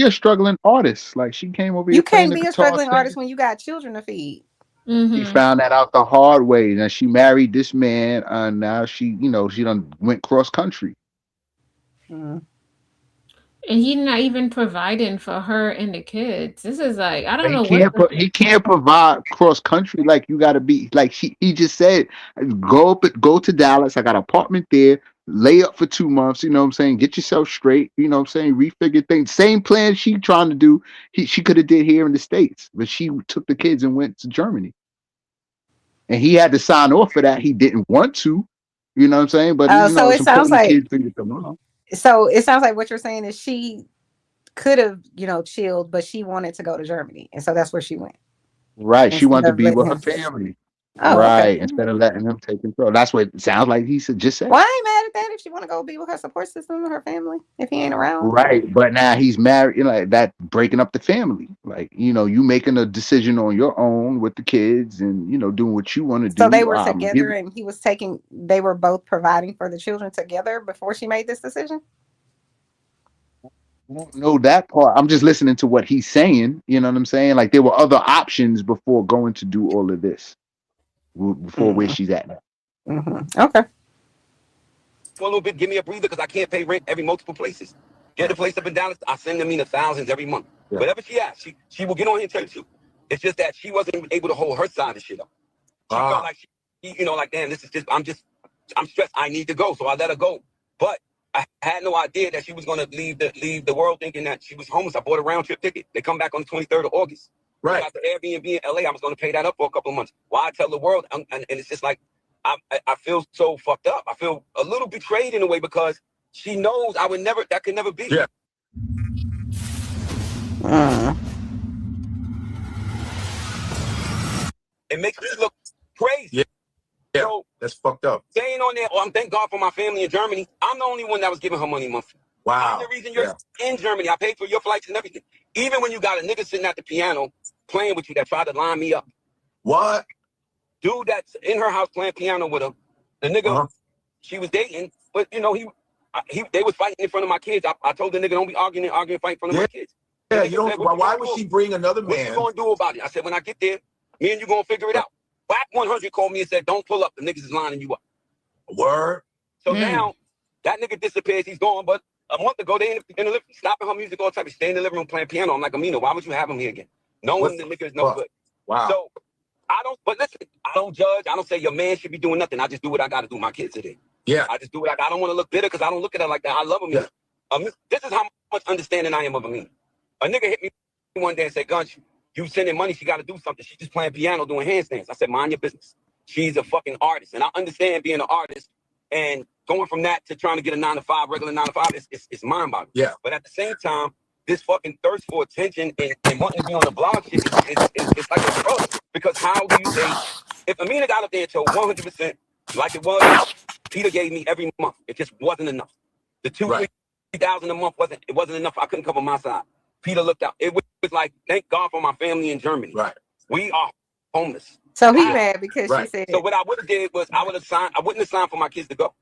a struggling artist. Like she came over here You playing can't the be a guitar. struggling artist when you got children to feed. She found that out the hard way. Now she married this man, and now she done went cross country. Mm. And he's not even providing for her and the kids. This is like, I don't He know can't what. he can't provide cross country. Like you got to be like he just said, go to Dallas. I got an apartment there. Lay up for 2 months. You know what I'm saying? Get yourself straight. You know what I'm saying? Refigure things. Same plan she trying to do. She could have did here in the States, but she took the kids and went to Germany. And he had to sign off for that. He didn't want to. You know what I'm saying? But So it's it sounds important the like kids be with the mom. So it sounds like what you're saying is she could have, chilled, but she wanted to go to Germany, and so that's where she went Right. She instead wanted to of be letting with her him. family. Oh, okay. Right. Instead of letting him take control. That's what it sounds like he just said. Well, I ain't mad at that if she want to go be with her support system and her family if he ain't around. Right. But now he's married, like that breaking up the family. Like, you making a decision on your own with the kids and, doing what you want to do. So they were together and they were both providing for the children together before she made this decision? I don't know that part. I'm just listening to what he's saying. You know what I'm saying? Like there were other options before going to do all of this. Before where she's at now. Mm-hmm. Okay. For a little bit, give me a breather because I can't pay rent every multiple places. Get a place up in Dallas, I send them in the thousands every month. Yeah. Whatever she asks, she will get on here and tell you. It's just that she wasn't able to hold her side of shit up. She felt like like, damn, this is just, I'm stressed. I need to go. So I let her go. But I had no idea that she was going to leave the world thinking that she was homeless. I bought a round trip ticket. They come back on the 23rd of August. Right. I got the Airbnb in LA. I was going to pay that up for a couple of months. Why I tell the world? And it's just like, I feel so fucked up. I feel a little betrayed in a way because she knows that could never be. Yeah. It makes me look crazy. Yeah. Yeah. So that's fucked up. Saying on there, I'm thank God for my family in Germany. I'm the only one that was giving her money monthly. Wow. I'm the reason you're in Germany. I paid for your flights and everything. Even when you got a nigga sitting at the piano playing with you that tried to line me up. What? Dude that's in her house playing piano with her. The nigga she was dating, but they was fighting in front of my kids. I told the nigga, don't be arguing, fight in front of my kids. Yeah, why would she bring another man? What you gonna do about it? I said, when I get there, me and you gonna figure it out. Whack 100 called me and said, don't pull up. The niggas is lining you up. Word. So now that nigga disappears. He's gone. But a month ago, they in the living, stopping her music all the time. Stay in the living room playing piano. I'm like, Amina, why would you have him here again? Knowing the nigga is no good. Wow. So but listen, I don't judge. I don't say your man should be doing nothing. I just do what I got to do. My kids are there. Yeah. I just do what I don't want to look bitter because I don't look at her like that. I love Amina. Yeah. This is how much understanding I am of Amina. A nigga hit me one day and said, Gunch, you sending money, she got to do something. She's just playing piano, doing handstands. I said, mind your business. She's a fucking artist. And I understand being an artist and going from that to trying to get a 9-to-5, regular 9-to-5, it's mind-boggling. Yeah. But at the same time, this fucking thirst for attention and wanting to be on the blog shit, it's like a drug. Because how do you say, if Amina got up there and told 100% like it was, Peter gave me every month. It just wasn't enough. The 3,000 a month wasn't enough. I couldn't cover my side. Peter looked out. It was like, thank God for my family in Germany. Right. We are homeless. So he mad because she said. So what I would have did was I wouldn't have signed for my kids to go.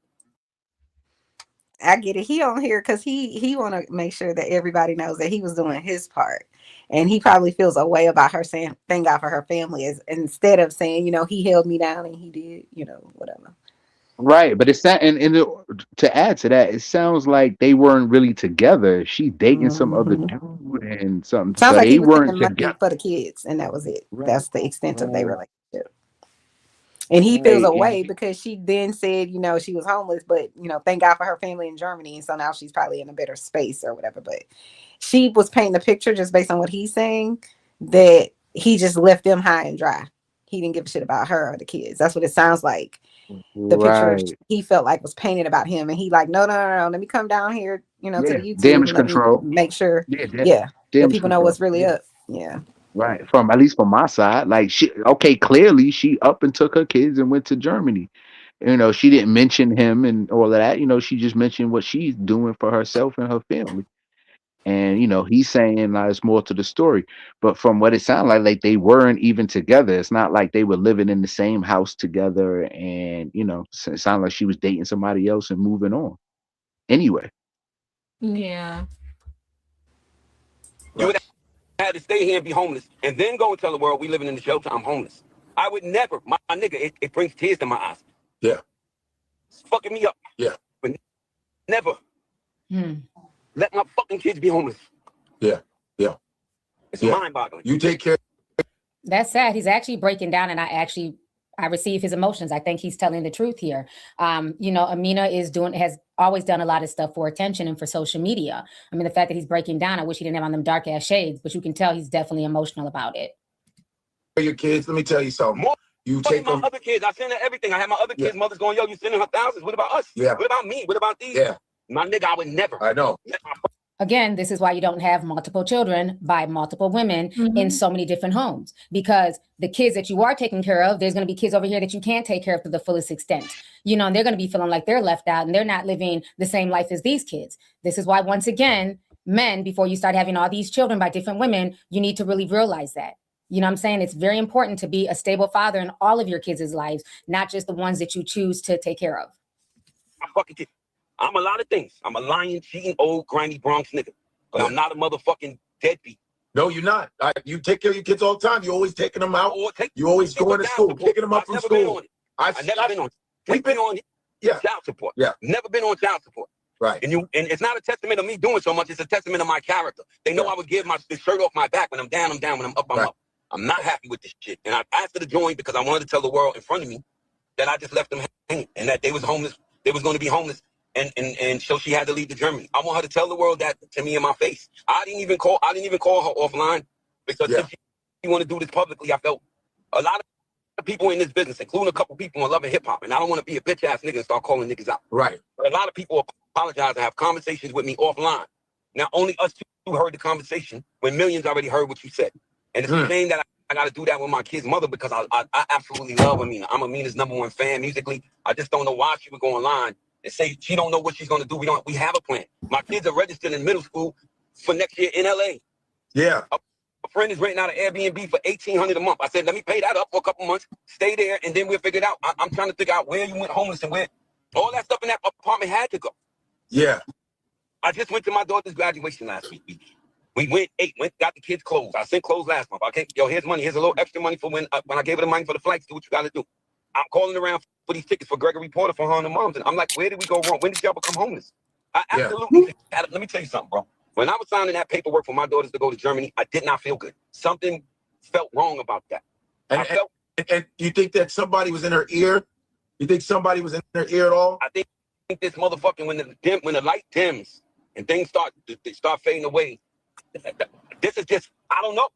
I get it. He on here because he want to make sure that everybody knows that he was doing his part, and he probably feels a way about her saying thank God for her family, instead of saying he held me down and he did whatever. Right, but it's that, and to add to that, it sounds like they weren't really together. She dating some other dude and something. Sounds but like they he was weren't sending money together for the kids, and that was it. Right. That's the extent of their relationship. And he feels away because she then said, she was homeless, but thank God for her family in Germany, and so now she's probably in a better space or whatever. But she was painting the picture just based on what he's saying that he just left them high and dry. He didn't give a shit about her or the kids. That's what it sounds like. The picture he felt like was painted about him, and he like, no, let me come down here, to the YouTube, damage and let control. me make sure, damage that people know control. what's really up. Yeah. Right. At least from my side, like clearly she up and took her kids and went to Germany. She didn't mention him and all of that. She just mentioned what she's doing for herself and her family. And he's saying there's more to the story. But from what it sounded like they weren't even together. It's not like they were living in the same house together. And so it sounded like she was dating somebody else and moving on. Anyway, Yeah. You would have to stay here and be homeless, and then go and tell the world we living in the shelter. I'm homeless. I would never, my nigga. It brings tears to my eyes. Yeah. It's fucking me up. Yeah. But never let my fucking kids be homeless. Yeah. Yeah. It's mind-boggling. You take care. That's sad. He's actually breaking down, and I receive his emotions. I think he's telling the truth here. Amina has always done a lot of stuff for attention and for social media. I mean, the fact that he's breaking down, I wish he didn't have on them dark ass shades, but you can tell he's definitely emotional about it. Your kids, let me tell you something. You take my them. other kids. I send her everything. I have my other kids' mothers going, yo, you sending her thousands. What about us? Yeah. What about me? What about these? Yeah. My nigga, I would never. I know. Again, this is why you don't have multiple children by multiple women in so many different homes, because the kids that you are taking care of, there's going to be kids over here that you can't take care of to the fullest extent, and they're going to be feeling like they're left out and they're not living the same life as these kids. This is why, once again, men, before you start having all these children by different women, you need to really realize that. You know what I'm saying? It's very important to be a stable father in all of your kids' lives, not just the ones that you choose to take care of. I'm a lot of things. I'm a lying, cheating, old, grimy Bronx nigga. But I'm not a motherfucking deadbeat. No, you're not. You take care of your kids all the time. You always taking them out. You always going to school, picking them up from school. I've never been on it. We've been on child support. Yeah. Never been on child support. Right. And it's not a testament of me doing so much. It's a testament of my character. They know I would give the shirt off my back. When I'm down, I'm down. When I'm up, I'm up. I'm not happy with this shit. And I asked her to join because I wanted to tell the world in front of me that I just left them hanging and that they was homeless. They was going to be homeless. And so she had to leave to Germany. I want her to tell the world that to me in my face. I didn't even call her offline because if she want to do this publicly, I felt a lot of people in this business, including a couple people on Love and Hip Hop, and I don't want to be a bitch ass nigga and start calling niggas out. Right. But a lot of people apologize and have conversations with me offline. Now only us two heard the conversation when millions already heard what you said. And it's a shame that I got to do that with my kid's mother because I absolutely love Amina. I'm Amina's #1 fan musically. I just don't know why she would go online and say she don't know what she's going to do. We have a plan. My kids are registered in middle school for next year in LA. Yeah. A friend is renting out an Airbnb for $1,800 a month. I said, let me pay that up for a couple months, stay there, and then we'll figure it out. I'm trying to figure out where you went homeless and where all that stuff in that apartment had to go. Yeah. I just went to my daughter's graduation last week. We got the kids clothes. I sent clothes last month. Here's money. Here's a little extra money for when I gave her the money for the flights. Do what you got to do. I'm calling around for these tickets for Gregory Porter for her and the moms. And I'm like, where did we go wrong? When did y'all become homeless? I absolutely, let me tell you something, bro. When I was signing that paperwork for my daughters to go to Germany, I did not feel good. Something felt wrong about that. And you think that somebody was in her ear? You think somebody was in her ear at all? I think this motherfucking, when the light dims and things start fading away, this is just, I don't know.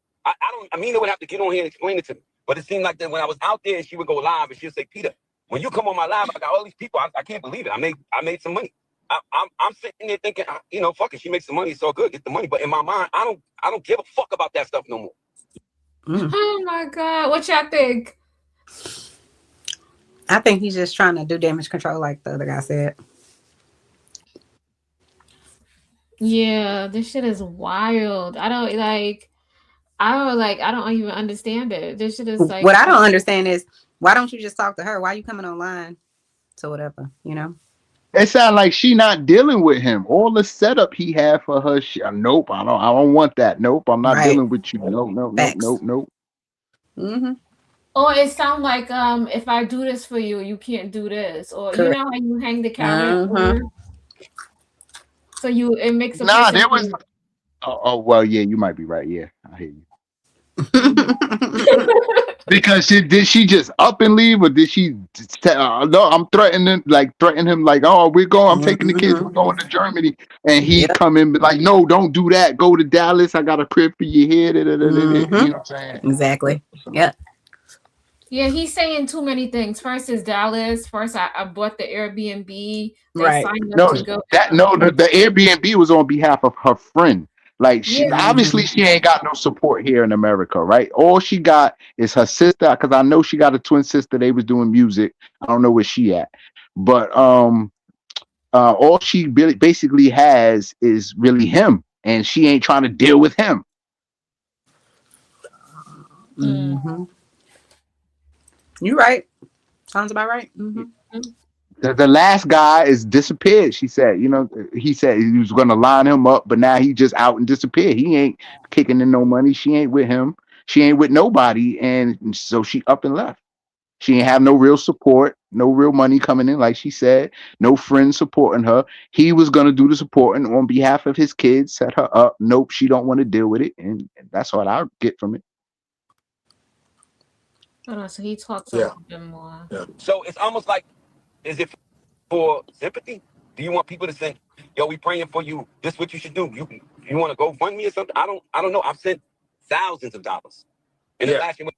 Amina would have to get on here and explain it to me. But it seemed like that when I was out there, she would go live and she'd say, Peter, when you come on my live, I got all these people. I can't believe it. I made some money. I'm sitting there thinking, fuck it. She makes some money. It's all good. Get the money. But in my mind, I don't give a fuck about that stuff no more. Oh my God. What y'all think? I think he's just trying to do damage control like the other guy said. Yeah, this shit is wild. I don't even understand it. This shit is like, what I don't understand is why don't you just talk to her? Why are you coming online? So whatever, It sounds like she not dealing with him. All the setup he had for her. Nope, I don't want that. Nope, I'm not dealing with you. Nope. Mm-hmm. Or it sounds like if I do this for you, you can't do this. Or Correct. you know how you hang the counter. So it makes a there was. Oh well, yeah, you might be right. Yeah, I hear you. Because did she just up and leave, or did she? No, I'm threatening him. Like, oh, we're going. I'm taking the kids. We're going to Germany, and he come in like, no, don't do that. Go to Dallas. I got a crib for your head. You know what I'm saying? Exactly. Yeah. Yeah, he's saying too many things. First is Dallas. First, I bought the Airbnb. They Right. signed No, up to go. the Airbnb was on behalf of her friend. Like, obviously she ain't got no support here in America, right? All she got is her sister, because I know she got a twin sister. They was doing music. I don't know where she at, but all she basically has is really him. and she ain't trying to deal with him. Mm-hmm. You right. Sounds about right. Mm-hmm. The last guy is disappeared. She said, you know, he said he was going to line him up, but now he just out and disappeared. He ain't kicking in no money. She ain't with him. She ain't with nobody, and so she up and left. She ain't have no real support, no real money coming in, like she said, no friends supporting her. He was gonna do the supporting on behalf of his kids, set her up. Nope, she don't want to deal with it, and that's what I get from it. Hold on, so he talks a Yeah. little bit more. Yeah. So it's almost like, is it for sympathy? Do you want people to say, "Yo, we praying for you. This what you should do. You want to go fund me or something?" I don't know. I've sent thousands of dollars in the last year.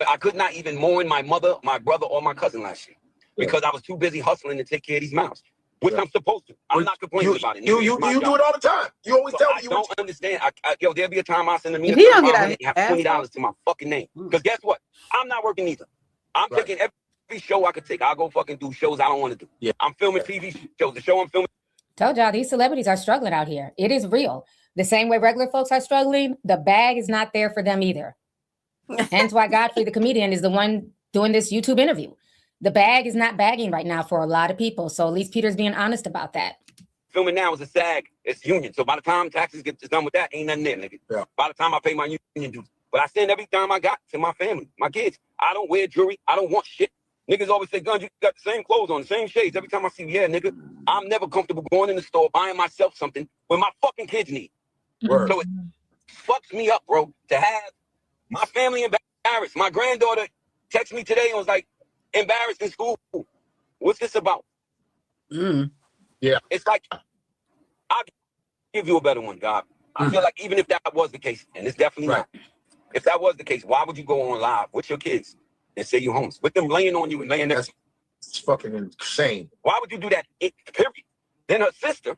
I could not even mourn my mother, my brother, or my cousin last year because I was too busy hustling to take care of these mouths, which I'm supposed to. I'm not complaining about it. You do it all the time. You always tell me I don't understand. Yo, there'll be a time I send a If he don't get out have $20 to my fucking name. Because guess what? I'm not working either. I'm taking every show I could take. I'll go fucking do shows I don't want to do. Yeah. I'm filming TV shows. The show I'm filming. Told y'all these celebrities are struggling out here. It is real. The same way regular folks are struggling, the bag is not there for them either. Hence why Godfrey the comedian is the one doing this YouTube interview. The bag is not bagging right now for a lot of people. So at least Peter's being honest about that. Filming now is a SAG. It's union. So by the time taxes get done with that, ain't nothing there, nigga. Yeah. By the time I pay my union dues. But I send every time I got to my family, my kids. I don't wear jewelry. I don't want shit. Niggas always say, "Guns, you got the same clothes on, the same shades." Every time I see you, yeah, nigga, I'm never comfortable going in the store, buying myself something when my fucking kids need. Word. So it fucks me up, bro, to have my family embarrassed. My granddaughter texted me today and was like, embarrassed in school. What's this about? Yeah. It's like, I'll give you a better one, God. I feel like even if that was the case, and it's definitely not, if that was the case, why would you go on live with your kids and say you're homeless? With them laying on you and laying there. It's fucking insane. Why would you do that? Period. Then her sister,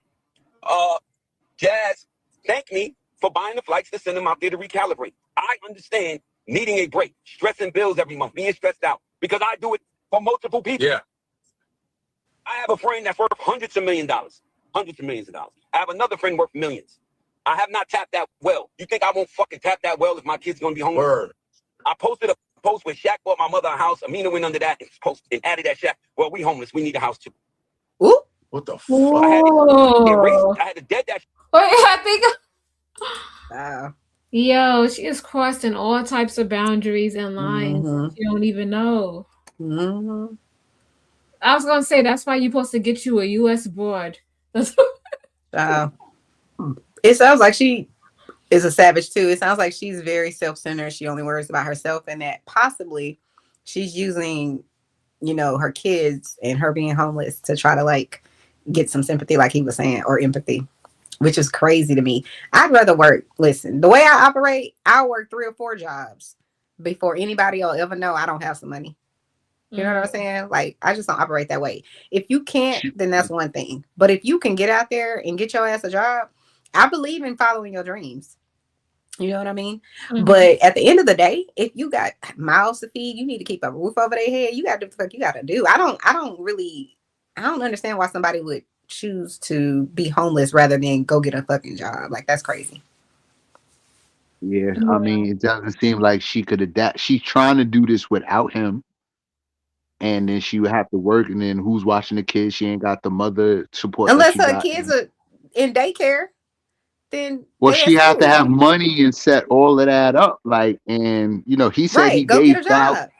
Jazz, thanked me for buying the flights to send them out there to recalibrate. I understand needing a break, stressing bills every month, being stressed out, because I do it for multiple people. Yeah. I have a friend that's worth hundreds of millions of dollars. I have another friend worth millions. I have not tapped that well. You think I won't fucking tap that well if my kid's gonna be homeless? Word. I posted a post where Shaq bought my mother a house. Amina went under that and posted and added that Shaq. Well, we homeless. We need a house too. Ooh. What the fuck? I had to dead that. Wait, I think. Wow. Yo, she is crossing all types of boundaries and lines. You don't even know. I was gonna say that's why you're supposed to get you a U.S. board. It sounds like she is a savage too. It sounds like she's very self-centered. She only worries about herself, and that possibly she's using, you know, her kids and her being homeless to try to like get some sympathy, like he was saying, or empathy, which is crazy to me. I'd rather work. Listen, the way I operate, I'll work 3 or 4 jobs before anybody will ever know I don't have some money. You know what I'm saying? Like, I just don't operate that way. If you can't, then that's one thing. But if you can get out there and get your ass a job, I believe in following your dreams. You know what I mean? But at the end of the day, if you got mouths to feed, you need to keep a roof over their head. You got to do what you got to do. I don't understand why somebody would choose to be homeless rather than go get a fucking job. Like, that's crazy. Yeah, I mean, it doesn't seem like she could adapt. She's trying to do this without him, and then she would have to work, and then who's watching the kids? She ain't got the mother support. Unless her kids are in daycare, then she have to have money and set all of that up. Like, and you know, he said he go gave get a job.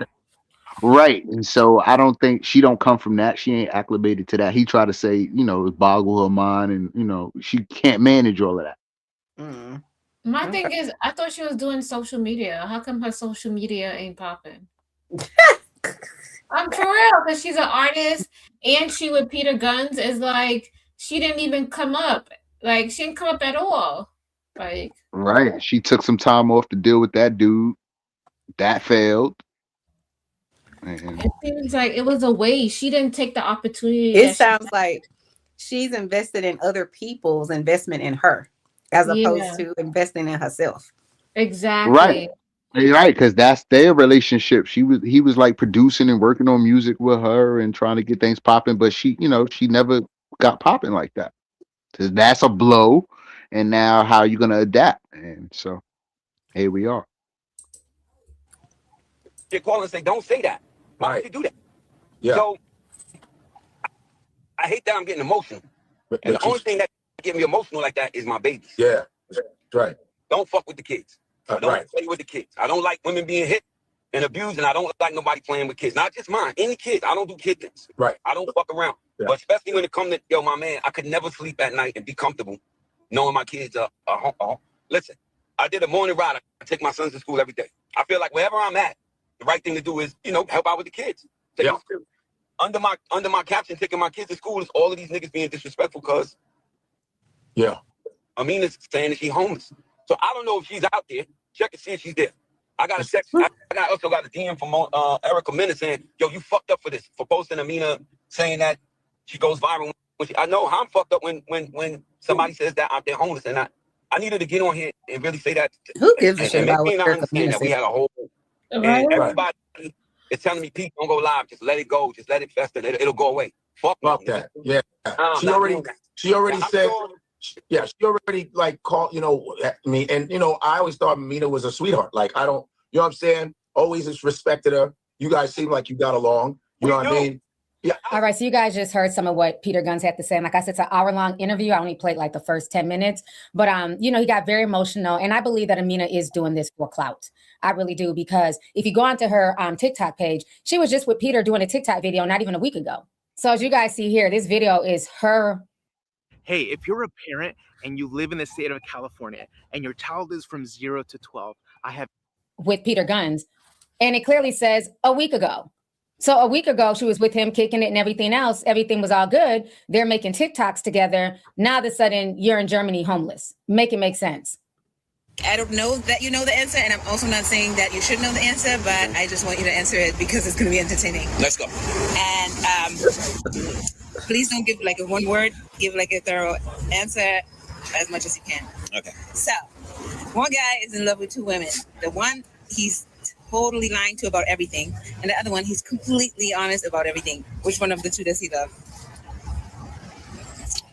Right, and so I don't think she don't come from that. She ain't acclimated to that. He tried to say, you know, boggle her mind, and you know, she can't manage all of that. My thing is, I thought she was doing social media. How come her social media ain't popping? I'm for real, because she's an artist and she with Peter Guns is like she didn't even come up. Like, she didn't come up at all. Like, right. She took some time off to deal with that dude. That failed. It seems like it was a waste. She didn't take the opportunity. It sounds like she's invested in other people's investment in her, as opposed to investing in herself. Exactly. Right, because that's their relationship. He was like producing and working on music with her and trying to get things popping, but she, you know, she never got popping like that. So that's a blow. and now how you're gonna adapt. And so here we are. You call and say, don't say that. Why would you do that? Yeah. So I hate that I'm getting emotional. And the only thing that get me emotional like that is my babies. Yeah, that's right. Don't fuck with the kids. I don't Right. play with the kids. I don't like women being hit and abused, and I don't like nobody playing with kids. Not just mine, any kids. I don't do kid things. Right. I don't fuck around. Yeah. But especially when it comes to, yo, my man, I could never sleep at night and be comfortable knowing my kids are home. Listen, I did a morning ride. I take my sons to school every day. I feel like wherever I'm at, the right thing to do is, you know, help out with the kids. Take Yeah. them serious. Under my caption, taking my kids to school is all of these niggas being disrespectful because Yeah. Amina's saying that she's homeless. So I don't know if she's out there. Check and see if she's there. I got a text. I also got a DM from Erica Minna saying, yo, you fucked up for posting Amina saying that she goes viral. I know I'm fucked up when somebody says that out there homeless. And I needed to get on here and really say that. Who gives a shit and make about me what not Erica understand Minna that we said? had a whole... Right. And everybody is telling me, Pete, don't go live. Just let it go. Just let it fester. It'll go away. Fuck that. Yeah. I'm She not already doing that. she already I'm said sure- yeah, she already like called, you know, me. And you know, I always thought Mina was a sweetheart. Like I don't, you know what I'm saying? Always just respected her. You guys seem like you got along. You know what I mean? Yeah. All right, so you guys just heard some of what Peter Gunz had to say. And like I said, it's an hour-long interview. I only played like the first 10 minutes. But you know, he got very emotional. And I believe that Amina is doing this for clout. I really do, because if you go onto her TikTok page, she was just with Peter doing a TikTok video not even a week ago. So as you guys see here, this video is her. Hey, if you're a parent and you live in the state of California and your child is from 0 to 12, I have with Peter Gunz. And it clearly says a week ago. So a week ago, she was with him kicking it and everything else. Everything was all good. They're making TikToks together. Now, all of a sudden, you're in Germany homeless. Make it make sense. I don't know that you know the answer, and I'm also not saying that you should know the answer, but I just want you to answer it because it's going to be entertaining. Let's go. And please don't give like a one word. Give like a thorough answer as much as you can. Okay. So, one guy is in love with two women. The one, he's totally lying to about everything, and the other one, he's completely honest about everything. Which one of the two does he love?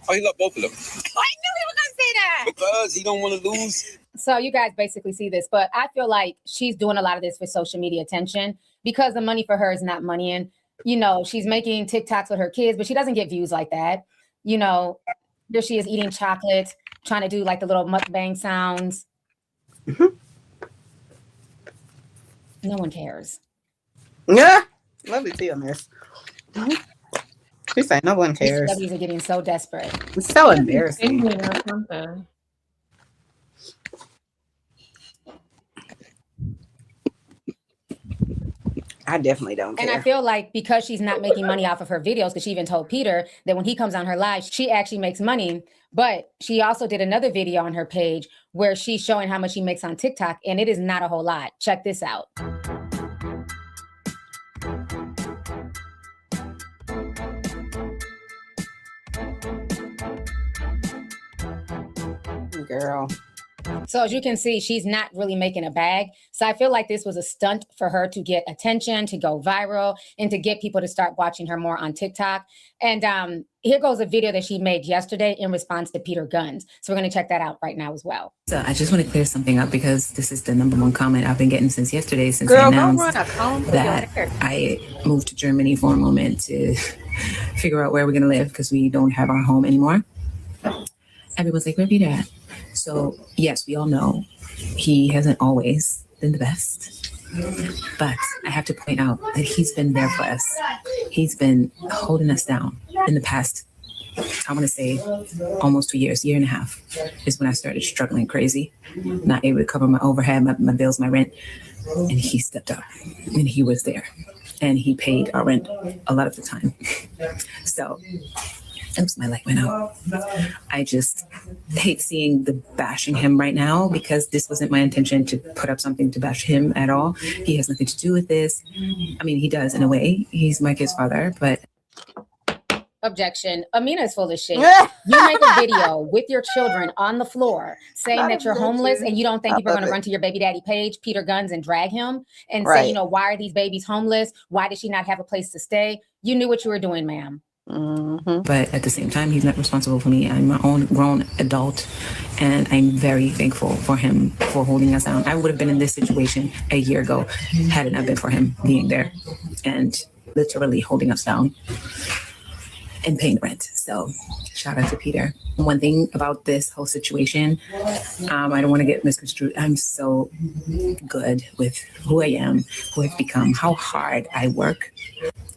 Oh, he loved both of them. I knew he was going to say that. Because he don't want to lose. So you guys basically see this, but I feel like she's doing a lot of this for social media attention because the money for her is not money. And, you know, she's making TikToks with her kids, but she doesn't get views like that. You know, here she is eating chocolate, trying to do like the little mukbang sounds. No one cares. Yeah. Lovely tea on this. She said no one cares. These are getting so desperate. It's so embarrassing. I definitely don't care. And I feel like because she's not making money off of her videos, because she even told Peter that when he comes on her live, she actually makes money. But she also did another video on her page where she's showing how much she makes on TikTok, and it is not a whole lot. Check this out. Girl. So as you can see, she's not really making a bag. So I feel like this was a stunt for her to get attention, to go viral, and to get people to start watching her more on TikTok. And here goes a video that she made yesterday in response to Peter Gunz. So we're going to check that out right now as well. So I just want to clear something up because this is the #1 comment I've been getting since yesterday, since I announced that I moved to Germany for a moment to figure out where we're going to live because we don't have our home anymore. Everyone's like, where Peter at? So yes, we all know he hasn't always been the best, but I have to point out that he's been there for us. He's been holding us down in the past, I want to say almost 2 years, 1.5 years is when I started struggling crazy, not able to cover my overhead, my bills, my rent. And he stepped up and he was there and he paid our rent a lot of the time. So oops, my light went out. I just hate seeing the bashing him right now because this wasn't my intention to put up something to bash him at all. He has nothing to do with this. I mean, he does in a way. He's my kid's father, but... Objection. Amina is full of shit. You make a video with your children on the floor saying that you're homeless and you don't think people are going to run to your baby daddy page, Peter Gunz, and drag him and say, you know, why are these babies homeless? Why does she not have a place to stay? You knew what you were doing, ma'am. But at the same time, he's not responsible for me. I'm my own grown adult, and I'm very thankful for him for holding us down. I would have been in this situation a year ago had it not been for him being there and literally holding us down and paying rent. So shout out to Peter. One thing about this whole situation, I don't want to get misconstrued. I'm so good with who I am, who I've become, how hard I work.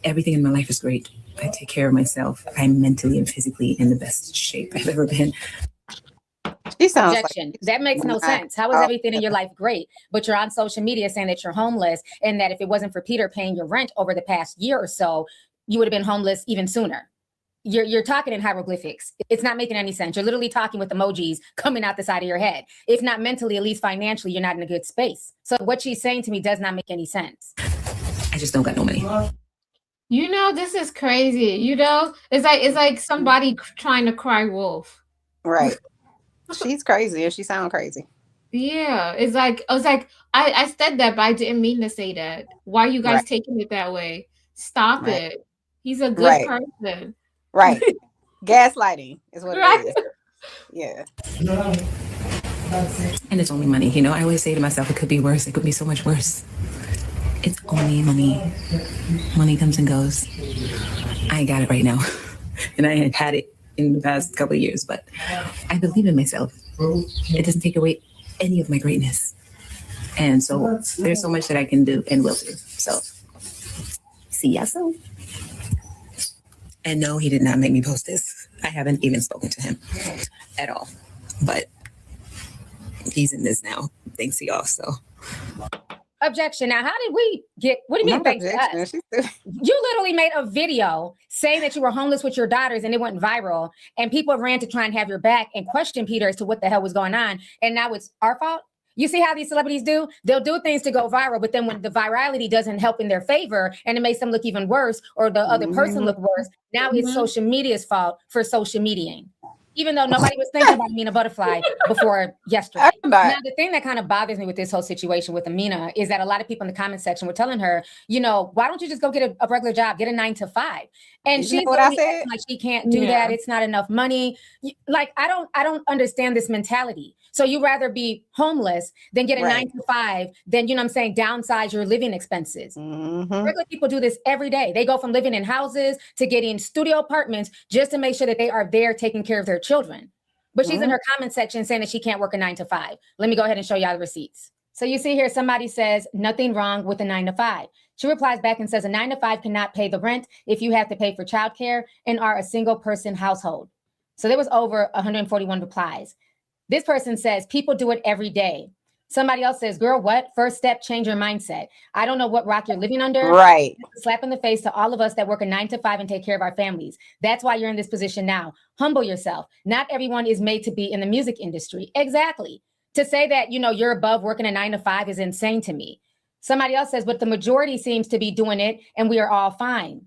Everything in my life is great. I take care of myself. I'm mentally and physically in the best shape I've ever been. She sounds Objection. That makes no sense. How is everything in your life great, but you're on social media saying that you're homeless and that if it wasn't for Peter paying your rent over the past year or so, you would have been homeless even sooner. You're talking in hieroglyphics. It's not making any sense. You're literally talking with emojis coming out the side of your head. If not mentally, at least financially, you're not in a good space. So what she's saying to me does not make any sense. I just don't got no money. You know, this is crazy. You know, it's like somebody trying to cry wolf. Right. She's crazy and she sounds crazy. Yeah, it's like I said that, but I didn't mean to say that. Why are you guys taking it that way? Stop it. He's a good person. Right. Gaslighting is what it is. Yeah. And it's only money. You know, I always say to myself, it could be worse. It could be so much worse. It's only money. Money comes and goes. I ain't got it right now. And I had had it in the past couple of years, but I believe in myself. It doesn't take away any of my greatness. And so there's so much that I can do and will do. So see ya soon. And no, he did not make me post this. I haven't even spoken to him at all. But he's in this now. Thanks to y'all. So objection. Now, how did we get, what do you mean thanks to us? You literally made a video saying that you were homeless with your daughters and it went viral and people ran to try and have your back and question Peter as to what the hell was going on. And now it's our fault. You see how these celebrities do? They'll do things to go viral, but then when the virality doesn't help in their favor and it makes them look even worse or the other person look worse, now it's social media's fault for social mediaing. Even though nobody was thinking about Amina Butterfly before yesterday. Now, the thing that kind of bothers me with this whole situation with Amina is that a lot of people in the comment section were telling her, you know, why don't you just go get a regular job, get a 9-to-5? And she's what I said? Like she can't do that. It's not enough money. Like I don't understand this mentality. So you rather be homeless than get a 9-to-5 than, you know what I'm saying, downsize your living expenses. Regular people do this every day. They go from living in houses to getting studio apartments just to make sure that they are there taking care of their children. But she's in her comment section saying that she can't work a 9-to-5. Let me go ahead and show y'all the receipts. So you see here, somebody says, nothing wrong with a 9-to-5. She replies back and says, a 9-to-5 cannot pay the rent if you have to pay for childcare and are a single person household. So there was over 141 replies. This person says, people do it every day. Somebody else says, girl, what? First step, change your mindset. I don't know what rock you're living under. Right. Slap in the face to all of us that work a 9-to-5 and take care of our families. That's why you're in this position now. Humble yourself. Not everyone is made to be in the music industry. Exactly. To say that, you know, you're above working a 9-to-5 is insane to me. Somebody else says, but the majority seems to be doing it and we are all fine.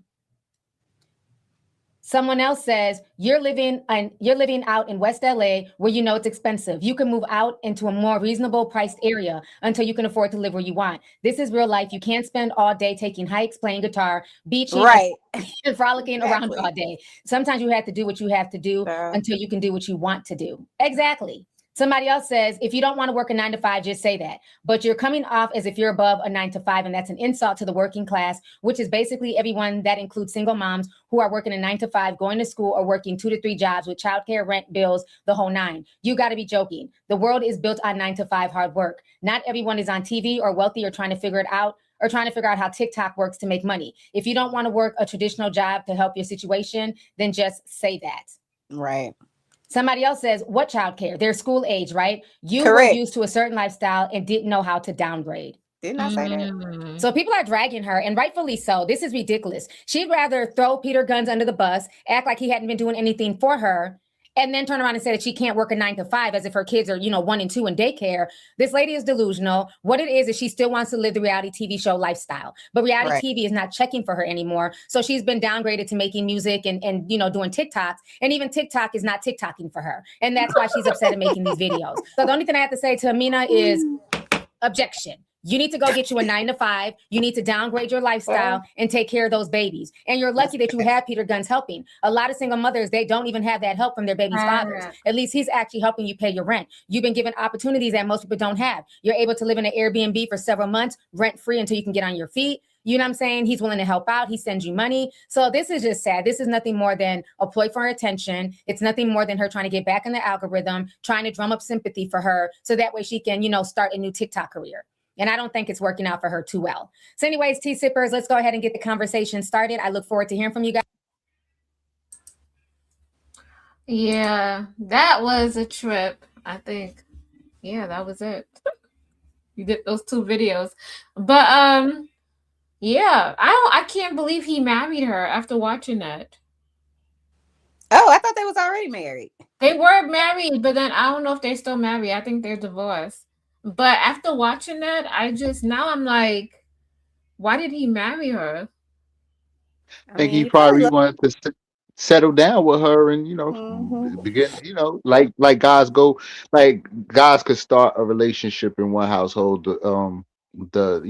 Someone else says, you're living out in West LA where you know it's expensive. You can move out into a more reasonable priced area until you can afford to live where you want. This is real life. You can't spend all day taking hikes, playing guitar, beaching, and frolicking around all day. Sometimes you have to do what you have to do until you can do what you want to do. Exactly. Somebody else says, if you don't want to work a 9-to-5, just say that. But you're coming off as if you're above a 9-to-5, and that's an insult to the working class, which is basically everyone that includes single moms who are working a 9-to-5, going to school, or working 2 to 3 jobs with childcare, rent, bills, the whole nine. You got to be joking. The world is built on 9-to-5 hard work. Not everyone is on TV or wealthy or trying to figure it out, or trying to figure out how TikTok works to make money. If you don't want to work a traditional job to help your situation, then just say that. Right. Somebody else says, what childcare? They're school age, right? You were used to a certain lifestyle and didn't know how to downgrade. Didn't I say that? So people are dragging her, and rightfully so. This is ridiculous. She'd rather throw Peter Gunz under the bus, act like he hadn't been doing anything for her, and then turn around and say that she can't work a 9-to-5 as if her kids are, 1 and 2 in daycare. This lady is delusional. What it is she still wants to live the reality TV show lifestyle. But reality TV is not checking for her anymore. So she's been downgraded to making music and doing TikToks. And even TikTok is not TikToking for her. And that's why she's upset at making these videos. So the only thing I have to say to Amina is objection. You need to go get you a 9 to 5. You need to downgrade your lifestyle and take care of those babies. And you're lucky that you have Peter Guns helping. A lot of single mothers, they don't even have that help from their baby's fathers. At least he's actually helping you pay your rent. You've been given opportunities that most people don't have. You're able to live in an Airbnb for several months, rent free until you can get on your feet. You know what I'm saying? He's willing to help out. He sends you money. So this is just sad. This is nothing more than a ploy for her attention. It's nothing more than her trying to get back in the algorithm, trying to drum up sympathy for her so that way she can, you know, start a new TikTok career. And I don't think it's working out for her too well. So anyways, tea sippers, let's go ahead and get the conversation started. I look forward to hearing from you guys. Yeah, that was a trip, I think. Yeah, that was it. You did those 2 videos. But yeah, I can't believe he married her after watching that. Oh, I thought they was already married. They were married, but then I don't know if they're still married. I think they're divorced. But after watching that, I'm like, why did he marry her? I think he probably wanted to settle down with her and, you know, begin, you know, like guys could start a relationship in one household. The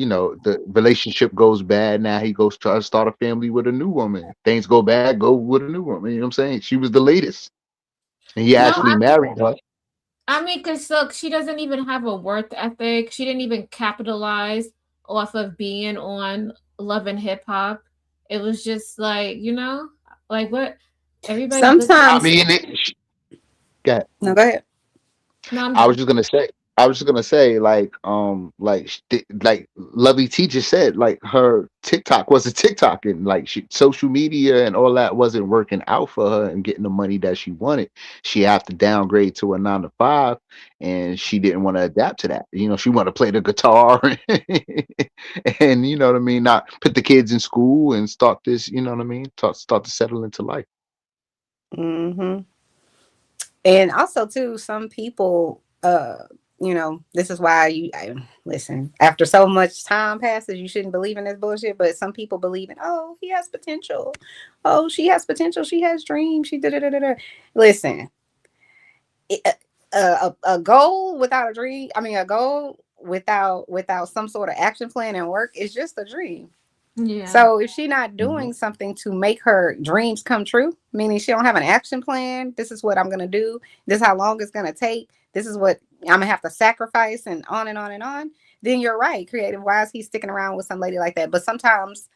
relationship goes bad. Now he goes try to start a family with a new woman. Things go bad, go with a new woman. You know what I'm saying? She was the latest. And he actually married her. I mean, because look, she doesn't even have a work ethic. She didn't even capitalize off of being on Love and Hip Hop. It was just like, you know, like what everybody. Sometimes. I mean, go ahead. No, I was just gonna say, like Lovey T just said, like her TikTok wasn't TikTok, and like social media and all that wasn't working out for her and getting the money that she wanted. She had to downgrade to a 9 to 5, and she didn't want to adapt to that. You know, she wanted to play the guitar and you know what I mean, not put the kids in school and start this. You know what I mean, start to settle into life. Mm-hmm. And also, too, some people. You know, this is why listen, after so much time passes, you shouldn't believe in this bullshit, but some people believe in, oh, he has potential. Oh, she has potential. She has dreams. She da-da-da-da-da. Listen, a goal without a dream, a goal without some sort of action plan and work is just a dream. Yeah. So if she's not doing something to make her dreams come true, meaning she don't have an action plan, this is what I'm going to do, this is how long it's going to take, this is what I'm going to have to sacrifice, and on and on and on, then you're right. Creative. Why is he sticking around with some lady like that? But sometimes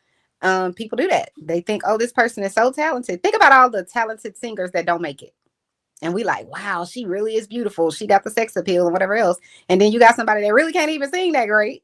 people do that. They think, oh, this person is so talented. Think about all the talented singers that don't make it. And we like, wow, she really is beautiful. She got the sex appeal and whatever else. And then you got somebody that really can't even sing that great.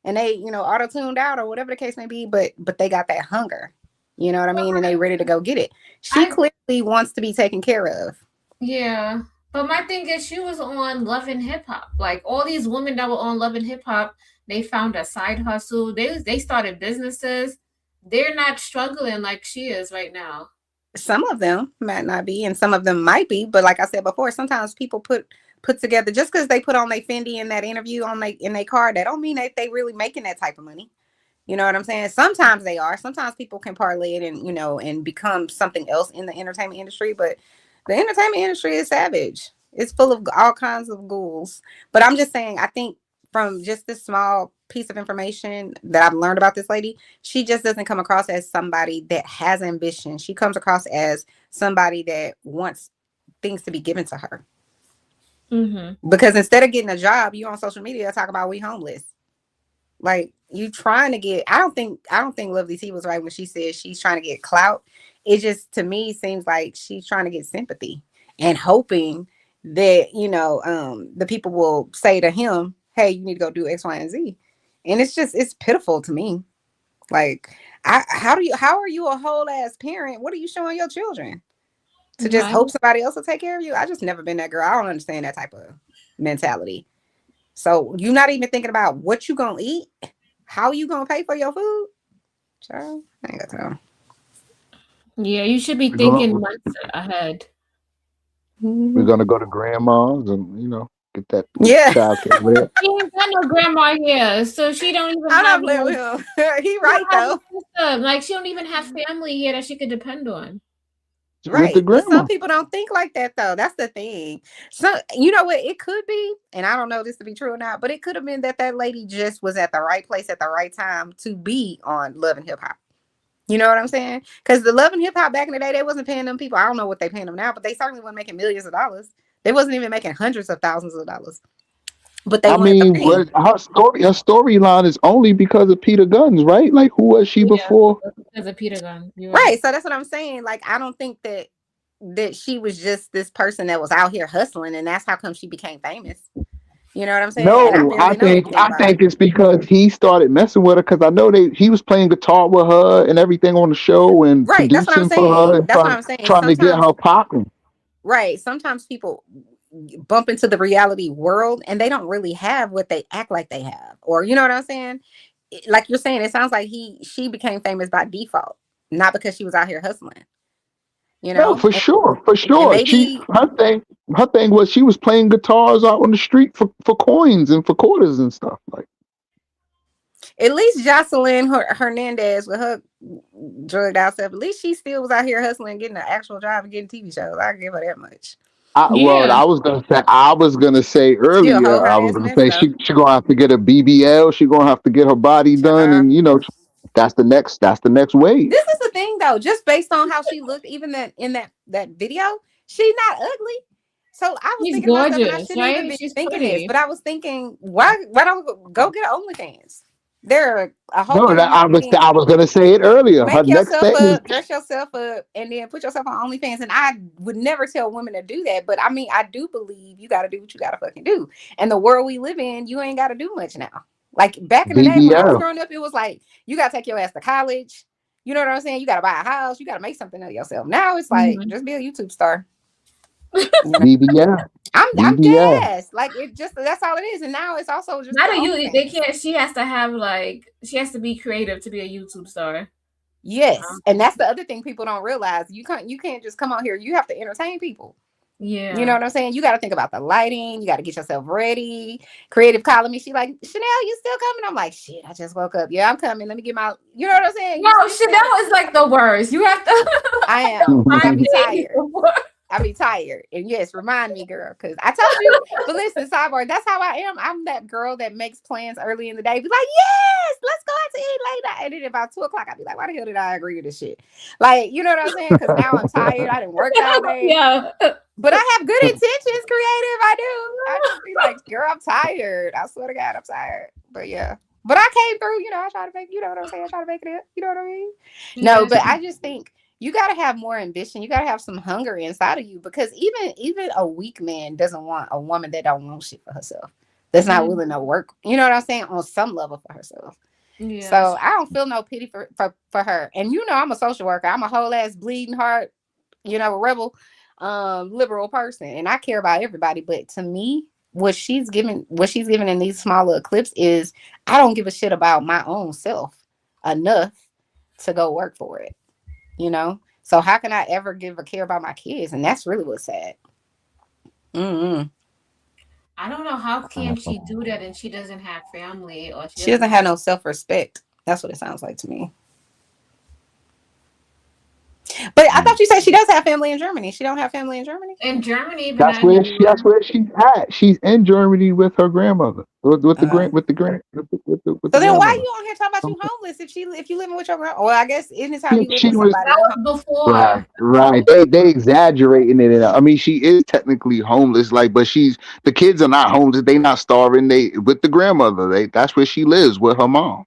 And they, you know, auto-tuned out or whatever the case may be, but they got that hunger. You know what I mean? And they ready to go get it. She clearly wants to be taken care of. Yeah. But my thing is, she was on Love and Hip Hop. Like all these women that were on Love and Hip Hop, they found a side hustle. They started businesses. They're not struggling like she is right now. Some of them might not be, and some of them might be. But like I said before, sometimes people put together, just because they put on their Fendi in that interview in their car, that don't mean that they really making that type of money. You know what I'm saying? Sometimes they are. Sometimes people can parlay it and, you know, and become something else in the entertainment industry. But the entertainment industry is savage. It's full of all kinds of ghouls. But I'm just saying, I think from just this small piece of information that I've learned about this lady, she just doesn't come across as somebody that has ambition. She comes across as somebody that wants things to be given to her. Mm-hmm. Because instead of getting a job, you on social media talk about we homeless. Like, you trying to get, I don't think Lovely T was right when she said she's trying to get clout. It just, to me, seems like she's trying to get sympathy and hoping that, you know, the people will say to him, hey, you need to go do X, Y, and Z. And it's pitiful to me. Like, how are you a whole ass parent? What are you showing your children? To just hope somebody else will take care of you? I just never been that girl. I don't understand that type of mentality. So you're not even thinking about what you gonna eat, how you gonna pay for your food? Child, I ain't got time. Yeah, you should be thinking months ahead. We're gonna go to grandma's and, you know, get that child care. She ain't got no grandma here, so she don't even have him. He right though. Like, she don't even have family here that she could depend on. with the Right. But some grandma. people don't think like that though. That's the thing. So you know what? It could be, and I don't know this to be true or not, but it could have been that lady just was at the right place at the right time to be on Love and Hip Hop. You know what I'm saying? Because the Love and Hip Hop back in the day, they wasn't paying them people. I don't know what they paying them now, but they certainly weren't making millions of dollars. They wasn't even making hundreds of thousands of dollars. But they I wanted the mean, fame. her storyline is only because of Peter Guns, right? Like, who was she before? Because of Peter Gunn. Right. So that's what I'm saying. Like, I don't think that she was just this person that was out here hustling, and that's how come she became famous. You know what I'm saying? And No, I think it's because he started messing with her, because I know he was playing guitar with her and everything on the show and Right, that's what I'm producing for her saying. and That's what I'm saying. trying to get her popping. Right. Sometimes people bump into the reality world and they don't really have what they act like they have. Or you know what I'm saying? Like you're saying, it sounds like she became famous by default, not because she was out here hustling. You know? No, for sure. Maybe Her thing was she was playing guitars out on the street for coins and for quarters and stuff. Like, at least Jocelyn Hernandez with her drugged out stuff, at least she still was out here hustling, getting an actual job and getting TV shows. I give her that much. Well, I was gonna say earlier, she gonna have to get a BBL. She gonna have to get her body done, and that's the next wave. This is the thing, though. Just based on how she looked, even in that video, she's not ugly. So I was thinking to myself, and I shouldn't even be thinking this, but I was thinking, why don't we go get OnlyFans? There are a whole. No, I was gonna say it earlier. Her Make next yourself thing up, dress yourself up, and then put yourself on OnlyFans. And I would never tell women to do that, but I mean, I do believe you got to do what you got to fucking do. And the world we live in, you ain't got to do much now. Like back in the day when I was growing up, it was like you got to take your ass to college. You know what I'm saying? You got to buy a house. You got to make something of yourself. Now it's like just be a YouTube star. BBL. I'm dead. Like it just that's all it is. And now it's also just not a you. They can't. She has to have she has to be creative to be a YouTube star. Yes, and that's the other thing people don't realize. You can't just come out here. You have to entertain people. Yeah, you know what I'm saying. You got to think about the lighting. You got to get yourself ready. Creative calling me. She like, Chanel, you still coming? I'm like, shit. I just woke up. Yeah, I'm coming. Let me get my. You know what I'm saying? No, Chanel is like the worst. You have to. I am. I be tired. I be tired. And yes, remind me, girl, because I told you. But listen, sidebar, that's how I am. I'm that girl that makes plans early in the day. Be like, yes, let's go out to eat later. And then about 2:00, I'll be like, why the hell did I agree to this shit? Like, you know what I'm saying? Because now I'm tired. I didn't work all day. Yeah. But I have good intentions, creative. I do. I just be like, girl, I'm tired. I swear to God, I'm tired. But yeah. But I came through, I try to make, you know what I'm saying? I try to make it up. You know what I mean? No, but I just think you got to have more ambition. You got to have some hunger inside of you, because even a weak man doesn't want a woman that don't want shit for herself. That's not willing to work. You know what I'm saying? On some level for herself. Yeah. So I don't feel no pity for her. And I'm a social worker. I'm a whole ass bleeding heart, rebel, liberal person, and I care about everybody. But to me, what she's giving in these smaller clips is I don't give a shit about my own self enough to go work for it. So how can I ever give a care about my kids? And that's really what's sad. I don't know how can she do that and she doesn't have family, or she doesn't have no self-respect. That's what it sounds like to me. But I thought you said she does have family in Germany. She don't have family in Germany? In Germany, but that's where she's at. She's in Germany with her grandmother. With the grandmother. So then why are you on here talking about you homeless if you living with your grandma? Well, I guess anytime you live with somebody. That was before. Right. They exaggerating it. I mean, she is technically homeless, but the kids are not homeless. They not starving. They with the grandmother. That's where she lives with her mom.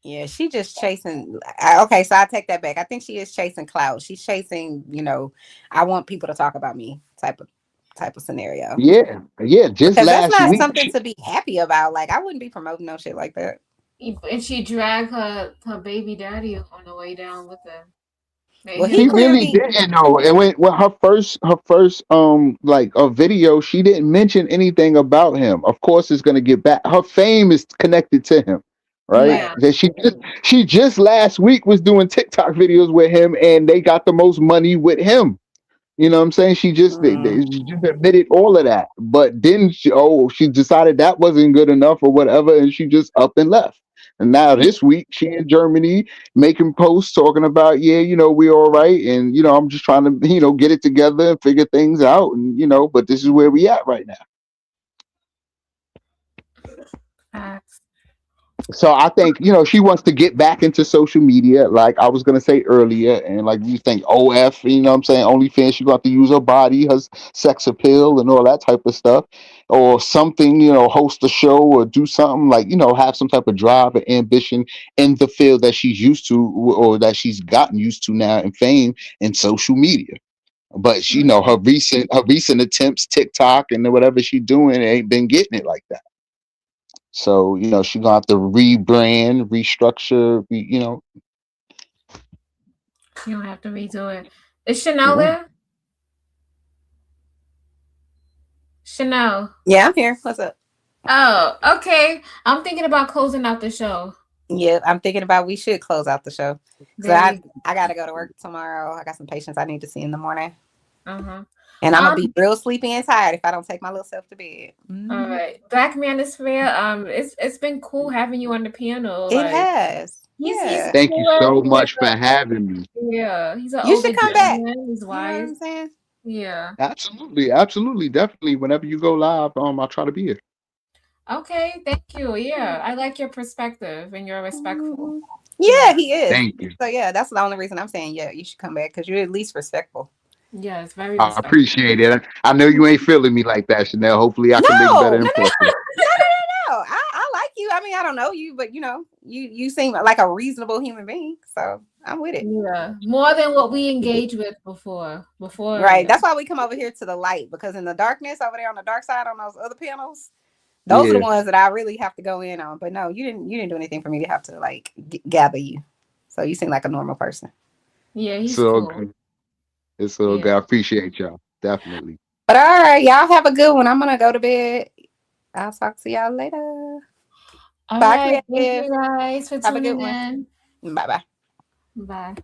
Yeah, she just chasing. Okay, so I take that back. I think she is chasing clout. She's chasing, I want people to talk about me type of scenario. Yeah. Just last that's not week, something to be happy about. Like I wouldn't be promoting no shit like that. And she dragged her baby daddy on the way down with her. Well, he really didn't know. And when her first a video, she didn't mention anything about him. Of course, it's gonna get back. Her fame is connected to him. Right. Yeah. She just last week was doing TikTok videos with him, and they got the most money with him. You know what I'm saying? She just they just admitted all of that, but then she decided that wasn't good enough or whatever, and she just up and left. And now this week she in Germany making posts talking about, yeah, we all right. And, I'm just trying to, get it together and figure things out. And, but this is where we at right now. So I think, she wants to get back into social media, like I was going to say earlier. And like you think OF, I'm saying, OnlyFans, she got to use her body, her sex appeal and all that type of stuff, or something, host a show or do something like, have some type of drive and ambition in the field that she's used to, or that she's gotten used to now in fame in social media. But she, her recent attempts, TikTok and whatever she's doing, ain't been getting it like that. So, she's gonna have to rebrand, restructure, You don't have to redo it. Is Chanel there? Chanel. Yeah, I'm here. What's up? Oh, okay. I'm thinking about closing out the show. Yeah, I'm thinking about we should close out the show. So I gotta go to work tomorrow. I got some patients I need to see in the morning. And I'm gonna be real sleepy and tired if I don't take my little self to bed. All right, Black Manosphere. It's been cool having you on the panel. It has. He's Thank you so much for having me. Yeah, he's you should come back. He's wise. You know what I'm saying? Yeah. Absolutely, definitely. Whenever you go live, I'll try to be here. Okay, thank you. Yeah, I like your perspective and you're respectful. Yeah, he is. Thank you. So yeah, that's the only reason I'm saying you should come back because you're at least respectful. Yeah, it's very. I appreciate it. I know you ain't feeling me like that, Chanel. Hopefully, I can make a better impression. No, I like you. I mean, I don't know you, but you seem like a reasonable human being. So I'm with it. Yeah, more than what we engaged with before. Right. That's why we come over here to the light, because in the darkness over there on the dark side on those other panels, those are the ones that I really have to go in on. But no, you didn't do anything for me to have to like gather you. So you seem like a normal person. Yeah, he's so cool. good. It's so good. I appreciate y'all. Definitely. But all right, y'all have a good one. I'm gonna go to bed. I'll talk to y'all later. All Bye, right, Creative. thank you guys for Have a good tuning one. in. Bye-bye. Bye.